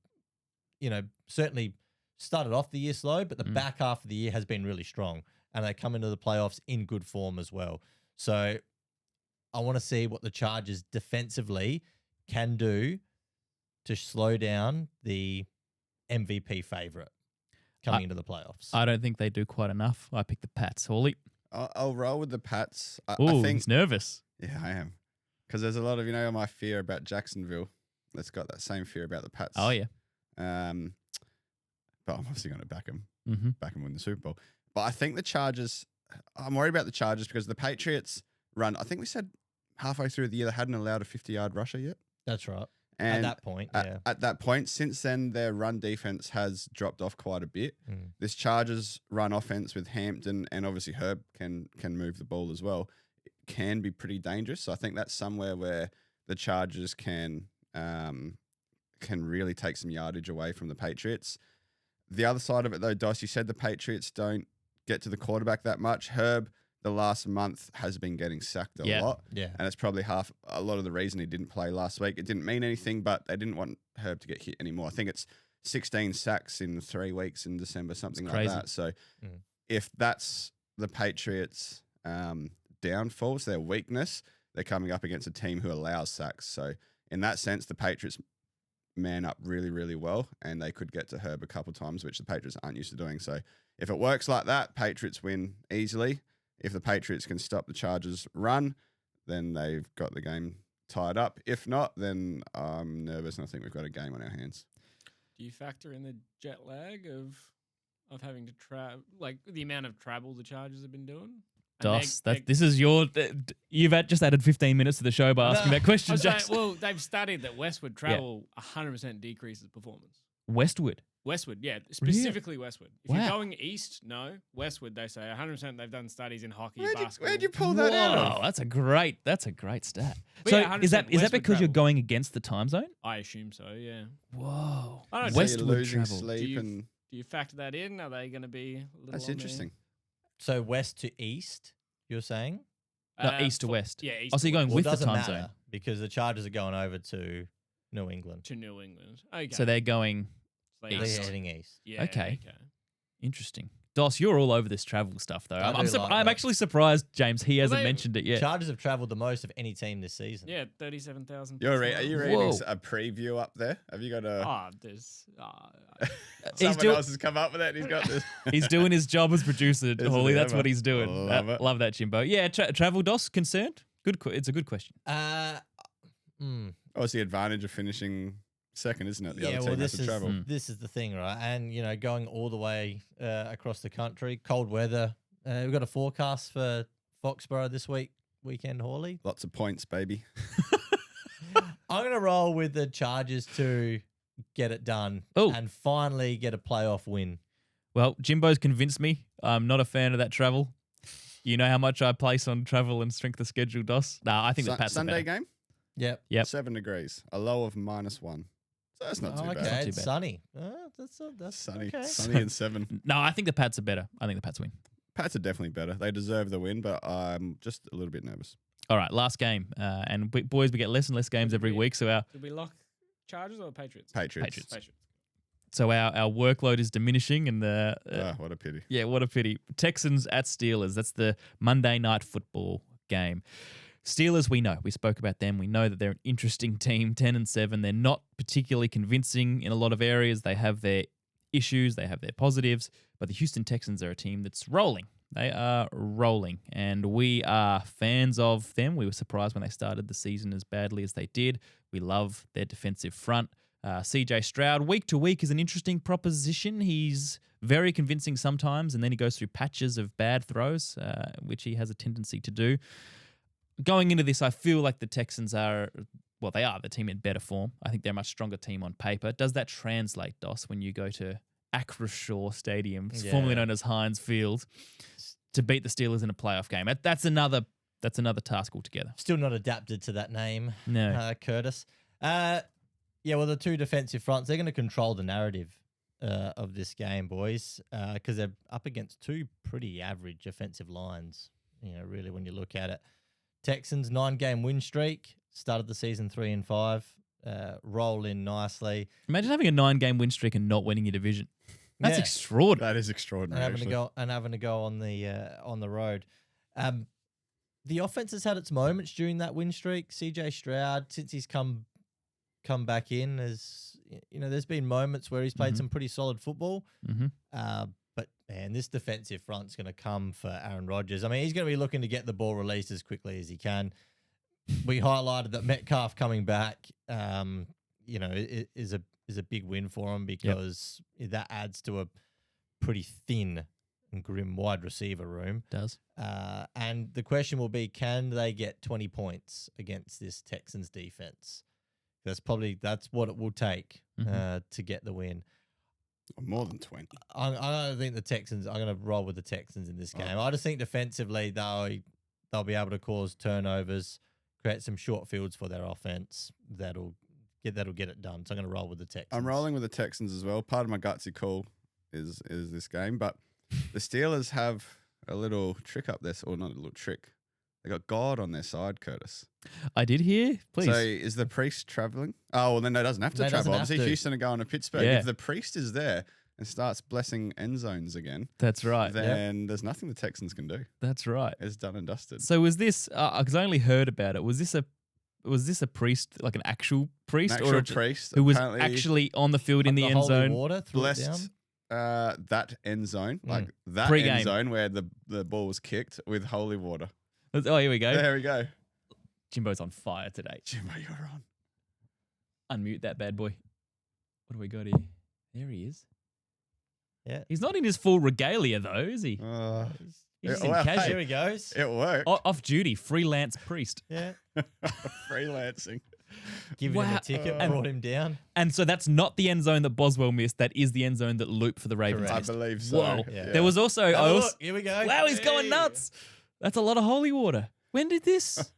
S3: certainly started off the year slow, but the back half of the year has been really strong. And they come into the playoffs in good form as well. So I want to see what the Chargers defensively can do to slow down the MVP favorite coming into the playoffs.
S1: I don't think they do quite enough. I picked the Pats. Hawley.
S2: I'll roll with the Pats. I
S1: Ooh,
S2: think.
S1: he's nervous.
S2: Yeah, I am. Because there's a lot of, my fear about Jacksonville. That's got that same fear about the Pats.
S1: Oh, yeah.
S2: But I'm obviously going to back them.
S1: Mm-hmm.
S2: Back and win the Super Bowl. But I think the Chargers, I'm worried about the Chargers because the Patriots run, I think we said halfway through the year they hadn't allowed a 50-yard rusher yet.
S3: That's right.
S2: And
S3: at that point, yeah.
S2: At that point, since then, their run defense has dropped off quite a bit. This Chargers run offense with Hampton and obviously Herb can move the ball as well. It can be pretty dangerous. So I think that's somewhere where the Chargers can really take some yardage away from the Patriots. The other side of it, though, Dos, you said the Patriots don't get to the quarterback that much. Herb, the last month, has been getting sacked a lot.
S3: Yeah.
S2: And it's probably a lot of the reason he didn't play last week. It didn't mean anything, but they didn't want Herb to get hit anymore. I think it's 16 sacks in 3 weeks in December, something like that. So if that's the Patriots' downfalls, their weakness, they're coming up against a team who allows sacks. So in that sense, the Patriots man up really, really well, and they could get to Herb a couple times, which the Patriots aren't used to doing. So if it works like that, Patriots win easily. If the Patriots can stop the Chargers' run, then they've got the game tied up. If not, then I'm nervous, and I think we've got a game on our hands.
S4: Do you factor in the jet lag of having to travel, like the amount of travel the Chargers have been doing?
S1: Dos, this is your. You've just added 15 minutes to the show by asking that question, Jason.
S4: Well, they've studied that westward travel 100% decreases performance.
S1: Westwood.
S4: Westward, yeah, specifically westward. If
S1: Wow.
S4: you're going east, no. Westward, they say 100%. They've done studies in hockey, basketball.
S2: Where'd you pull that out
S1: Whoa,
S2: of?
S1: that's a great stat.
S4: But
S1: So
S4: yeah,
S1: is that
S4: 100%
S1: because
S4: westward
S1: you're
S4: travel.
S1: going against the time zone?
S4: I assume so. Yeah.
S1: Whoa.
S4: I don't
S2: So
S4: know.
S2: you're
S1: Westward
S2: losing
S1: travel.
S2: sleep, and
S4: Do you factor that in? Are they going to be a little?
S2: that's
S4: on
S2: interesting.
S3: So west to east, you're saying?
S4: there?
S1: No, east to west.
S4: Yeah, east
S1: Oh, so you're
S4: to
S1: going
S4: west.
S1: with
S3: It
S1: the
S3: doesn't
S1: time
S3: matter
S1: zone.
S3: because the Chargers are going over to New England.
S4: to New England. Okay.
S1: So they're going
S4: So they
S3: They're
S1: East.
S3: heading east.
S4: Yeah.
S1: Okay. interesting. Dos, you're all over this travel stuff, though.
S3: I
S1: I'm
S3: do like
S1: I'm
S3: that.
S1: actually surprised, James. He hasn't
S4: they-
S1: mentioned it yet.
S3: Chargers have travelled the most of any team this season.
S4: Yeah, 37,000.
S2: Are you reading
S1: Whoa.
S2: a preview up there? Have you got a?
S4: Oh, there's.
S2: Someone
S1: doing-
S2: else has come up with that. And he's got this.
S1: He's doing his job as producer,
S2: Isn't
S1: Hawley.
S2: he
S1: That's
S2: ever?
S1: what he's doing.
S2: Love it.
S1: Love that, Jimbo. Yeah, travel, Dos, concerned? It's a good question.
S2: Oh, it's the advantage of finishing second, isn't it? The other team has to travel.
S3: this is the thing, right? And going all the way across the country, cold weather. We've got a forecast for Foxborough this weekend, Hawley.
S2: Lots of points, baby.
S3: I'm gonna roll with the Chargers to get it done and finally get a playoff win.
S1: Well, Jimbo's convinced me. I'm not a fan of that travel. You know how much I place on travel and strength of schedule, Dos? Nah, I think the Pats are
S2: Sunday
S1: better.
S2: game.
S1: Yep.
S2: 7 degrees. A low of -1. So that's not too
S3: Okay,
S2: bad.
S1: too
S3: it's
S1: bad.
S3: sunny. That's
S2: Sunny,
S3: okay.
S2: sunny and 7.
S1: No, I think the Pats are better. I think the Pats win.
S2: Pats are definitely better. They deserve the win, but I'm just a little bit nervous.
S1: All right, last game. And boys, we get less and less games every week. So
S4: Did we lock Chargers or Patriots?
S2: Patriots.
S4: Patriots.
S1: our workload is diminishing, and
S2: What a pity.
S1: yeah, what a pity. Texans at Steelers. That's the Monday Night Football game. Steelers, we know. We spoke about them. We know that they're an interesting team, 10-7. They're not particularly convincing in a lot of areas. They have their issues. They have their positives. But the Houston Texans are a team that's rolling. They are rolling. And we are fans of them. We were surprised when they started the season as badly as they did. We love their defensive front. CJ Stroud, week to week, is an interesting proposition. He's very convincing sometimes, and then he goes through patches of bad throws, which he has a tendency to do. Going into this, I feel like the Texans are the team in better form. I think they're a much stronger team on paper. Does that translate, Dos, when you go to Acrisure Stadium, formerly known as Heinz Field, to beat the Steelers in a playoff game? That's another task altogether.
S3: Still not adapted to that name,
S1: No.
S3: Curtis. The two defensive fronts, they're going to control the narrative of this game, boys, because they're up against two pretty average offensive lines, really, when you look at it. Texans, 9-game win streak, started the season 3-5, roll in nicely.
S1: Imagine having a 9-game win streak and not winning your division. That's extraordinary.
S2: That is extraordinary.
S3: And having to go on the road. The offense has had its moments during that win streak. CJ Stroud, since he's come back in, there's been moments where he's played some pretty solid football. But man, this defensive front's going to come for Aaron Rodgers. I mean, he's going to be looking to get the ball released as quickly as he can. We highlighted that Metcalf coming back, is a big win for him because that adds to a pretty thin and grim wide receiver room.
S1: Does.
S3: And the question will be, can they get 20 points against this Texans defense? That's what it will take to get the win.
S2: More than 20.
S3: I don't think the Texans. I'm going to roll with the Texans in this game. I just think defensively they'll be able to cause turnovers, create some short fields for their offense. That'll get it done. So I'm going to roll with the Texans.
S2: I'm rolling with the Texans as well. Part of my gutsy call is this game, but the Steelers have a little trick up there, or not a little trick. They got God on their side, Curtis.
S1: I did hear. Please.
S2: So is the priest traveling? Oh, well, then they doesn't have to
S3: They
S2: travel.
S3: doesn't have
S2: Obviously,
S3: to.
S2: Houston are going to Pittsburgh.
S1: Yeah.
S2: If the priest is there and starts blessing end zones again,
S1: That's right.
S2: then there's nothing the Texans can do.
S1: That's right.
S2: It's done and dusted.
S1: So was this, because I only heard about it, was this was this a priest, like an actual priest,
S2: An
S1: or
S2: actual priest
S1: who was
S2: apparently
S1: actually on the field in the end
S3: holy
S1: zone?
S3: water threw it down.
S2: blessed that end zone, like that
S1: Pre-game.
S2: end zone where the ball was kicked with holy water.
S1: Oh, here we go.
S2: There we go.
S1: Jimbo's on fire today.
S2: Jimbo, you're on.
S1: Unmute that bad boy. What do we got here? There he is.
S3: Yeah.
S1: He's not in his full regalia though, is he? He's just in casual.
S3: Here he goes.
S2: It worked.
S1: Off duty, freelance priest.
S3: Yeah.
S2: Freelancing.
S3: Giving him a ticket, brought him down.
S1: And so that's not the end zone that Boswell missed. That is the end zone that Loop for the Ravens
S3: Correct.
S2: I
S1: missed.
S2: believe so.
S1: Whoa.
S3: Yeah.
S1: There was also... I also
S3: Look, here we go.
S1: wow, he's going nuts. That's a lot of holy water. When did this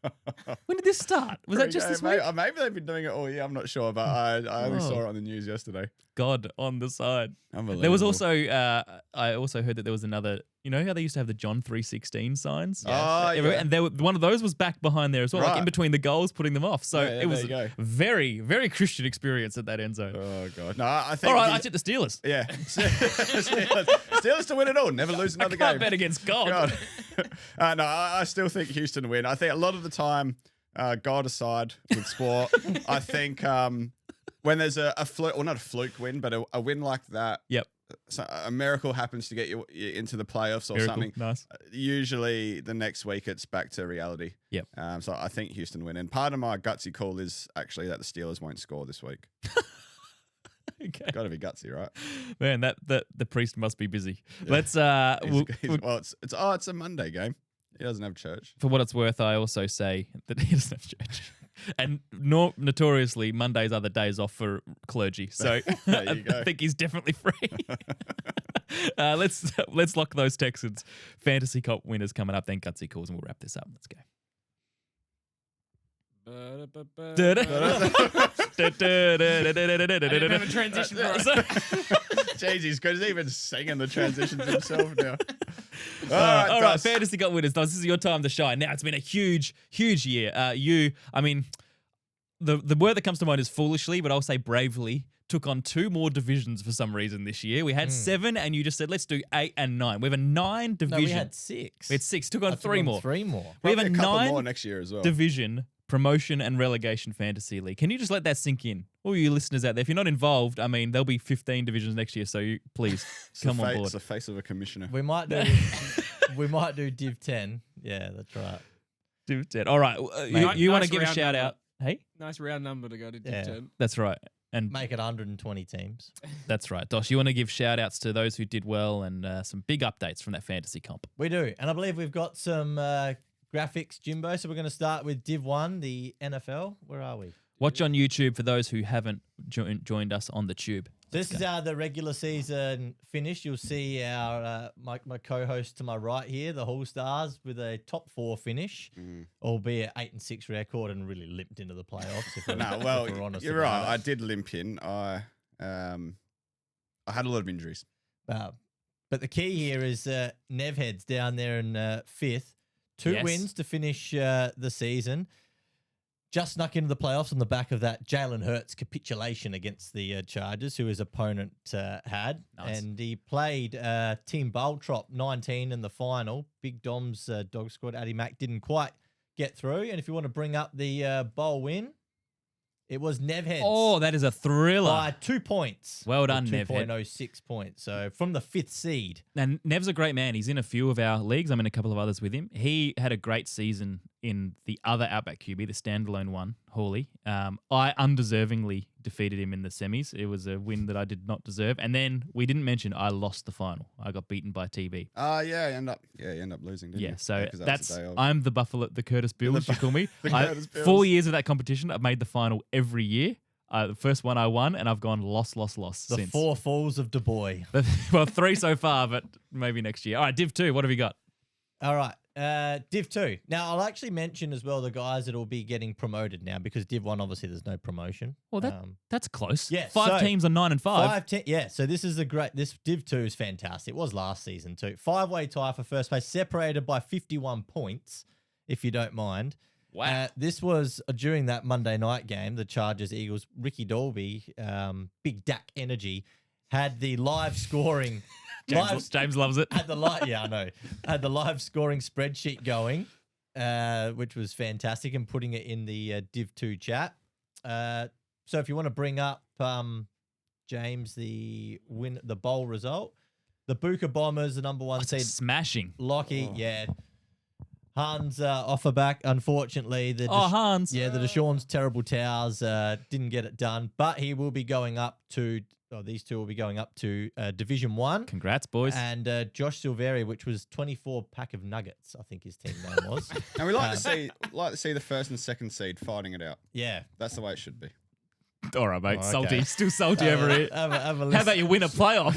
S1: start? Was that just this week?
S2: Maybe they've been doing it all year. I'm not sure, but I only saw it on the news yesterday.
S1: God on the side.
S2: Unbelievable.
S1: There was also, I also heard that there was another, you know how they used to have the John 3:16 signs?
S2: Oh, yeah.
S1: And one of those was back behind there as well, like
S2: Right.
S1: in between the goals, putting them off. So
S2: Yeah,
S1: it was
S2: there you go.
S1: very, very Christian experience at that end zone.
S2: Oh, God. No, I think...
S1: All right, I took the Steelers.
S2: Yeah. Steelers to win it all. Never lose another
S1: Can't
S2: game.
S1: bet against God.
S2: God. No, I still think Houston win. I think a lot of the time, God aside with sport, I think when there's a fluke, or not a fluke win, but a win like that,
S1: Yep.
S2: so a miracle happens to get you into the playoffs or
S1: Miracle.
S2: something.
S1: Nice.
S2: Usually the next week it's back to reality.
S1: Yep.
S2: So I think Houston win. And part of my gutsy call is actually that the Steelers won't score this week.
S1: Okay.
S2: Got to be gutsy, right?
S1: Man, that the priest must be busy.
S2: Yeah.
S1: Let's
S2: Well, it's a Monday game. He doesn't have church.
S1: for what it's worth, I also say that he doesn't have church. And notoriously, Mondays are the days off for clergy. So
S2: There you go.
S1: I think he's definitely free. Let's lock those Texans fantasy comp winners coming up. Then Gutsy calls and we'll wrap this up. Let's go.
S4: I didn't have a transition for us.
S2: Jeez, he's good. He's even singing the transitions himself now.
S1: All right,
S2: Gus.
S1: fantasy got winners. This is your time to shine. Now, it's been a huge, huge year. The word that comes to mind is foolishly, but I'll say bravely, took on 2 more divisions for some reason this year. We had 7, and you just said, let's do 8 and 9. We have a 9 division.
S3: No, we had 6.
S1: We had 6. Took on 3 more.
S3: 3 more.
S1: We have a
S2: Probably couple
S1: 9
S2: more next year as well.
S1: division promotion and relegation fantasy league. Can you just let that sink in? All you listeners out there, if you're not involved, there'll be 15 divisions next year, so please come on board.
S2: It's the face of a commissioner.
S3: We might do we might do Div 10. Yeah, that's right.
S1: Dude, dead. All right, you want to
S4: Nice
S1: give a
S4: round
S1: shout
S4: number.
S1: out? Hey,
S4: Nice round number to go to Div
S3: Yeah.
S4: 10.
S1: that's right. And
S3: Make it 120 teams.
S1: that's right. Dosh, you want to give shout outs to those who did well and some big updates from that fantasy comp.
S3: We do. And I believe we've got some graphics, Jimbo. So we're going to start with Div 1, the NFL. Where are we?
S1: Watch on YouTube for those who haven't joined us on the tube.
S3: This is the regular season finish. You'll see our my co-host to my right here, the All Stars, with a top 4 finish, albeit 8-6 record, and really limped into the playoffs. If we're honest
S2: you're
S3: about
S2: right.
S3: it.
S2: I did limp in. I had a lot of injuries.
S3: But the key here is Nevhead's down there in 5th. 2
S1: Yes.
S3: wins to finish the season. Just snuck into the playoffs on the back of that Jalen Hurts capitulation against the Chargers, who his opponent had.
S1: Nice.
S3: And he played Team Baltrop 19 in the final. Big Dom's dog squad, Addy Mack, didn't quite get through. And if you want to bring up the bowl win, it was Nevhead's.
S1: Oh, that is a thriller.
S3: By 2 points.
S1: Well done,
S3: Or
S1: Nevhead.
S3: 2.06 points. So from the 5th seed.
S1: And Nev's a great man. He's in a few of our leagues. I'm in a couple of others with him. He had a great season in the other Outback QB, the standalone one, Hawley. I undeservingly defeated him in the semis. It was a win that I did not deserve. And then we didn't mention I lost the final. I got beaten by TB.
S2: You end up losing, didn't you?
S1: Yeah, so
S2: 'cause
S1: that's
S2: the day of.
S1: I'm the Buffalo, the Curtis Bills, you call me.
S2: The Curtis Bills.
S1: 4 years of that competition, I've made the final every year. The first one I won, and I've gone loss
S3: The
S1: since.
S3: 4 falls of Du Bois.
S1: Well, 3 so far, but maybe next year. All right, Div 2, what have you got?
S3: All right. Div 2. Now, I'll actually mention as well the guys that will be getting promoted now, because Div 1, obviously, there's no promotion.
S1: Well, that's close.
S3: yeah,
S1: 5
S3: so-
S1: teams are 9 and 5.
S3: Yeah, so this is this Div 2 is fantastic. It was last season too. 5-way tie for first place, separated by 51 points, if you don't mind.
S1: Wow.
S3: This was during that Monday night game, the Chargers-Eagles. Ricky Dolby, Big Dak Energy, had the live scoring...
S1: James loves it.
S3: Had the live scoring spreadsheet going, which was fantastic, and putting it in the Div 2 chat. So if you want to bring up, James, the bowl result, the Buka Bombers, the number 1 seed.
S1: Smashing.
S3: Lockie, yeah. Hans off a back, unfortunately.
S1: Hans.
S3: Yeah, the Deshaun's terrible towers didn't get it done, but he will be going up to, these two will be going up to Division 1.
S1: Congrats, boys.
S3: And Josh Silveri, which was 24 pack of nuggets, I think his team name was.
S2: And we like to see the first and second seed fighting it out.
S3: Yeah.
S2: That's the way it should be.
S1: All right, mate.
S3: Oh, okay.
S1: Salty. Still salty over here.
S3: Have a
S1: How
S3: listen.
S1: about you win a playoff?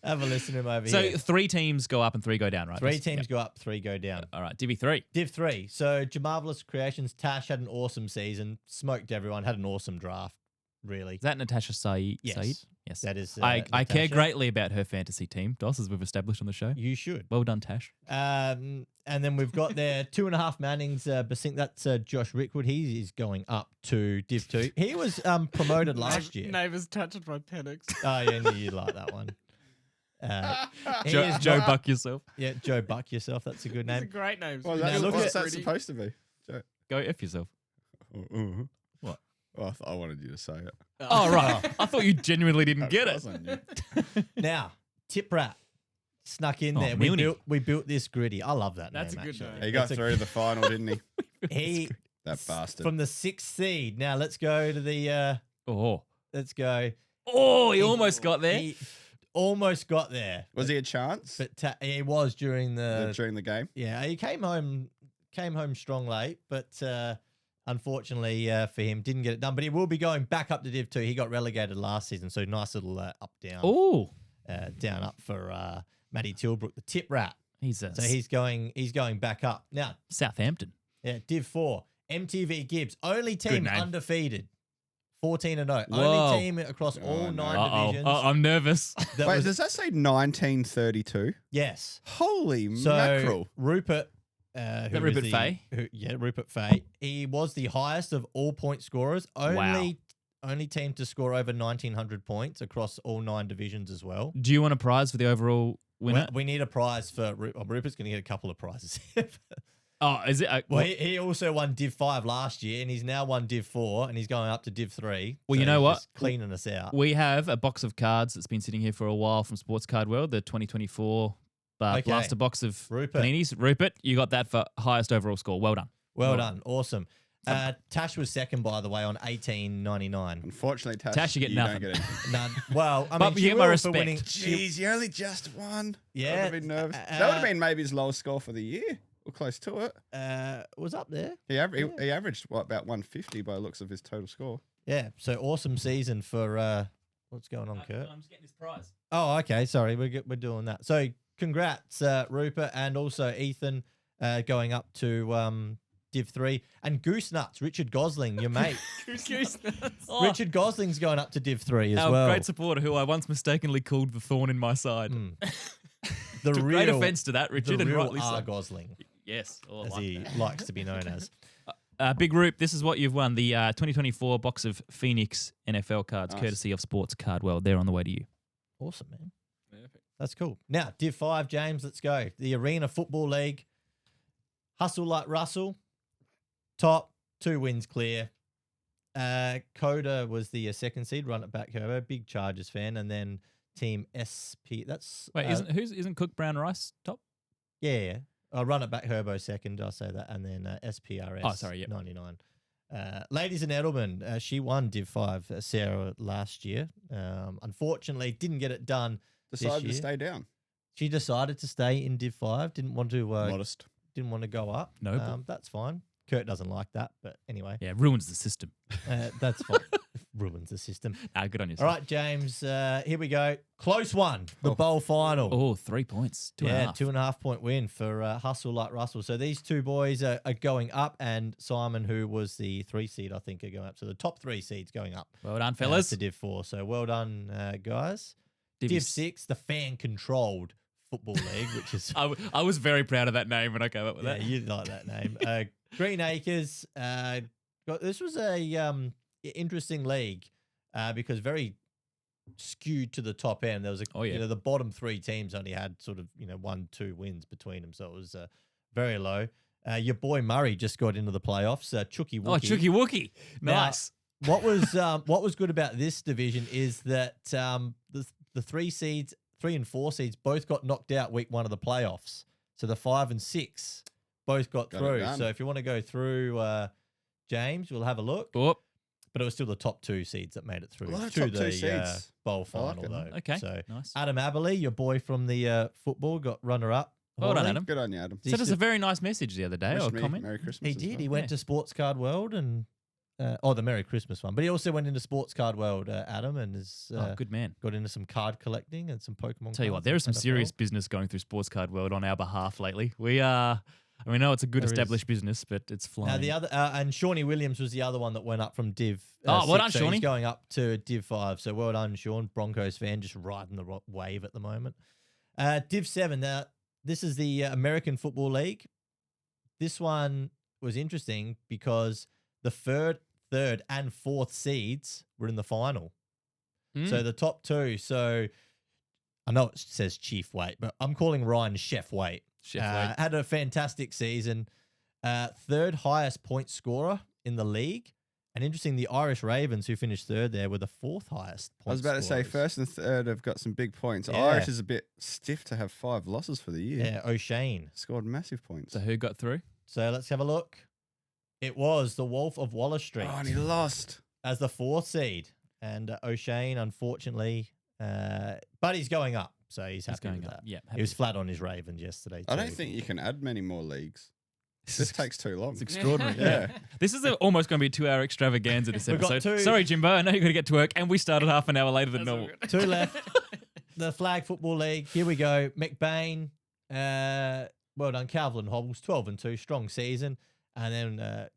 S3: Have a listen to him over
S1: So
S3: here.
S1: 3 teams go up and 3 go down, right?
S3: 3 teams go up, 3 go down.
S1: All right, Divi 3.
S3: Div 3. So Jamarvelous Creations, Tash had an awesome season, smoked everyone, had an awesome draft, really.
S1: Is that Natasha Saeed?
S3: Yes.
S1: Yes.
S3: That is
S1: I care
S3: Natasha.
S1: greatly about her fantasy team, Dos, as we've established on the show.
S3: You should.
S1: Well done, Tash.
S3: And then we've got their 2.5 Mannings. Basink, that's Josh Rickwood. He is going up to Div 2. He was promoted last year.
S4: Neighbours touched my paddocks.
S3: Oh, yeah, you like that one. He is
S1: Joe
S3: not-
S1: Buck yourself.
S3: Yeah, Joe Buck yourself. That's a good
S4: It's a
S3: name.
S4: great name.
S2: Well,
S3: Now look
S2: what's
S3: at-
S2: that supposed to be?
S1: Go F yourself.
S2: What? Oh, I wanted you to say it.
S1: Oh, right. I thought you genuinely didn't get
S2: Of
S1: it.
S2: course I knew.
S3: Now, Tip Rat snuck in
S1: Oh,
S3: there.
S1: Milne.
S3: We built this gritty. I love that
S4: That's
S3: name,
S4: a good
S3: actually.
S4: name.
S2: He got
S3: That's a-
S2: through to the final, didn't he?
S3: He
S2: That bastard.
S3: from the 6th seed. Now let's go to the.
S1: Oh.
S3: Let's go.
S1: Oh, he almost got there.
S3: He almost got there,
S2: Was he a chance
S3: but he was during the.
S2: during the game?
S3: Yeah, he came home strong late, but unfortunately for him, didn't get it done. But he will be going back up to Div 2. He got relegated last season, so nice little up down.
S1: Oh.
S3: Down up for Matty Tilbrook, the Tip Rat.
S1: He's a
S3: So he's going back up now.
S1: Southampton.
S3: Yeah, Div 4, MTV Gibbs, only team
S1: name.
S3: undefeated, 14-0,
S1: Whoa.
S3: only team across all
S2: Oh, no.
S3: 9
S1: Uh-oh.
S3: divisions.
S1: I'm nervous.
S3: That
S2: Wait,
S3: was-
S2: does that say 1932?
S3: yes.
S2: Holy
S3: So
S2: mackerel.
S3: Rupert, who was
S1: Rupert
S3: the-
S1: Fay?
S3: Rupert Fay. He was the highest of all point scorers. Only team to score over 1,900 points across all 9 divisions as well.
S1: Do you want a prize for the overall winner?
S3: Well, we need a prize for Rupert's going to get a couple of prizes.
S1: Oh, is it?
S3: Well, he also won Div 5 last year, and he's now won Div 4, and he's going up to Div 3.
S1: Well,
S3: So
S1: you know
S3: he's
S1: what?
S3: just cleaning us out.
S1: We have a box of cards that's been sitting here for a while from Sports Card World, the 2024
S3: Okay.
S1: blaster box of
S3: Rupert.
S1: Paninis. Rupert, you got that for highest overall score. Well done.
S3: Well done. Awesome. Tash was second, by the way, on 18.99.
S2: Unfortunately,
S1: Tash, you get nothing.
S2: Don't get anything.
S3: None. Well, I
S1: But
S3: mean,
S1: you
S3: she
S1: get my
S3: will
S1: respect.
S3: for winning.
S2: Jeez, you only just won.
S3: Yeah,
S2: I would have been nervous.
S3: uh,
S2: That would have been maybe his lowest score for the year, or close to it.
S3: Was up there.
S2: He averaged about 150 by the looks of his total score.
S3: Yeah. So awesome season for what's going on, Kurt?
S1: I'm just getting this prize.
S3: Oh, okay. Sorry, we're doing that. So congrats, Rupert, and also Ethan going up to Div 3, and Goose Nuts, Richard Gosling, your mate.
S1: Oh,
S3: Richard Gosling's going up to Div 3 as
S1: our
S3: well.
S1: great supporter who I once mistakenly called the thorn in my side.
S3: Mm. The
S1: Took great offence to that,
S3: the
S1: Richard, and
S3: real
S1: rightly
S3: R
S1: so.
S3: Gosling,
S1: Yes. Oh, I
S3: as
S1: like
S3: he
S1: that.
S3: likes to be known as.
S1: Big Roop, this is what you've won. The 2024 box of Phoenix NFL cards,
S2: Nice.
S1: courtesy of Sports Card World. They're on the way to you.
S3: Awesome, man.
S4: Perfect.
S3: That's cool. Now, Div 5, James, let's go. The Arena Football League. Hustle like Russell. Top, 2 wins clear. Coda was the second seed, run it back Herbo, big Chargers fan, and then Team SP. That's
S1: Wait, isn't Cook Brown Rice top?
S3: yeah. I'll run it back Herbo second, I'll say that, and then SPRS.
S1: Oh, sorry, yep.
S3: 99. Ladies and Edelman, she won Div 5, Sarah, last year. Unfortunately, didn't get it done.
S2: Decided to
S3: year.
S2: stay down.
S3: She decided to stay in Div 5. Didn't want to
S2: Modest.
S3: go up.
S1: Noble.
S3: That's fine. Kurt doesn't like that, but anyway,
S1: Yeah, ruins the system.
S3: that's fine. Ruins the system.
S1: Good on you.
S3: All right, James. Here we go. Close one. The
S2: Oh.
S3: bowl final.
S1: Oh, 3 points. Two and a half.
S3: 2.5 point win for Hustle Like Russell. So these two boys are going up, and Simon, who was the 3 seed, I think, are going up. So the top 3 seeds going up
S1: Well done, fellas.
S3: to Div 4. So well done, guys.
S1: Div
S3: Div 6, the fan-controlled football league, which is
S1: I was very proud of that name when I came up with
S3: yeah,
S1: that.
S3: you like that name. Green Acres. This was a interesting league because very skewed to the top end. There was
S1: Oh, yeah.
S3: the bottom 3 teams only had sort of 1-2 wins between them, so it was very low. Your boy Murray just got into the playoffs. Chucky Wookie.
S1: Oh, Chucky Wookie.
S3: Now,
S1: Nice.
S3: what was good about this division is that the 3 and 4 seeds both got knocked out week 1 of the playoffs. So the 5 and 6 both got through. So if you want to go through, James, we'll have a look.
S1: Oh,
S3: But it was still the top 2 seeds that made it through
S2: A lot of
S3: to
S2: top 2
S3: the
S2: seeds.
S3: bowl final,
S2: it.
S3: though.
S1: Okay,
S3: So
S1: nice.
S3: Adam Aberley, your boy from the football, got runner-up.
S1: Well done,
S3: Hawley.
S1: Adam.
S2: Good on you, Adam.
S1: Sent us a very nice message the other day, or
S2: Wished me
S1: comment.
S2: Merry Christmas.
S3: He
S2: as
S3: did.
S2: well.
S3: He went
S1: Yeah.
S3: to Sports Card World and the Merry Christmas one. But he also went into Sports Card World, Adam, and has
S1: Oh, good man.
S3: got into some card collecting and some Pokemon.
S1: Tell you what,
S3: cards
S1: there
S3: and
S1: is some
S3: NFL.
S1: serious business going through Sports Card World on our behalf lately. We know it's a good
S3: There is.
S1: established business, but it's flying.
S3: The other and Shawnee Williams was the other one that went up from Div.
S1: Oh, well
S3: 6,
S1: done,
S3: so
S1: Shawnee.
S3: He's going up to Div 5. So well done, Sean. Broncos fan, just riding the wave at the moment. Div 7. Now this is the American Football League. This one was interesting because the third and fourth seeds were in the final.
S1: Mm.
S3: So the top 2. So I know it says Chief Weight, but I'm calling Ryan Chef Weight.
S1: Chef Wade.
S3: Had a fantastic season. 3rd highest point scorer in the league. And interesting, the Irish Ravens, who finished 3rd there, were the 4th highest point
S2: I was about to say,
S3: scorers.
S2: 1st and 3rd have got some big points.
S3: Yeah.
S2: Irish is a bit stiff to have 5 losses for the year.
S3: Yeah, O'Shane.
S2: Scored massive points.
S1: So who got through?
S3: So let's have a look. It was the Wolf of Wallace Street
S2: Oh, and he lost.
S3: as the 4th seed. And O'Shane, unfortunately, but he's going up. So he's happy
S1: going
S3: with
S1: up.
S3: that.
S1: Yeah,
S3: He was flat on his Ravens yesterday.
S2: I
S3: too.
S2: don't think you can add many more leagues. This takes too long.
S1: It's extraordinary.
S2: Yeah.
S1: This is almost going to be a 2-hour extravaganza this
S3: We've got
S1: episode.
S3: 2.
S1: Sorry, Jimbo. I know you've got to get to work, and we started half an hour later than
S4: That's all
S1: normal.
S4: good.
S3: 2 left. The Flag Football League. Here we go. McBain. Well done. Calvin Hobbles, 12-2. Strong season. And then,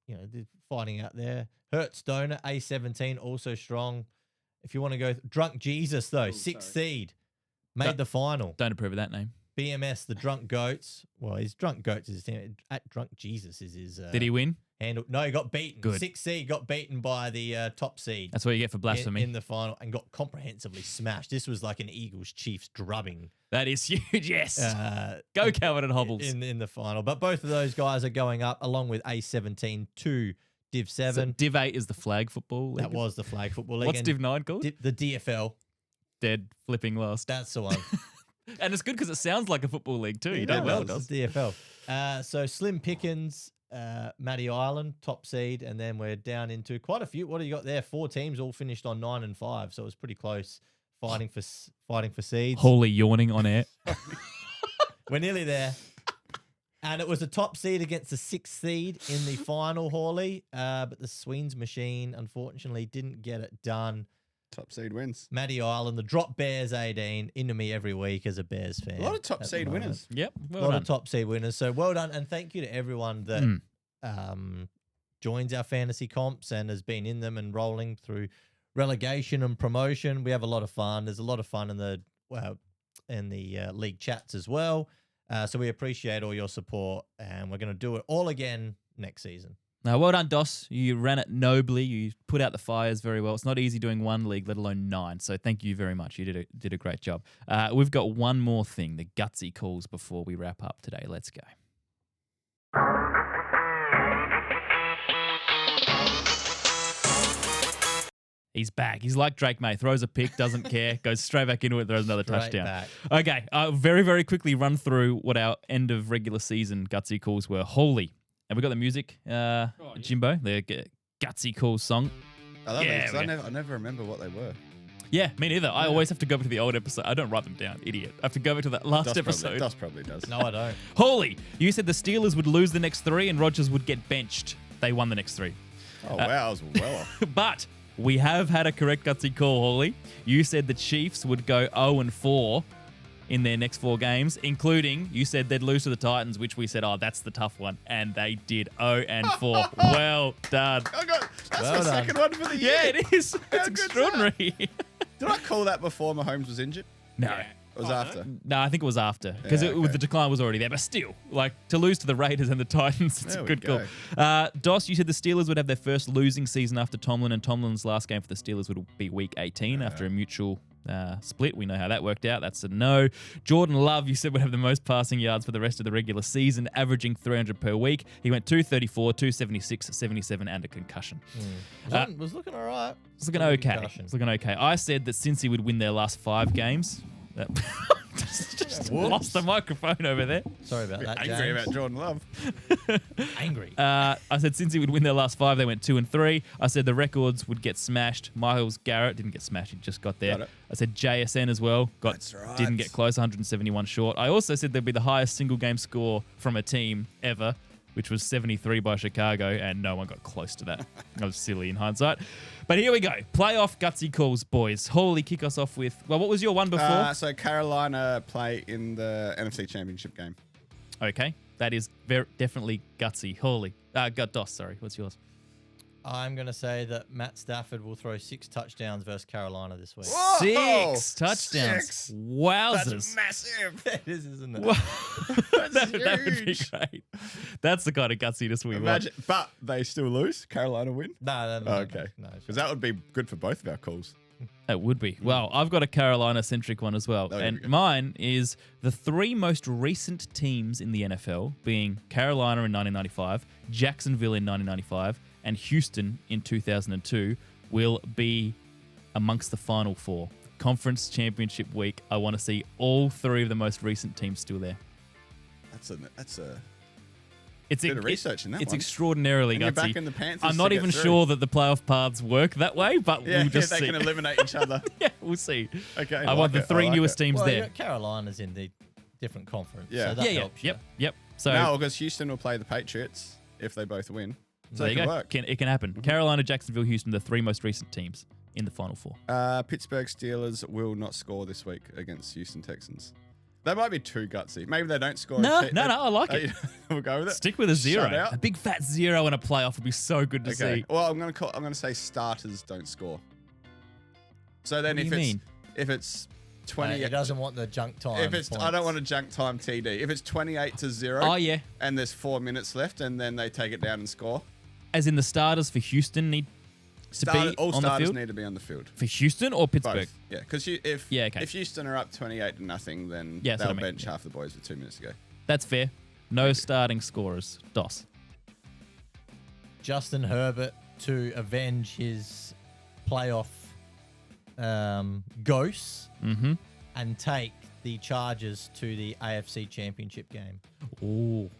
S3: they're fighting out there. Hertz Donor, A17, also strong. If you want to go, Drunk Jesus, though, 6th seed. Made the final.
S1: Don't approve of that name.
S3: BMS, the Drunk Goats. Well, his Drunk Goats is his team. At Drunk Jesus is his
S1: Did he win?
S3: handle. No, he got beaten.
S1: Good.
S3: 6th seed got beaten by the top seed.
S1: That's what you get for blasphemy.
S3: In the final and got comprehensively smashed. This was like an Eagles Chiefs drubbing.
S1: That is huge. Yes.
S3: Uh,
S1: Go Calvin and Hobbles.
S3: in the final. But both of those guys are going up along with A17 to Div 7.
S1: So Div 8 is the flag football league.
S3: That was the Flag Football League.
S1: What's
S3: and
S1: Div 9 called?
S3: The DFL.
S1: Dead flipping last.
S3: That's the one.
S1: And it's good because it sounds like a football league too. You
S2: Yeah,
S1: done
S2: it
S1: well,
S2: does.
S1: does.
S3: The DFL. So Slim Pickens, Matty Island, top seed, and then we're down into quite a few. What do you got there? 4 teams all finished on 9 and 5, so it was pretty close. Fighting for seeds.
S1: Holy yawning on air.
S3: We're nearly there. And it was a top seed against the 6th seed in the final, Hawley. But the Sweens machine, unfortunately, didn't get it done.
S2: Top seed wins.
S3: Matty Island, the Drop Bears 18, into me every week as a Bears fan.
S2: A lot of top
S3: at the
S2: seed
S3: moment.
S2: winners.
S1: Yep.
S3: A
S1: Well
S3: lot
S1: done.
S3: of top seed winners. So well done. And thank you to everyone that joins our fantasy comps and has been in them and rolling through relegation and promotion. We have a lot of fun. There's a lot of fun in the league chats as well. So we appreciate all your support, and we're going to do it all again next season.
S1: Now, well done, Dos. You ran it nobly. You put out the fires very well. It's not easy doing one league, let alone 9. So thank you very much. You did a great job. We've got one more thing, the Gutsy Calls, before we wrap up today. Let's go. He's back. He's like Drake May. Throws a pick, doesn't care, goes straight back into it, throws another
S3: Straight
S1: touchdown.
S3: back.
S1: Okay, very, very quickly run through what our end of regular season Gutsy Calls were. Holy. And we got the music,
S4: yeah.
S1: Jimbo, the Gutsy Calls song.
S2: I love
S1: Yeah,
S2: it 'cause
S1: we-
S2: I never remember what they were.
S1: Yeah, me neither. I always have to go back to the old episode. I don't write them down, idiot. I have to go back to that last episode.
S2: Dust probably does.
S3: No, I don't.
S1: Holy, you said the Steelers would lose the next 3 and Rodgers would get benched. They won the next 3.
S2: Oh, wow. I was well off.
S1: But we have had a correct Gutsy call, Hawley. You said the Chiefs would go 0-4 in their next 4 games, including you said they'd lose to the Titans, which we said, oh, that's the tough one. And they did 0-4. Well done.
S2: I got, that's
S3: Well
S2: the
S3: done.
S2: second one for the year.
S1: Yeah, it is.
S2: How
S1: It's
S2: good's
S1: extraordinary.
S2: Did I call that before Mahomes was injured?
S1: No.
S4: Yeah.
S2: It was after.
S1: No, I think it was after because
S2: Yeah, okay.
S1: the decline was already there. But still, like to lose to the Raiders and the Titans, it's
S2: There
S1: a
S2: we
S1: good
S2: go.
S1: call. Dos, you said the Steelers would have their first losing season after Tomlin, and Tomlin's last game for the Steelers would be Week 18 after a mutual split. We know how that worked out. That's a no. Jordan Love, you said, would have the most passing yards for the rest of the regular season, averaging 300 per week. He went 234, 276, 77, and a concussion.
S3: Was looking all right.
S1: It's looking okay. It's looking okay. I said that Cincy would win their last 5 games. Just lost the microphone over there.
S3: Sorry about that,
S2: Angry
S3: James.
S2: about Jordan Love.
S3: Angry.
S1: I said Cincy would win their last 5. They went 2 and 3. I said the records would get smashed. Miles Garrett didn't get smashed. He just got there.
S2: Got it.
S1: I said JSN as well.
S2: That's right.
S1: Didn't get close. 171 short. I also said there'd be the highest single game score from a team ever, which was 73 by Chicago, and no one got close to that. That was silly in hindsight. But here we go. Playoff Gutsy Calls, boys. Holy, kick us off with... Well, what was your one before?
S2: So Carolina play in the NFC Championship game.
S1: Okay. That is definitely Gutsy. Holy. Dos, sorry. What's yours?
S3: I'm going to say that Matt Stafford will throw 6 touchdowns versus Carolina this week.
S2: Whoa!
S1: 6 touchdowns.
S2: 6.
S1: Wowzers.
S2: That's massive.
S3: It is, isn't it?
S1: that would be
S2: huge.
S1: great. That's the kind of gutsiness we want.
S2: Imagine, but they still lose. Carolina win.
S3: No.
S2: Okay.
S3: No,
S2: Because that would be good for both of our calls.
S1: It would be. Well, I've got a Carolina-centric one as well.
S2: Oh, here we
S1: And
S2: go.
S1: mine is the 3 most recent teams in the NFL being Carolina in 1995, Jacksonville in 1995, and Houston in 2002 will be amongst the final 4. Conference Championship week. I want to see all 3 of the most recent teams still there.
S2: That's a
S1: It's
S2: bit of research in that
S1: It's
S2: one.
S1: extraordinarily
S2: And you're
S1: gutsy.
S2: back in the Panthers
S1: I'm
S2: to
S1: not
S2: get
S1: even
S2: through.
S1: sure that the playoff paths work that way, but
S2: Yeah,
S1: we'll just
S2: they
S1: see.
S2: can eliminate each other.
S1: Yeah, we'll see.
S2: Okay.
S1: I want the 3 newest teams
S3: Well,
S1: there.
S3: Carolina's in the different conference.
S2: Yeah.
S3: So that
S1: Yeah.
S3: helps you.
S1: Yep. So
S2: No, because Houston will play the Patriots if they both win. So
S1: there
S2: it
S1: you
S2: can
S1: go.
S2: work.
S1: It can happen. Carolina, Jacksonville, Houston, the 3 most recent teams in the final 4.
S2: Pittsburgh Steelers will not score this week against Houston Texans. They might be too gutsy. Maybe they don't score.
S1: No, I like it.
S2: We'll go with it.
S1: Stick with a 0.
S2: Shut out.
S1: A big fat 0 in a playoff would be so good to
S2: Okay.
S1: see.
S2: Well, I'm gonna say starters don't score. So then
S1: What do
S2: if
S1: you
S2: it's
S1: mean?
S2: if it's
S3: He
S2: 20,
S3: doesn't want the junk time.
S2: if it's I don't want a junk time TD. If it's 28-0.
S1: Oh, yeah.
S2: And there's 4 minutes left, and then they take it down and score.
S1: As in the starters for Houston need to be
S2: All
S1: on the
S2: starters
S1: field?
S2: need to be on the field.
S1: For Houston or Pittsburgh?
S2: Both. Yeah, because if
S1: okay.
S2: if Houston are up 28-0, then
S1: Yeah, that's what
S2: they'll
S1: I mean,
S2: bench
S1: yeah.
S2: half the boys with 2 minutes to go.
S1: That's fair. No starting scorers. Dos.
S3: Justin Herbert to avenge his playoff ghosts
S1: Mm-hmm.
S3: and take the Chargers to the AFC Championship game.
S1: Ooh.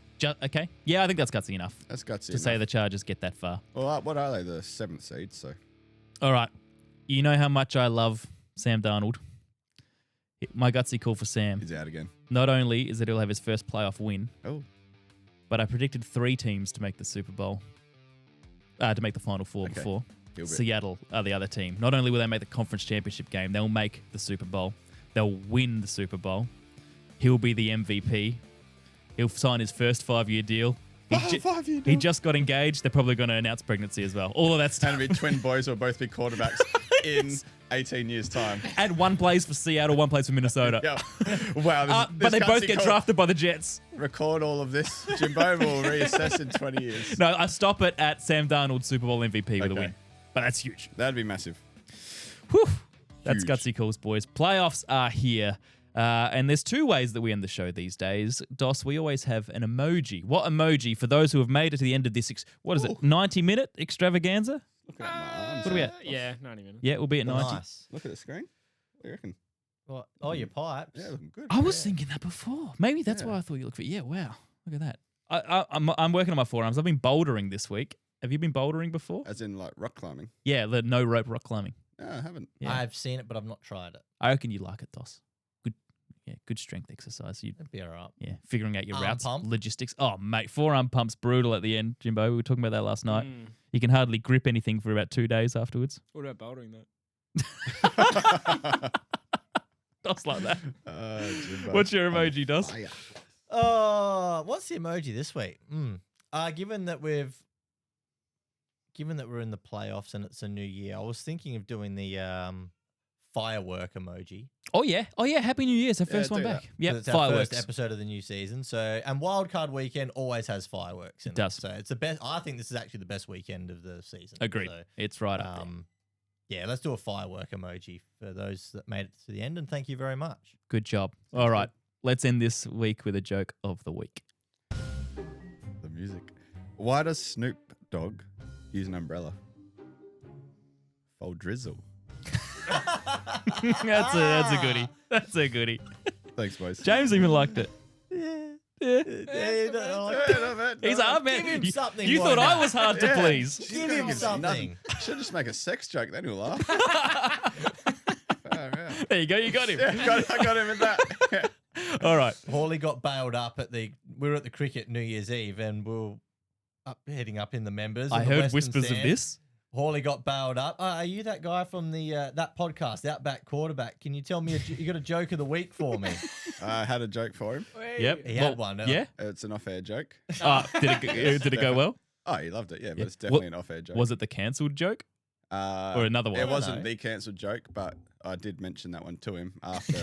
S1: Okay. Yeah, I think that's gutsy enough
S2: That's gutsy
S1: to say
S2: enough.
S1: the Chargers get that far.
S2: Well, what are they? The 7th seed, so.
S1: All right. You know how much I love Sam Darnold. My gutsy call for Sam.
S2: He's out again.
S1: Not only is that he'll have his first playoff win,
S2: Oh.
S1: but I predicted 3 teams to make the Super Bowl. To make the Final 4
S2: Okay.
S1: before.
S2: He'll be-
S1: Seattle are the other team. Not only will they make the conference championship game, they'll make the Super Bowl. They'll win the Super Bowl. He'll be the MVP. He'll sign his first 5-year deal. He just got engaged. They're probably going to announce pregnancy as well. All of that stuff.
S2: And be twin boys will both be quarterbacks in 18 years' time.
S1: And one plays for Seattle, one plays for Minnesota.
S2: Yeah. Wow.
S1: But they both get drafted by the Jets.
S2: Record all of this, Jimbo. We'll reassess in 20 years.
S1: No, I stop it at Sam Darnold Super Bowl MVP with a
S2: Okay.
S1: win. But that's huge.
S2: That'd be massive.
S1: Whew. That's
S2: Huge.
S1: gutsy calls, boys. Playoffs are here. And there's 2 ways that we end the show these days. Dos, we always have an emoji. What emoji for those who have made it to the end of this, 90-minute extravaganza?
S2: Look at my arms.
S1: What are we at?
S4: Yeah, 90 minutes.
S1: Yeah, we'll be at 90.
S3: Nice.
S2: Look at the screen. What do you reckon?
S3: What? Oh, your pipes.
S2: Yeah, looking good.
S1: I was thinking that before. Maybe that's why I thought you looked fit. Yeah, wow. Look at that. I'm working on my forearms. I've been bouldering this week. Have you been bouldering before?
S2: As in, like, rock climbing.
S1: Yeah, the no rope rock climbing.
S2: No, I haven't.
S1: Yeah.
S3: I've seen it, but I've not tried it.
S1: I reckon you like it, Dos. Good strength exercise.
S3: It'd be all right.
S1: Yeah, figuring out your
S3: Arm
S1: routes,
S3: pump.
S1: logistics. Oh, mate, forearm pump's brutal at the end, Jimbo. We were talking about that last night.
S4: Mm.
S1: You can hardly grip anything for about 2 days afterwards.
S4: What about bouldering that?
S1: Dos like that.
S2: Jimbo.
S1: What's your emoji, Dos?
S2: Fire.
S3: What's the emoji this week? Given that we're in the playoffs and it's a new year, I was thinking of doing the firework emoji.
S1: Oh yeah. Happy New Year. It's our first one
S2: do
S1: back.
S2: that.
S1: Yep,
S3: It's our
S1: fireworks.
S3: first episode of the new season. So, and Wildcard Weekend always has fireworks in
S1: It does.
S3: So it's the best. I think this is actually the best weekend of the season.
S1: Agreed.
S3: So,
S1: It's right up there.
S3: Yeah, let's do a firework emoji for those that made it to the end, and thank you very much.
S1: Good job. All right, let's end this week with a joke of the week.
S2: The music. Why does Snoop Dogg use an umbrella? For drizzle.
S1: That's a goodie. That's a goodie.
S2: Thanks, boys.
S1: James even liked it. Yeah. He's hard, man.
S3: Give him something.
S1: You thought I was hard to please.
S3: Give him something.
S2: Should just make a sex joke, then he'll laugh.
S1: There you go. You got him.
S2: Yeah, I got him with that.
S1: All right.
S3: Hawley got bailed up we were at the cricket New Year's Eve, and we were heading up in the members.
S1: I
S3: in the
S1: heard
S3: Western
S1: whispers of
S3: Stand.
S1: this.
S3: Hawley got bailed up. Are you that guy from the that podcast, the Outback Quarterback? Can you tell me you got a joke of the week for me?
S2: I had a joke for him.
S1: Yep.
S3: He had one.
S1: Yeah.
S2: It's an off-air joke.
S1: Did it go well?
S2: Oh, he loved it. Yeah, but
S1: Yeah.
S2: it's definitely an off-air joke.
S1: Was it the cancelled joke or another one?
S2: It wasn't
S3: know.
S2: the cancelled joke, but I did mention that one to him after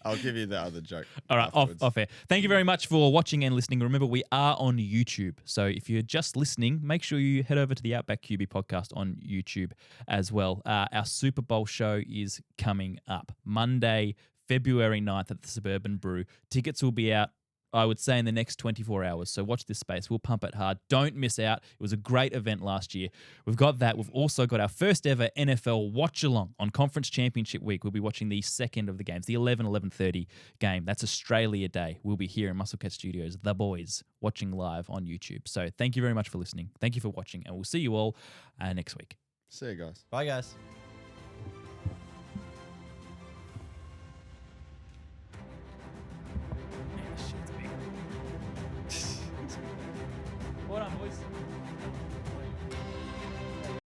S2: I'll give you the other joke.
S1: All right, off air. Thank you very much for watching and listening. Remember, we are on YouTube. So if you're just listening, make sure you head over to the Outback QB podcast on YouTube as well. Our Super Bowl show is coming up Monday, February 9th at the Suburban Brew. Tickets will be out, I would say, in the next 24 hours. So watch this space. We'll pump it hard. Don't miss out. It was a great event last year. We've got that. We've also got our first ever NFL watch-along on Conference Championship Week. We'll be watching the second of the games, the 11:30 game. That's Australia Day. We'll be here in Musclecat Studios, the boys, watching live on YouTube. So thank you very much for listening. Thank you for watching, and we'll see you all next week.
S2: See you guys.
S3: Bye, guys.